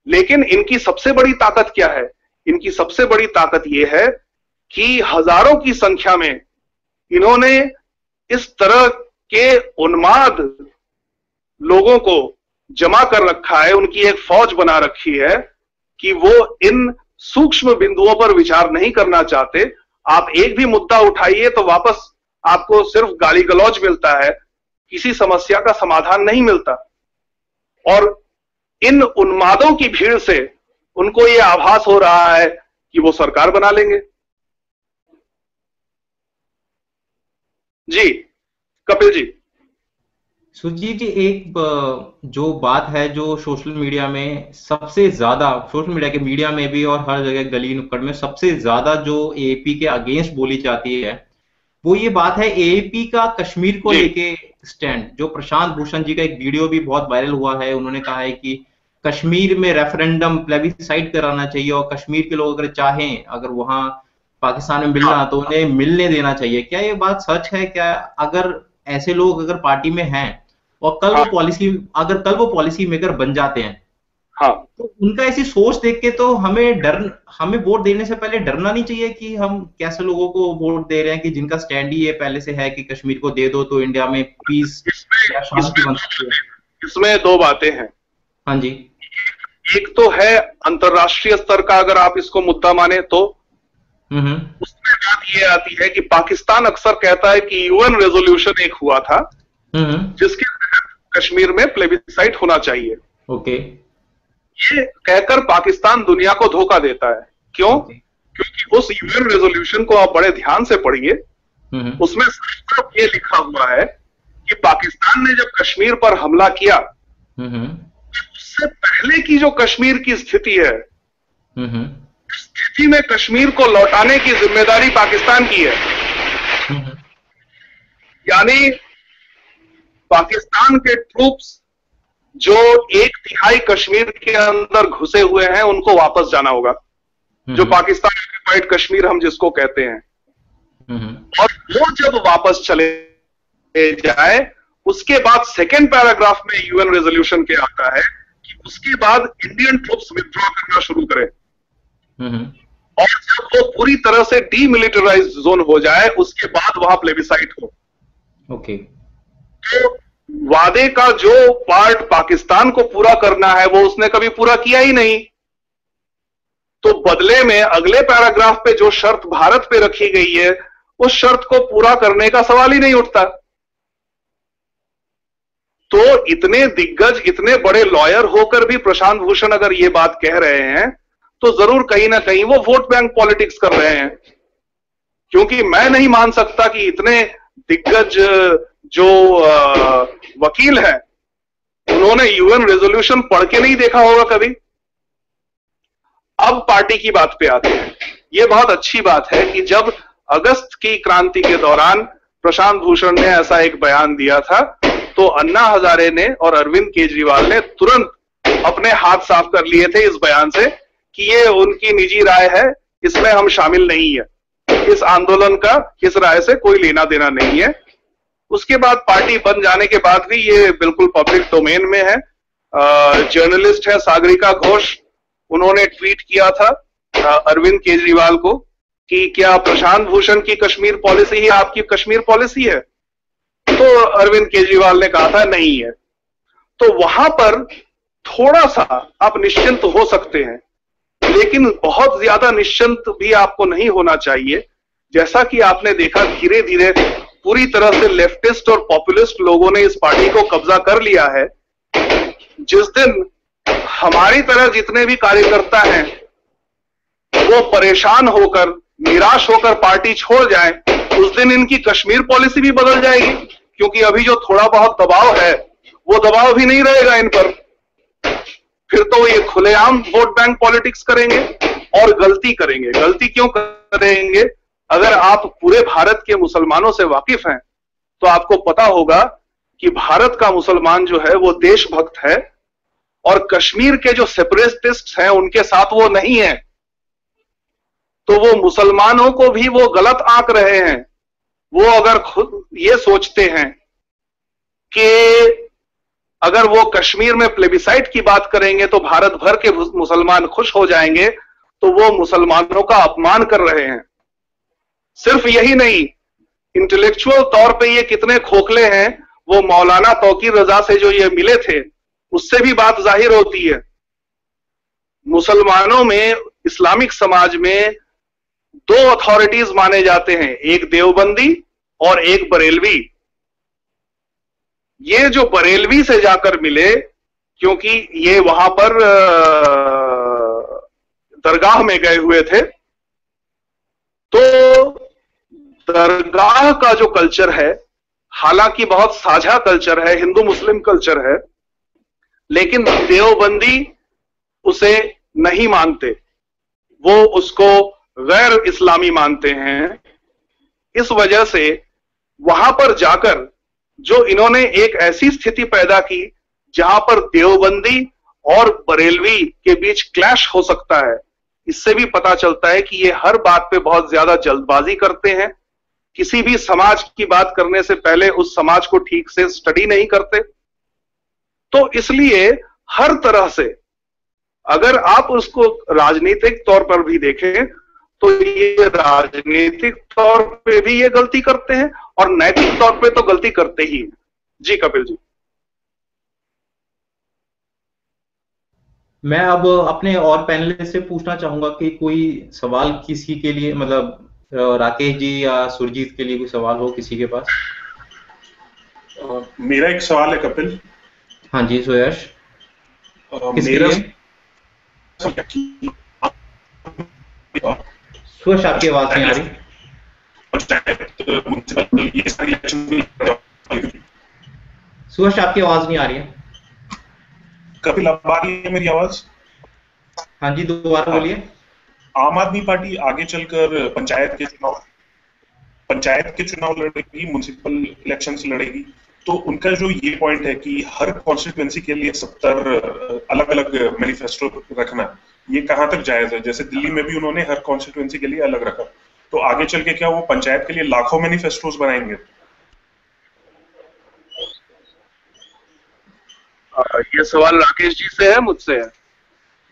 लेकिन इनकी सबसे बड़ी ताकत क्या है? इनकी सबसे बड़ी ताकत यह है कि हजारों की संख्या में इन्होंने इस तरह के उन्माद लोगों को जमा कर रखा है, उनकी एक फौज बना रखी है कि वो इन सूक्ष्म बिंदुओं पर विचार नहीं करना चाहते। आप एक भी मुद्दा उठाइए तो वापस आपको सिर्फ गाली गलौज मिलता है, किसी समस्या का समाधान नहीं मिलता। और इन उन्मादों की भीड़ से उनको ये आभास हो रहा है कि वो सरकार बना लेंगे। जी कपिल जी। सुरजीत जी, एक जो बात है जो सोशल मीडिया में सबसे ज्यादा, सोशल मीडिया के मीडिया में भी और हर जगह गली नुक्कड़ में सबसे ज्यादा जो एएपी के अगेंस्ट बोली जाती है, वो ये बात है एएपी का कश्मीर को लेके स्टैंड। जो प्रशांत भूषण जी का एक वीडियो भी बहुत वायरल हुआ है, उन्होंने कहा है कि कश्मीर में रेफरेंडम प्लेबिसाइट कराना चाहिए और कश्मीर के लोग अगर चाहें, अगर वहां पाकिस्तान में मिलना तो उन्हें मिलने देना चाहिए। क्या ये बात सच है? क्या अगर ऐसे लोग अगर पार्टी में हैं और कल वो पॉलिसी मेकर बन जाते हैं, तो उनका ऐसी सोच देख के तो हमें वोट देने से पहले डरना नहीं चाहिए कि हम कैसे लोगों को वोट दे रहे हैं कि जिनका स्टैंड ही ये पहले से है कि कश्मीर को दे दो तो इंडिया में पीस या शांति बन सकती है। इसमें दो बातें हैं। हाँ जी। एक तो है अंतरराष्ट्रीय स्तर का, अगर आप इसको मुद्दा माने तो उसमें बात ये आती है कि पाकिस्तान अक्सर कहता है कि यूएन रेजोल्यूशन एक हुआ था जिसके तहत कश्मीर में प्लेबिसाइट होना चाहिए। ओके। ये कहकर पाकिस्तान दुनिया को धोखा देता है। क्यों? क्योंकि उस यूएन रेजोल्यूशन को आप बड़े ध्यान से पढ़िए, उसमें सिर्फ ये लिखा हुआ है कि पाकिस्तान ने जब कश्मीर पर हमला किया उससे पहले की जो कश्मीर की स्थिति है, स्थिति में कश्मीर को लौटाने की जिम्मेदारी पाकिस्तान की है। यानी पाकिस्तान के ट्रूप्स जो 1/3 कश्मीर के अंदर घुसे हुए हैं उनको वापस जाना होगा, जो पाकिस्तान ऑक्युपाइड कश्मीर हम जिसको कहते हैं। और वो जब वापस चले जाए उसके बाद सेकेंड पैराग्राफ में यूएन रेजोल्यूशन के आता है कि उसके बाद इंडियन ट्रूप्स विथड्रॉ करना शुरू करें और जब वो पूरी तरह से डीमिलिटराइज जोन हो जाए उसके बाद वहां प्लेबिसाइट हो। ओके। तो वादे का जो पार्ट पाकिस्तान को पूरा करना है वो उसने कभी पूरा किया ही नहीं, तो बदले में अगले पैराग्राफ पे जो शर्त भारत पे रखी गई है उस शर्त को पूरा करने का सवाल ही नहीं उठता। तो इतने दिग्गज, इतने बड़े लॉयर होकर भी प्रशांत भूषण अगर ये बात कह रहे हैं तो जरूर कहीं ना कहीं वो वोट बैंक पॉलिटिक्स कर रहे हैं। क्योंकि मैं नहीं मान सकता कि इतने दिग्गज जो वकील हैं उन्होंने यूएन रेजोल्यूशन पढ़ के नहीं देखा होगा कभी। अब पार्टी की बात पे आते हैं। ये बहुत अच्छी बात है कि जब अगस्त की क्रांति के दौरान प्रशांत भूषण ने ऐसा एक बयान दिया था तो अन्ना हजारे ने और अरविंद केजरीवाल ने तुरंत अपने हाथ साफ कर लिए थे इस बयान से कि ये उनकी निजी राय है, इसमें हम शामिल नहीं है, इस आंदोलन का इस राय से कोई लेना देना नहीं है। उसके बाद पार्टी बन जाने के बाद भी ये बिल्कुल पब्लिक डोमेन में है। जर्नलिस्ट है सागरिका घोष, उन्होंने ट्वीट किया था अरविंद केजरीवाल को कि क्या प्रशांत भूषण की कश्मीर पॉलिसी ही आपकी कश्मीर पॉलिसी है? तो अरविंद केजरीवाल ने कहा था नहीं है। तो वहां पर थोड़ा सा आप निश्चिंत हो सकते हैं, लेकिन बहुत ज्यादा निश्चिंत भी आपको नहीं होना चाहिए। जैसा कि आपने देखा धीरे धीरे पूरी तरह से लेफ्टिस्ट और पॉपुलिस्ट लोगों ने इस पार्टी को कब्जा कर लिया है। जिस दिन हमारी तरह जितने भी कार्यकर्ता हैं वो परेशान होकर, निराश होकर पार्टी छोड़ जाएं, उस दिन इनकी कश्मीर पॉलिसी भी बदल जाएगी। क्योंकि अभी जो थोड़ा बहुत दबाव है वो दबाव भी नहीं रहेगा इन पर। फिर तो ये खुलेआम वोट बैंक पॉलिटिक्स करेंगे और गलती करेंगे। गलती क्यों करेंगे? अगर आप पूरे भारत के मुसलमानों से वाकिफ हैं तो आपको पता होगा कि भारत का मुसलमान जो है वो देशभक्त है और कश्मीर के जो सेपरेटिस्ट हैं उनके साथ वो नहीं है। तो वो मुसलमानों को भी वो गलत आंक रहे हैं। वो अगर खुद ये सोचते हैं कि अगर वो कश्मीर में प्लेबिसाइट की बात करेंगे तो भारत भर के मुसलमान खुश हो जाएंगे, तो वो मुसलमानों का अपमान कर रहे हैं। सिर्फ यही नहीं, इंटेलेक्चुअल तौर पे ये कितने खोखले हैं, वो मौलाना तौकीर रजा से जो ये मिले थे उससे भी बात जाहिर होती है। मुसलमानों में, इस्लामिक समाज में दो अथॉरिटीज माने जाते हैं, एक देवबंदी और एक बरेलवी। ये जो बरेलवी से जाकर मिले, क्योंकि ये वहां पर दरगाह में गए हुए थे, तो दरगाह का जो कल्चर है, हालांकि बहुत साझा कल्चर है, हिंदू मुस्लिम कल्चर है, लेकिन देवबंदी उसे नहीं मानते, वो उसको गैर इस्लामी मानते हैं। इस वजह से वहां पर जाकर जो इन्होंने एक ऐसी स्थिति पैदा की जहां पर देवबंदी और बरेलवी के बीच क्लैश हो सकता है, इससे भी पता चलता है कि ये हर बात पे बहुत ज्यादा जल्दबाजी करते हैं। किसी भी समाज की बात करने से पहले उस समाज को ठीक से स्टडी नहीं करते। तो इसलिए हर तरह से अगर आप उसको राजनीतिक तौर पर भी देखें तो ये राजनीतिक तौर पे भी ये गलती करते हैं और नैतिक तौर पे तो गलती करते ही हैं। जी कपिल जी। मैं अब अपने और पैनलिस्ट से पूछना चाहूंगा कि कोई सवाल किसी के लिए, मतलब राकेश जी या सुरजीत के लिए कोई सवाल हो किसी के पास? मेरा एक सवाल है कपिल। हाँ जी सुयश। मेरा सुयश आपकी आवाज नहीं आ रही। सुयश आपकी आवाज नहीं आ रही है। कपिल अब आ रही है मेरी आवाज? हाँ जी दोबारा बोलिए। आम आदमी पार्टी आगे चलकर पंचायत के चुनाव लड़ेगी, म्युनिसिपल इलेक्शंस लड़ेगी, तो उनका जो ये पॉइंट है कि हर कॉन्स्टिट्यूएंसी के लिए 70 अलग अलग मैनिफेस्टो रखना, ये कहां तक जायज है? जैसे दिल्ली में भी उन्होंने हर कॉन्स्टिट्यूएंसी के लिए अलग रखा, तो आगे चल के क्या वो पंचायत के लिए लाखों मैनिफेस्टोज बनाएंगे? ये सवाल राकेश जी से है, मुझसे है?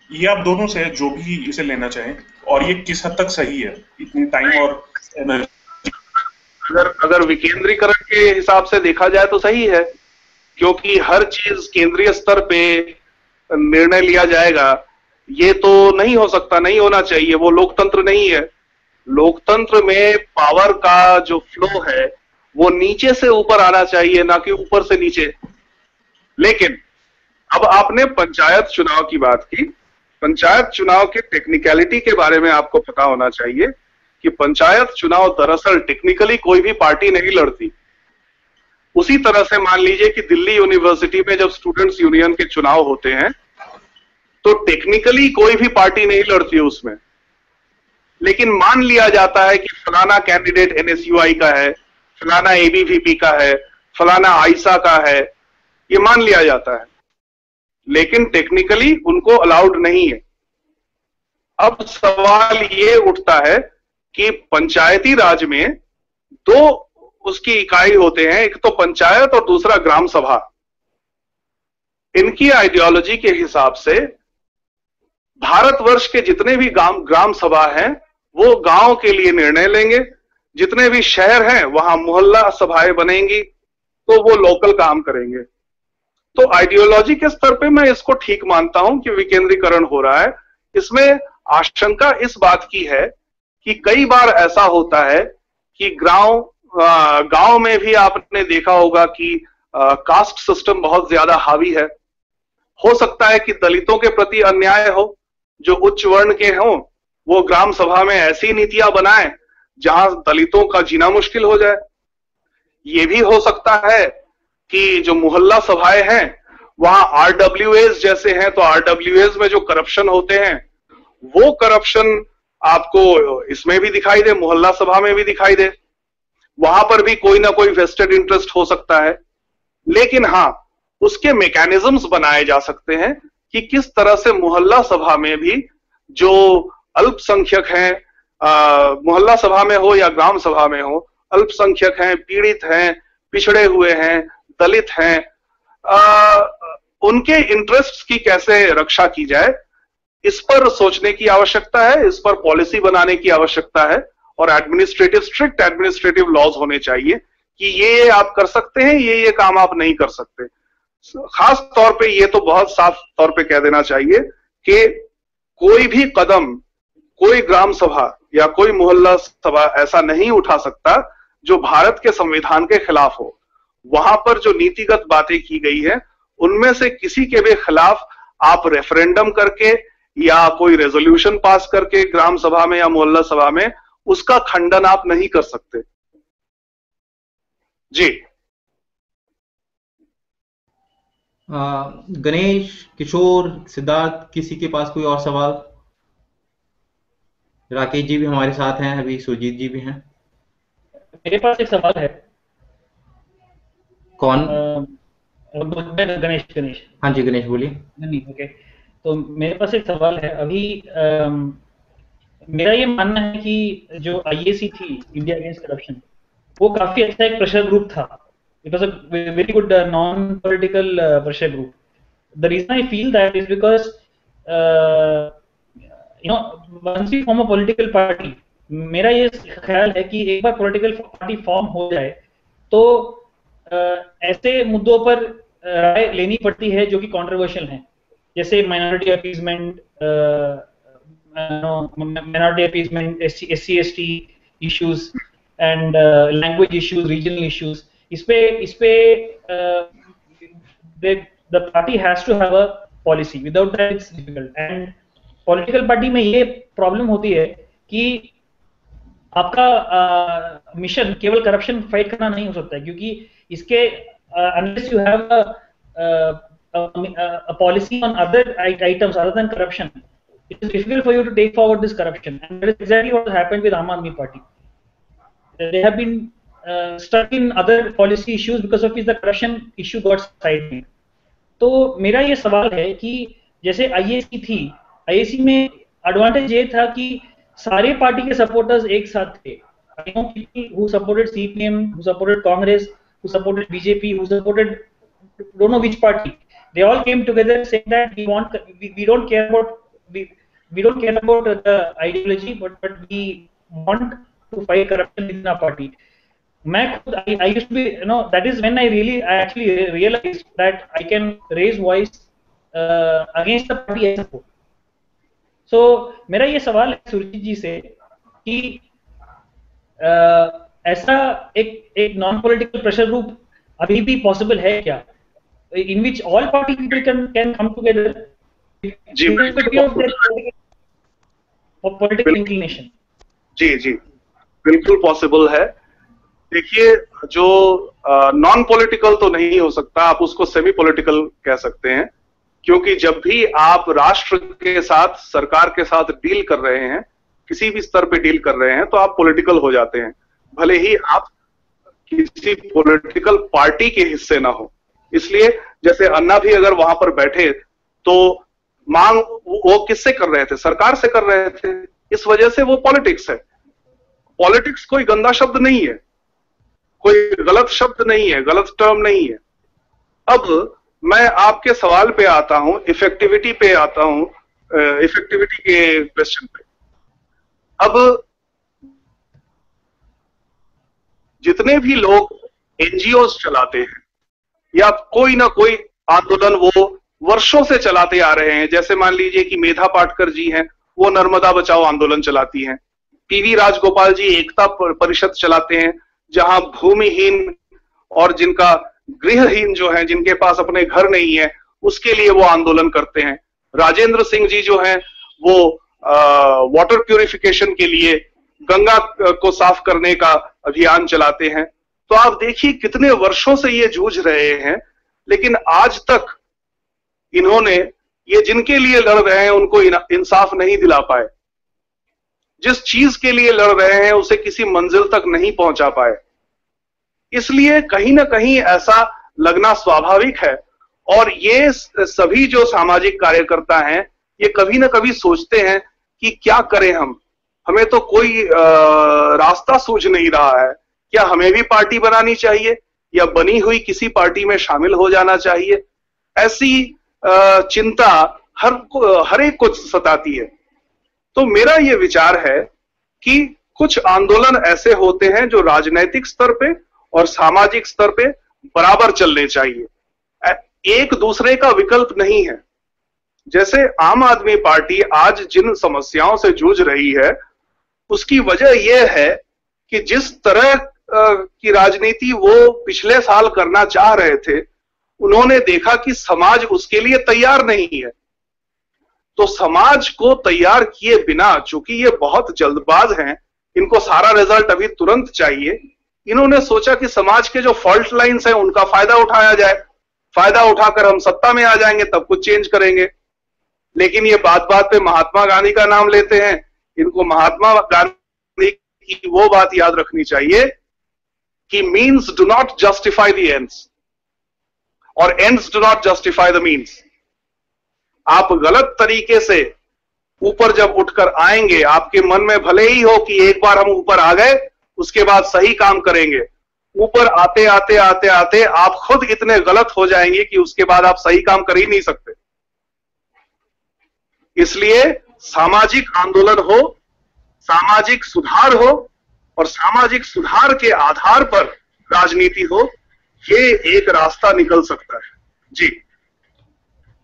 ये आप दोनों से है, जो भी इसे लेना चाहें। और ये किस हद तक सही है, इतनी टाइम और एनर्जी? अगर विकेंद्रीकरण के हिसाब से देखा जाए तो सही है, क्योंकि हर चीज केंद्रीय स्तर पे निर्णय लिया जाएगा, ये तो नहीं हो सकता, नहीं होना चाहिए। वो लोकतंत्र नहीं है। लोकतंत्र में पावर का जो फ्लो है वो नीचे से ऊपर आना चाहिए, ना कि ऊपर से नीचे। लेकिन अब आपने पंचायत चुनाव की बात की। पंचायत चुनाव के टेक्निकलिटी के बारे में आपको पता होना चाहिए कि पंचायत चुनाव दरअसल टेक्निकली कोई भी पार्टी नहीं लड़ती। उसी तरह से मान लीजिए कि दिल्ली यूनिवर्सिटी में जब स्टूडेंट्स यूनियन के चुनाव होते हैं तो टेक्निकली कोई भी पार्टी नहीं लड़ती उसमें, लेकिन मान लिया जाता है कि फलाना कैंडिडेट एनएसयूआई का है, फलाना एबीवीपी का है, फलाना आईसा का है, ये मान लिया जाता है, लेकिन टेक्निकली उनको अलाउड नहीं है। अब सवाल ये उठता है कि पंचायती राज में दो उसकी इकाई होते हैं, एक तो पंचायत और दूसरा ग्राम सभा। इनकी आइडियोलॉजी के हिसाब से भारतवर्ष के जितने भी ग्राम सभा हैं वो गांव के लिए निर्णय लेंगे, जितने भी शहर हैं वहां मोहल्ला सभाएं बनेंगी, तो वो लोकल काम करेंगे। तो आइडियोलॉजी के स्तर पे मैं इसको ठीक मानता हूं कि विकेंद्रीकरण हो रहा है। इसमें आशंका इस बात की है कि कई बार ऐसा होता है कि गांव में भी आपने देखा होगा कि कास्ट सिस्टम बहुत ज्यादा हावी है। हो सकता है कि दलितों के प्रति अन्याय हो, जो उच्च वर्ण के हों वो ग्राम सभा में ऐसी नीतियां बनाएं जहां दलितों का जीना मुश्किल हो जाए। ये भी हो सकता है कि जो मोहल्ला सभाएं हैं वहां आरडब्ल्यूएस जैसे हैं, तो आरडब्ल्यूएस में जो करप्शन होते हैं वो करप्शन आपको इसमें भी दिखाई दे, मोहल्ला सभा में भी दिखाई दे। वहां पर भी कोई ना कोई वेस्टेड इंटरेस्ट हो सकता है, लेकिन हाँ उसके मैकेनिज्म्स बनाए जा सकते हैं कि किस तरह से मोहल्ला सभा में भी जो अल्पसंख्यक हैं, मोहल्ला सभा में हो या ग्राम सभा में हो, अल्पसंख्यक हैं, पीड़ित हैं, पिछड़े हुए हैं, दलित हैं, उनके इंटरेस्ट्स की कैसे रक्षा की जाए, इस पर सोचने की आवश्यकता है, इस पर पॉलिसी बनाने की आवश्यकता है, और स्ट्रिक्ट एडमिनिस्ट्रेटिव लॉज होने चाहिए कि ये आप कर सकते हैं, ये काम आप नहीं कर सकते। खास तौर पे ये तो बहुत साफ तौर पे कह देना चाहिए कि कोई भी कदम कोई ग्राम सभा या कोई मोहल्ला सभा ऐसा नहीं उठा सकता जो भारत के संविधान के खिलाफ हो। वहां पर जो नीतिगत बातें की गई है उनमें से किसी के भी खिलाफ आप रेफरेंडम करके या कोई रेजोल्यूशन पास करके ग्राम सभा में या मोहल्ला सभा में उसका खंडन आप नहीं कर सकते। जी गणेश, किशोर, सिद्धार्थ, किसी के पास कोई और सवाल? राकेश जी भी हमारे साथ हैं, अभी सुरजीत जी भी हैं। मेरे पास एक सवाल है। कौन? गणेश। हाँ जी गणेश बोलिए। नहीं, ओके। तो मेरे पास एक सवाल है। अभी मेरा ये मानना है कि जो IAC थी, इंडिया अगेंस्ट करप्शन, वो काफी अच्छा एक प्रेशर ग्रुप था। It was a very good non political pressure group. The reason I feel that is because once you form a political party, मेरा ये ख्याल है कि एक बार पॉलिटिकल पार्टी फॉर्म हो जाए तो ऐसे मुद्दों पर राय लेनी पड़ती है जो कि कंट्रोवर्शियल हैं, जैसे minority appeasement, SC/ST issues and language issues, regional issues. इस पे the party has to have a policy. Without that it's difficult. And political party में ये प्रॉब्लम होती है कि आपका मिशन केवल करप्शन फाइट करना नहीं हो सकता है, क्योंकि इसके unless you have a policy on other items other than corruption, it is difficult for you to take forward this corruption. And that is exactly what has happened with Aam Aadmi Party. They have been stuck in other policy issues because of which the corruption issue got sidelined. तो मेरा ये सवाल है कि जैसे IAC थी, IAC में एडवांटेज ये था कि सारे पार्टी के सपोर्टर्स एक साथ थे। I know people who supported CPM, who supported Congress, who supported BJP, who supported don't know which party. They all came together saying that we don't care about the ideology, but we want to fight corruption within our party. I used to be, that is when I actually realized that I can raise voice against the party I support. So मेरा ये सवाल है सुरजीत जी से कि ऐसा एक नॉन पॉलिटिकल प्रेशर ग्रुप अभी भी पॉसिबल है क्या, in which all party people can come together for political inclination? जी बिल्कुल पॉसिबल है। देखिए, जो नॉन पॉलिटिकल तो नहीं हो सकता, आप उसको सेमी पॉलिटिकल कह सकते हैं, क्योंकि जब भी आप राष्ट्र के साथ, सरकार के साथ डील कर रहे हैं, किसी भी स्तर पे डील कर रहे हैं, तो आप पॉलिटिकल हो जाते हैं, भले ही आप किसी पॉलिटिकल पार्टी के हिस्से ना हो। इसलिए जैसे अन्ना भी अगर वहां पर बैठे तो मांग वो किससे कर रहे थे? सरकार से कर रहे थे। इस वजह से वो पॉलिटिक्स है। पॉलिटिक्स कोई गंदा शब्द नहीं है, कोई गलत शब्द नहीं है, गलत टर्म नहीं है। अब मैं आपके सवाल पे आता हूं, इफेक्टिविटी पे आता हूं, इफेक्टिविटी के क्वेश्चन पे। अब जितने भी लोग NGOs चलाते हैं या कोई ना कोई आंदोलन वो वर्षों से चलाते आ रहे हैं, जैसे मान लीजिए कि मेधा पाटकर जी हैं, वो नर्मदा बचाओ आंदोलन चलाती हैं। PV राजगोपाल जी एकता परिषद चलाते हैं, जहां भूमिहीन और जिनका गृहहीन जो है, जिनके पास अपने घर नहीं है, उसके लिए वो आंदोलन करते हैं। राजेंद्र सिंह जी जो हैं वो वाटर प्यूरिफिकेशन के लिए गंगा को साफ करने का अभियान चलाते हैं। तो आप देखिए कितने वर्षों से ये जूझ रहे हैं, लेकिन आज तक इन्होंने ये जिनके लिए लड़ रहे हैं उनको इंसाफ नहीं दिला पाए। जिस चीज के लिए लड़ रहे हैं उसे किसी मंजिल तक नहीं पहुंचा पाए। इसलिए कहीं ना कहीं ऐसा लगना स्वाभाविक है। और ये सभी जो सामाजिक कार्यकर्ता हैं ये कभी ना कभी सोचते हैं कि क्या करें हम, हमें तो कोई रास्ता सूझ नहीं रहा है, क्या हमें भी पार्टी बनानी चाहिए या बनी हुई किसी पार्टी में शामिल हो जाना चाहिए। ऐसी चिंता हर एक को सताती है। तो मेरा ये विचार है कि कुछ आंदोलन ऐसे होते हैं जो राजनीतिक स्तर पे और सामाजिक स्तर पे बराबर चलने चाहिए, एक दूसरे का विकल्प नहीं है। जैसे आम आदमी पार्टी आज जिन समस्याओं से जूझ रही है उसकी वजह यह है कि जिस तरह की राजनीति वो पिछले साल करना चाह रहे थे, उन्होंने देखा कि समाज उसके लिए तैयार नहीं है। तो समाज को तैयार किए बिना, चूंकि ये बहुत जल्दबाज हैं, इनको सारा रिजल्ट अभी तुरंत चाहिए, इन्होंने सोचा कि समाज के जो फॉल्ट लाइंस हैं उनका फायदा उठाया जाए, फायदा उठाकर हम सत्ता में आ जाएंगे तब कुछ चेंज करेंगे। लेकिन ये बात बात पे महात्मा गांधी का नाम लेते हैं। इनको महात्मा गांधी की वो बात याद रखनी चाहिए कि means do not justify the ends और ends do not justify the means. आप गलत तरीके से ऊपर जब उठकर आएंगे, आपके मन में भले ही हो कि एक बार हम ऊपर आ गए उसके बाद सही काम करेंगे, ऊपर आते आते आते आते आप खुद इतने गलत हो जाएंगे कि उसके बाद आप सही काम कर ही नहीं सकते। इसलिए सामाजिक आंदोलन हो, सामाजिक सुधार हो और सामाजिक सुधार के आधार पर राजनीति हो, ये एक रास्ता निकल सकता है। जी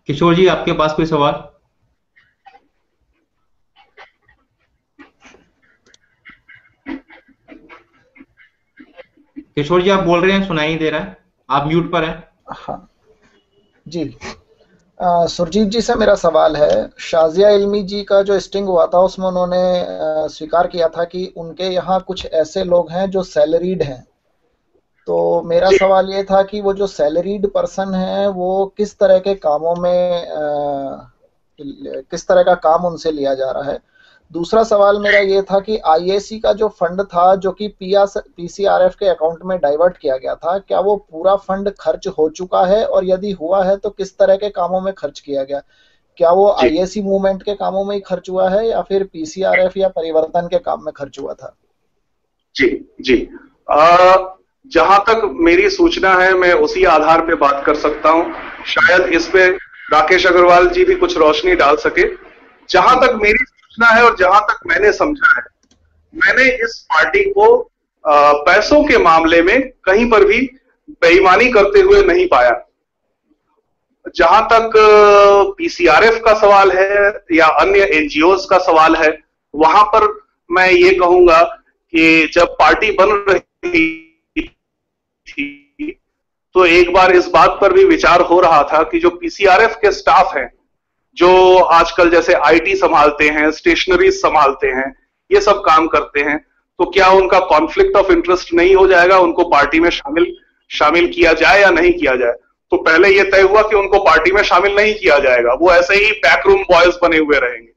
किशोर जी, आपके पास कोई सवाल? किशोर जी आप बोल रहे हैं, सुनाई नहीं दे रहा है, आप म्यूट पर हैं। हाँ जी, सुरजीत जी से मेरा सवाल है। शाजिया इल्मी जी का जो स्टिंग हुआ था उसमें उन्होंने स्वीकार किया था कि उनके यहाँ कुछ ऐसे लोग हैं जो सैलरीड हैं। तो मेरा सवाल ये था कि वो जो सैलरीड पर्सन है वो किस तरह के कामों में किस तरह का काम उनसे लिया जा रहा है। दूसरा सवाल मेरा ये था कि आईएसी का जो फंड था जो कि पीसीआरएफ के अकाउंट में डाइवर्ट किया गया था, क्या वो पूरा फंड खर्च हो चुका है, और यदि हुआ है तो किस तरह के कामों में खर्च किया गया? क्या वो आईएसी मूवमेंट के कामों में ही खर्च हुआ है या फिर पीसीआरएफ या परिवर्तन के काम में खर्च हुआ था? जी जहां तक मेरी सूचना है मैं उसी आधार पे बात कर सकता हूं। शायद इस पे राकेश अग्रवाल जी भी कुछ रोशनी डाल सके। जहां तक मेरी सूचना है और जहां तक मैंने समझा है, मैंने इस पार्टी को पैसों के मामले में कहीं पर भी बेईमानी करते हुए नहीं पाया। जहां तक पीसीआरएफ का सवाल है या अन्य एनजीओज का सवाल है, वहां पर मैं ये कहूंगा कि जब पार्टी बन रही थी तो एक बार इस बात पर भी विचार हो रहा था कि जो पीसीआरएफ के स्टाफ हैं, जो आजकल जैसे आईटी संभालते हैं, स्टेशनरी संभालते हैं, ये सब काम करते हैं, तो क्या उनका कॉन्फ्लिक्ट ऑफ इंटरेस्ट नहीं हो जाएगा, उनको पार्टी में शामिल किया जाए या नहीं किया जाए? तो पहले ये तय हुआ कि उनको पार्टी में शामिल नहीं किया जाएगा, वो ऐसे ही बैकरूम बॉयज बने हुए रहेंगे।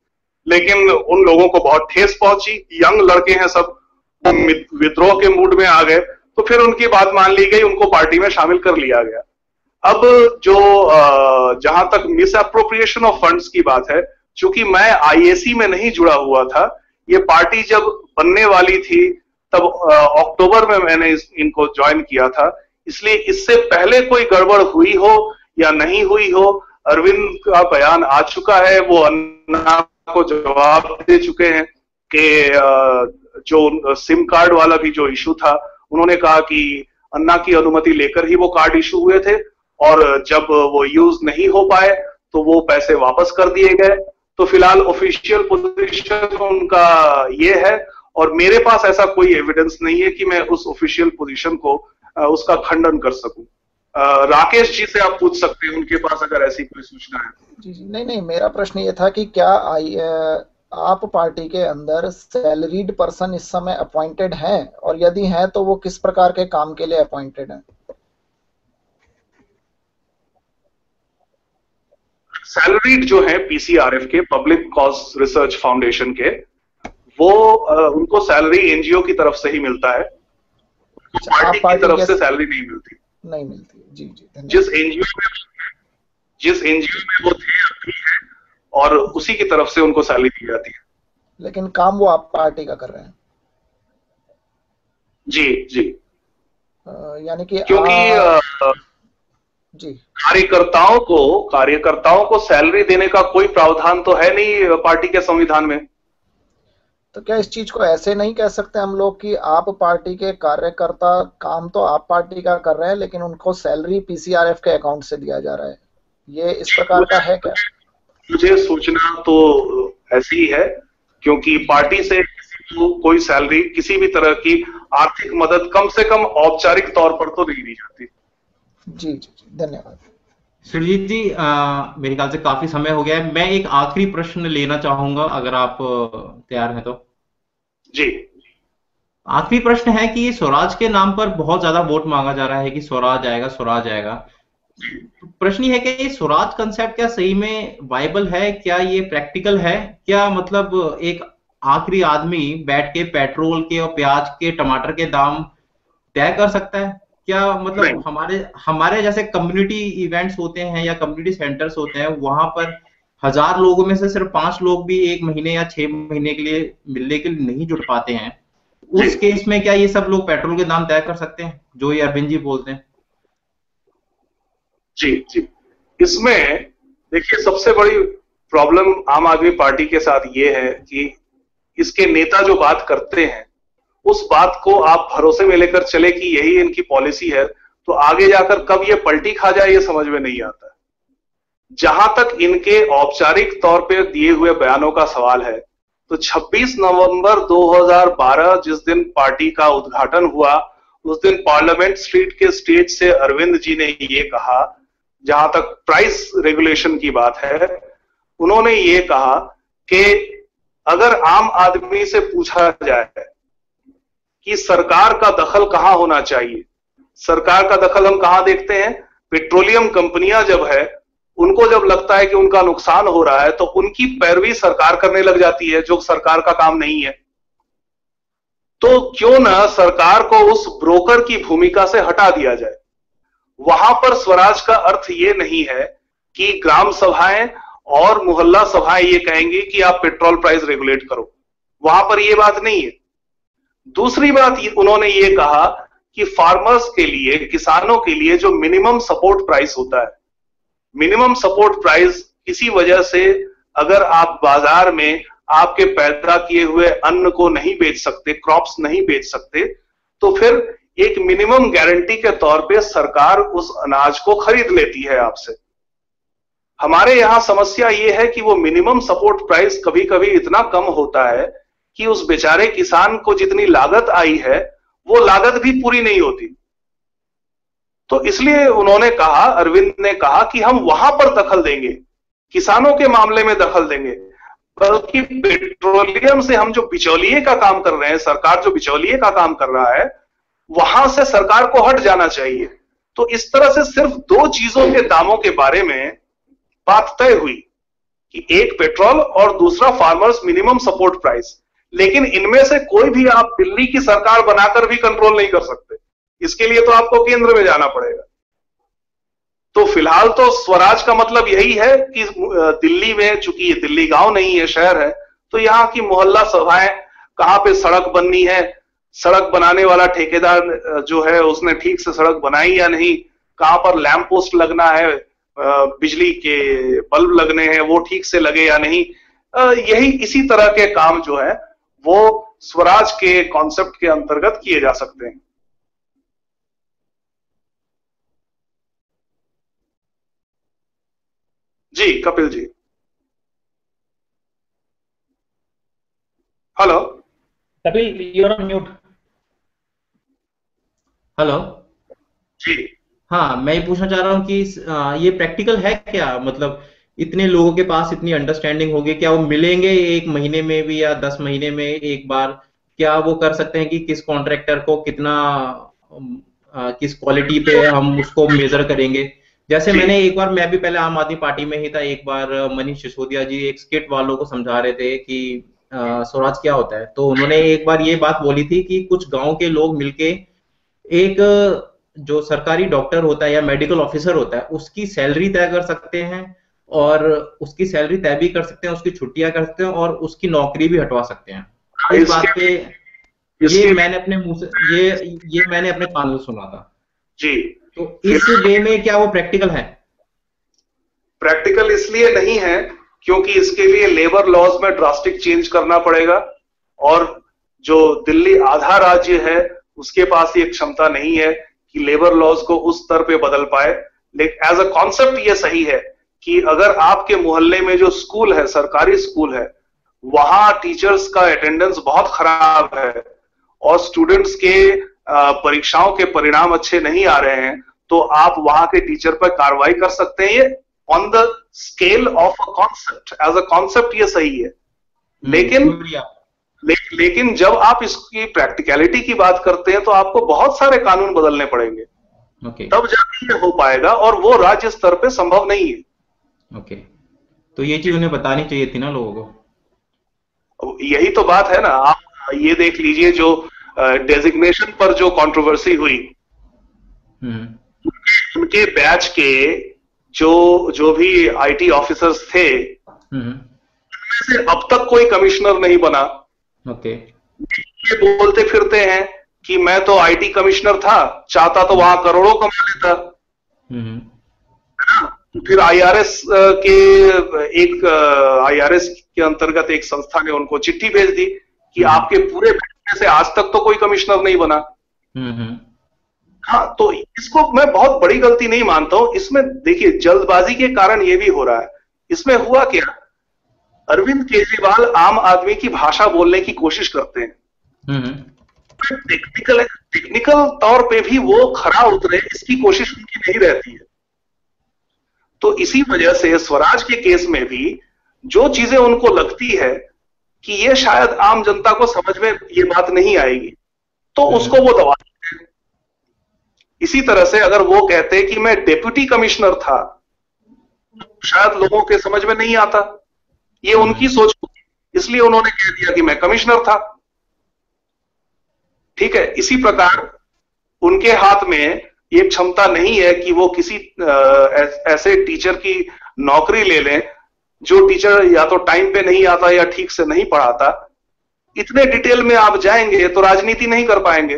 लेकिन उन लोगों को बहुत ठेस पहुंची, यंग लड़के हैं सब, विद्रोह के मूड में आ गए, तो फिर उनकी बात मान ली गई, उनको पार्टी में शामिल कर लिया गया। अब जो जहां तक मिस अप्रोप्रिएशन ऑफ फंड्स की बात है, चूंकि मैं आईएसी में नहीं जुड़ा हुआ था, ये पार्टी जब बनने वाली थी तब अक्टूबर में मैंने इनको ज्वाइन किया था, इसलिए इससे पहले कोई गड़बड़ हुई हो या नहीं हुई हो, अरविंद का बयान आ चुका है, वो अन्ना को जवाब दे चुके हैं कि जो सिम कार्ड वाला भी जो इशू था, उन्होंने कहा कि अन्ना की अनुमति लेकर ही वो कार्ड इशू हुए थे और जब वो यूज नहीं हो पाए तो वो पैसे वापस कर दिए गए। तो फिलहाल ऑफिशियल पोजीशन उनका ये है और मेरे पास ऐसा कोई एविडेंस नहीं है कि मैं उस ऑफिशियल पोजीशन को उसका खंडन कर सकूं। राकेश जी से आप पूछ सकते हैं, उनके पास अगर ऐसी कोई सूचना है। जी नहीं, मेरा प्रश्न ये था कि क्या आप पार्टी के अंदर सैलरीड पर्सन इस समय अपॉइंटेड हैं, और यदि हैं तो वो किस प्रकार के काम के लिए अपॉइंटेड हैं? सैलरीड जो है पीसीआरएफ के, पब्लिक कॉज रिसर्च फाउंडेशन के, वो उनको सैलरी एनजीओ की तरफ से ही मिलता है। पार्टी की तरफ से सैलरी नहीं मिलती। जी जी, जिस एनजीओ में वो थे अभी है, और उसी की तरफ से उनको सैलरी दी जाती है। लेकिन काम वो आप पार्टी का कर रहे हैं? जी जी, यानी कि क्योंकि जी, कार्यकर्ताओं को सैलरी देने का कोई प्रावधान तो है नहीं पार्टी के संविधान में। तो क्या इस चीज को ऐसे नहीं कह सकते हम लोग कि आप पार्टी के कार्यकर्ता, काम तो आप पार्टी का कर रहे हैं लेकिन उनको सैलरी पीसीआरएफ के अकाउंट से दिया जा रहा है, ये इस प्रकार का है क्या? मुझे सूचना तो ऐसी ही है, क्योंकि पार्टी से किसी को कोई सैलरी, किसी भी तरह की आर्थिक मदद कम से कम औपचारिक तौर पर तो नहीं दी जाती। जी जी जी, धन्यवाद। सुरजीत जी, मेरे ख्याल से काफी समय हो गया है, मैं एक आखिरी प्रश्न लेना चाहूंगा अगर आप तैयार हैं तो। जी, आखिरी प्रश्न है कि स्वराज के नाम पर बहुत ज्यादा वोट मांगा जा रहा है कि स्वराज आएगा, स्वराज आएगा। प्रश्न ये है कि ये स्वराज कंसेप्ट क्या सही में वायबल है? क्या ये प्रैक्टिकल है? क्या मतलब एक आखिरी आदमी बैठ के पेट्रोल के और प्याज के, टमाटर के दाम तय कर सकता है? क्या मतलब हमारे जैसे कम्युनिटी इवेंट्स होते हैं या कम्युनिटी सेंटर्स होते हैं, वहां पर 1000 लोगों में से सिर्फ 5 लोग भी 1 महीने या 6 महीने के लिए मिलने के लिए नहीं जुट पाते हैं, उस केस में क्या ये सब लोग पेट्रोल के दाम तय कर सकते हैं जो ये अरविंद जी बोलते हैं? जी जी, इसमें देखिए सबसे बड़ी प्रॉब्लम आम आदमी पार्टी के साथ ये है कि इसके नेता जो बात करते हैं उस बात को आप भरोसे में लेकर चले कि यही इनकी पॉलिसी है, तो आगे जाकर कब ये पलटी खा जाए ये समझ में नहीं आता। जहां तक इनके औपचारिक तौर पे दिए हुए बयानों का सवाल है, तो 26 नवंबर 2012 जिस दिन पार्टी का उद्घाटन हुआ, उस दिन पार्लियामेंट स्ट्रीट के स्टेज से अरविंद जी ने ये कहा, जहां तक प्राइस रेगुलेशन की बात है, उन्होंने ये कहा कि अगर आम आदमी से पूछा जाए कि सरकार का दखल कहां होना चाहिए, सरकार का दखल हम कहां देखते हैं? पेट्रोलियम कंपनियां जब है, उनको जब लगता है कि उनका नुकसान हो रहा है तो उनकी पैरवी सरकार करने लग जाती है, जो सरकार का काम नहीं है। तो क्यों ना सरकार को उस ब्रोकर की भूमिका से हटा दिया जाए। वहां पर स्वराज का अर्थ ये नहीं है कि ग्राम सभाएं और मोहल्ला सभाएं ये कहेंगी कि आप पेट्रोल प्राइस रेगुलेट करो, वहां पर ये बात नहीं है। दूसरी बात उन्होंने ये कहा कि फार्मर्स के लिए, किसानों के लिए जो मिनिमम सपोर्ट प्राइस होता है, मिनिमम सपोर्ट प्राइस किसी वजह से अगर आप बाजार में आपके पैदा किए हुए अन्न को नहीं बेच सकते, क्रॉप्स नहीं बेच सकते, तो फिर एक मिनिमम गारंटी के तौर पे सरकार उस अनाज को खरीद लेती है आपसे। हमारे यहां समस्या ये है कि वो मिनिमम सपोर्ट प्राइस कभी कभी इतना कम होता है कि उस बेचारे किसान को जितनी लागत आई है वो लागत भी पूरी नहीं होती। तो इसलिए उन्होंने कहा, अरविंद ने कहा कि हम वहां पर दखल देंगे, किसानों के मामले में दखल देंगे, बल्कि पेट्रोलियम से हम जो बिचौलिए का काम कर रहे हैं, सरकार जो बिचौलिए का काम कर रहा है, वहां से सरकार को हट जाना चाहिए। तो इस तरह से सिर्फ 2 चीजों के दामों के बारे में बात तय हुई कि एक पेट्रोल और दूसरा फार्मर्स मिनिमम सपोर्ट प्राइस। लेकिन इनमें से कोई भी आप दिल्ली की सरकार बनाकर भी कंट्रोल नहीं कर सकते, इसके लिए तो आपको केंद्र में जाना पड़ेगा। तो फिलहाल तो स्वराज का मतलब यही है कि दिल्ली में, चूंकि ये दिल्ली गांव नहीं है, शहर है, तो यहाँ की मोहल्ला सभाएं, कहां पे सड़क बननी है, सड़क बनाने वाला ठेकेदार जो है उसने ठीक से सड़क बनाई या नहीं, कहां पर लैंप पोस्ट लगना है, बिजली के बल्ब लगने हैं वो ठीक से लगे या नहीं, यही इसी तरह के काम जो है वो स्वराज के कॉन्सेप्ट के अंतर्गत किए जा सकते हैं। जी Kapil ji, hello Kapil, you are on mute. Hello जी, हाँ, मैं ये पूछना चाह रहा हूँ कि ये प्रैक्टिकल है क्या? मतलब इतने लोगों के पास इतनी अंडरस्टैंडिंग होगी, क्या वो मिलेंगे 1 महीने में भी या 10 महीने में एक बार? क्या वो कर सकते हैं कि किस कॉन्ट्रैक्टर को कितना, किस क्वालिटी पे हम उसको मेजर करेंगे? जैसे मैंने एक बार, मैं भी पहले आम आदमी पार्टी में ही था, एक बार मनीष सिसोदिया जी एक स्किट वालों को समझा रहे थे कि स्वराज क्या होता है, तो उन्होंने एक बार ये बात बोली थी कि कुछ गांव के लोग मिलके एक जो सरकारी डॉक्टर होता है या मेडिकल ऑफिसर होता है उसकी सैलरी तय कर सकते हैं, और उसकी सैलरी तय भी कर सकते हैं, उसकी छुट्टियां कर सकते हैं, और उसकी नौकरी भी हटवा सकते हैं। इस बात पे ये मैंने अपने मुंह से ये मैंने अपने कानों से सुना था जी। तो इस वे में क्या वो प्रैक्टिकल है? प्रैक्टिकल इसलिए नहीं है क्योंकि इसके लिए लेबर लॉज में ड्रास्टिक चेंज करना पड़ेगा, और जो दिल्ली आधा राज्य है उसके पास ये क्षमता नहीं है कि लेबर लॉज को उस स्तर पे बदल पाए। लेकिन एज अ कॉन्सेप्ट ये सही है कि अगर आपके मोहल्ले में जो स्कूल है, सरकारी स्कूल है, वहां टीचर्स का अटेंडेंस बहुत खराब है और स्टूडेंट्स के परीक्षाओं के परिणाम अच्छे नहीं आ रहे हैं, तो आप वहां के टीचर पर कार्रवाई कर सकते हैं। ये on the scale of a concept, as a concept ये सही है। लेकिन जब आप इसकी प्रैक्टिकलिटी की बात करते हैं तो आपको बहुत सारे कानून बदलने पड़ेंगे, तब जाके ये हो पाएगा, और वो राज्य स्तर पे संभव नहीं है। तो ये चीज उन्हें बतानी चाहिए थी ना लोगों को। यही तो बात है ना। आप ये देख लीजिए जो डेजिग्नेशन पर जो कंट्रोवर्सी हुई, उनके बैच के जो भी आईटी ऑफिसर्स थे, उनमें से अब तक कोई कमिश्नर नहीं बना। ये बोलते फिरते हैं कि मैं तो आईटी कमिश्नर था, चाहता तो वहां करोड़ों कमा लेता। फिर आईआरएस के अंतर्गत एक संस्था ने उनको चिट्ठी भेज दी कि आपके पूरे बैच से आज तक तो कोई कमिश्नर नहीं बना। हाँ, तो इसको मैं बहुत बड़ी गलती नहीं मानता हूं। इसमें देखिए जल्दबाजी के कारण ये भी हो रहा है। इसमें हुआ क्या, अरविंद केजरीवाल आम आदमी की भाषा बोलने की कोशिश करते हैं, टेक्निकल तौर पे भी वो खरा उतरे इसकी कोशिश उनकी नहीं रहती है। तो इसी वजह से स्वराज के केस में भी जो चीजें उनको लगती है कि ये शायद आम जनता को समझ में ये बात नहीं आएगी, तो उसको वो दबा देते हैं। इसी तरह से अगर वो कहते कि मैं डेप्यूटी कमिश्नर था, शायद लोगों के समझ में नहीं आता, ये उनकी सोच होगी, इसलिए उन्होंने कह दिया कि मैं कमिश्नर था। ठीक है, इसी प्रकार उनके हाथ में ये क्षमता नहीं है कि वो किसी ऐसे टीचर की नौकरी ले लें जो टीचर या तो टाइम पे नहीं आता या ठीक से नहीं पढ़ाता। इतने डिटेल में आप जाएंगे तो राजनीति नहीं कर पाएंगे।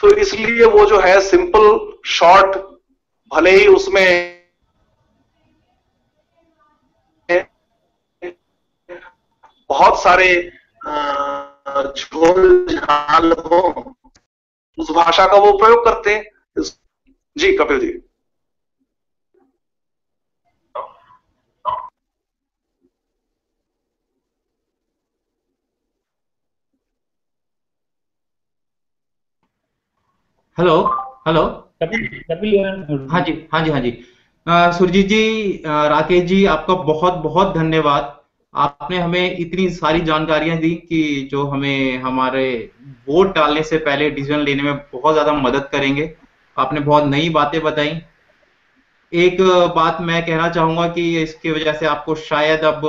तो इसलिए वो जो है सिंपल शॉर्ट, भले ही उसमें बहुत सारे झोल झाल हो, उस भाषा का वो प्रयोग करते हैं। जी कपिल जी। Hello hello Kapil. हाँ जी सुरजीत जी, राकेश जी, आपका बहुत बहुत धन्यवाद। आपने हमें इतनी सारी जानकारियां दी कि जो हमें हमारे वोट डालने से पहले डिसीजन लेने में बहुत ज्यादा मदद करेंगे। आपने बहुत नई बातें बताई। एक बात मैं कहना चाहूंगा कि इसकी वजह से आपको शायद अब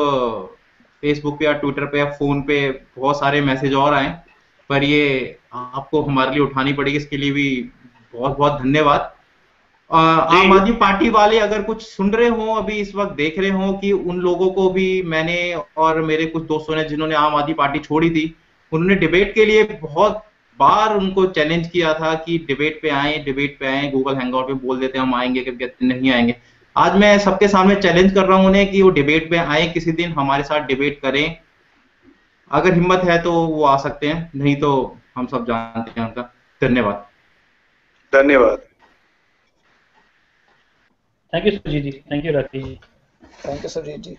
फेसबुक पे या ट्विटर पे या फोन पे बहुत सारे मैसेज और आए, पर ये आपको हमारे लिए उठानी पड़ेगी। इसके लिए भी बहुत बहुत धन्यवाद। आम आदमी पार्टी वाले अगर कुछ सुन रहे हो, अभी इस वक्त देख रहे हो, कि उन लोगों को भी मैंने और मेरे कुछ दोस्तों ने जिन्होंने आम आदमी पार्टी छोड़ी थी, उन्होंने डिबेट के लिए बहुत बार उनको चैलेंज किया था कि डिबेट पे आए, गूगल हैंगआउट पे बोल देते हैं हम आएंगे, कभी कहते नहीं आएंगे। आज मैं सबके सामने चैलेंज कर रहा हूं उन्हें कि वो डिबेट पे आए, किसी दिन हमारे साथ डिबेट करें। अगर हिम्मत है तो वो आ सकते हैं, नहीं तो हम सब जानते हैं उनका। धन्यवाद। Thank you Surjit ji. Thank you Rakesh ji. Thank you Surjit ji.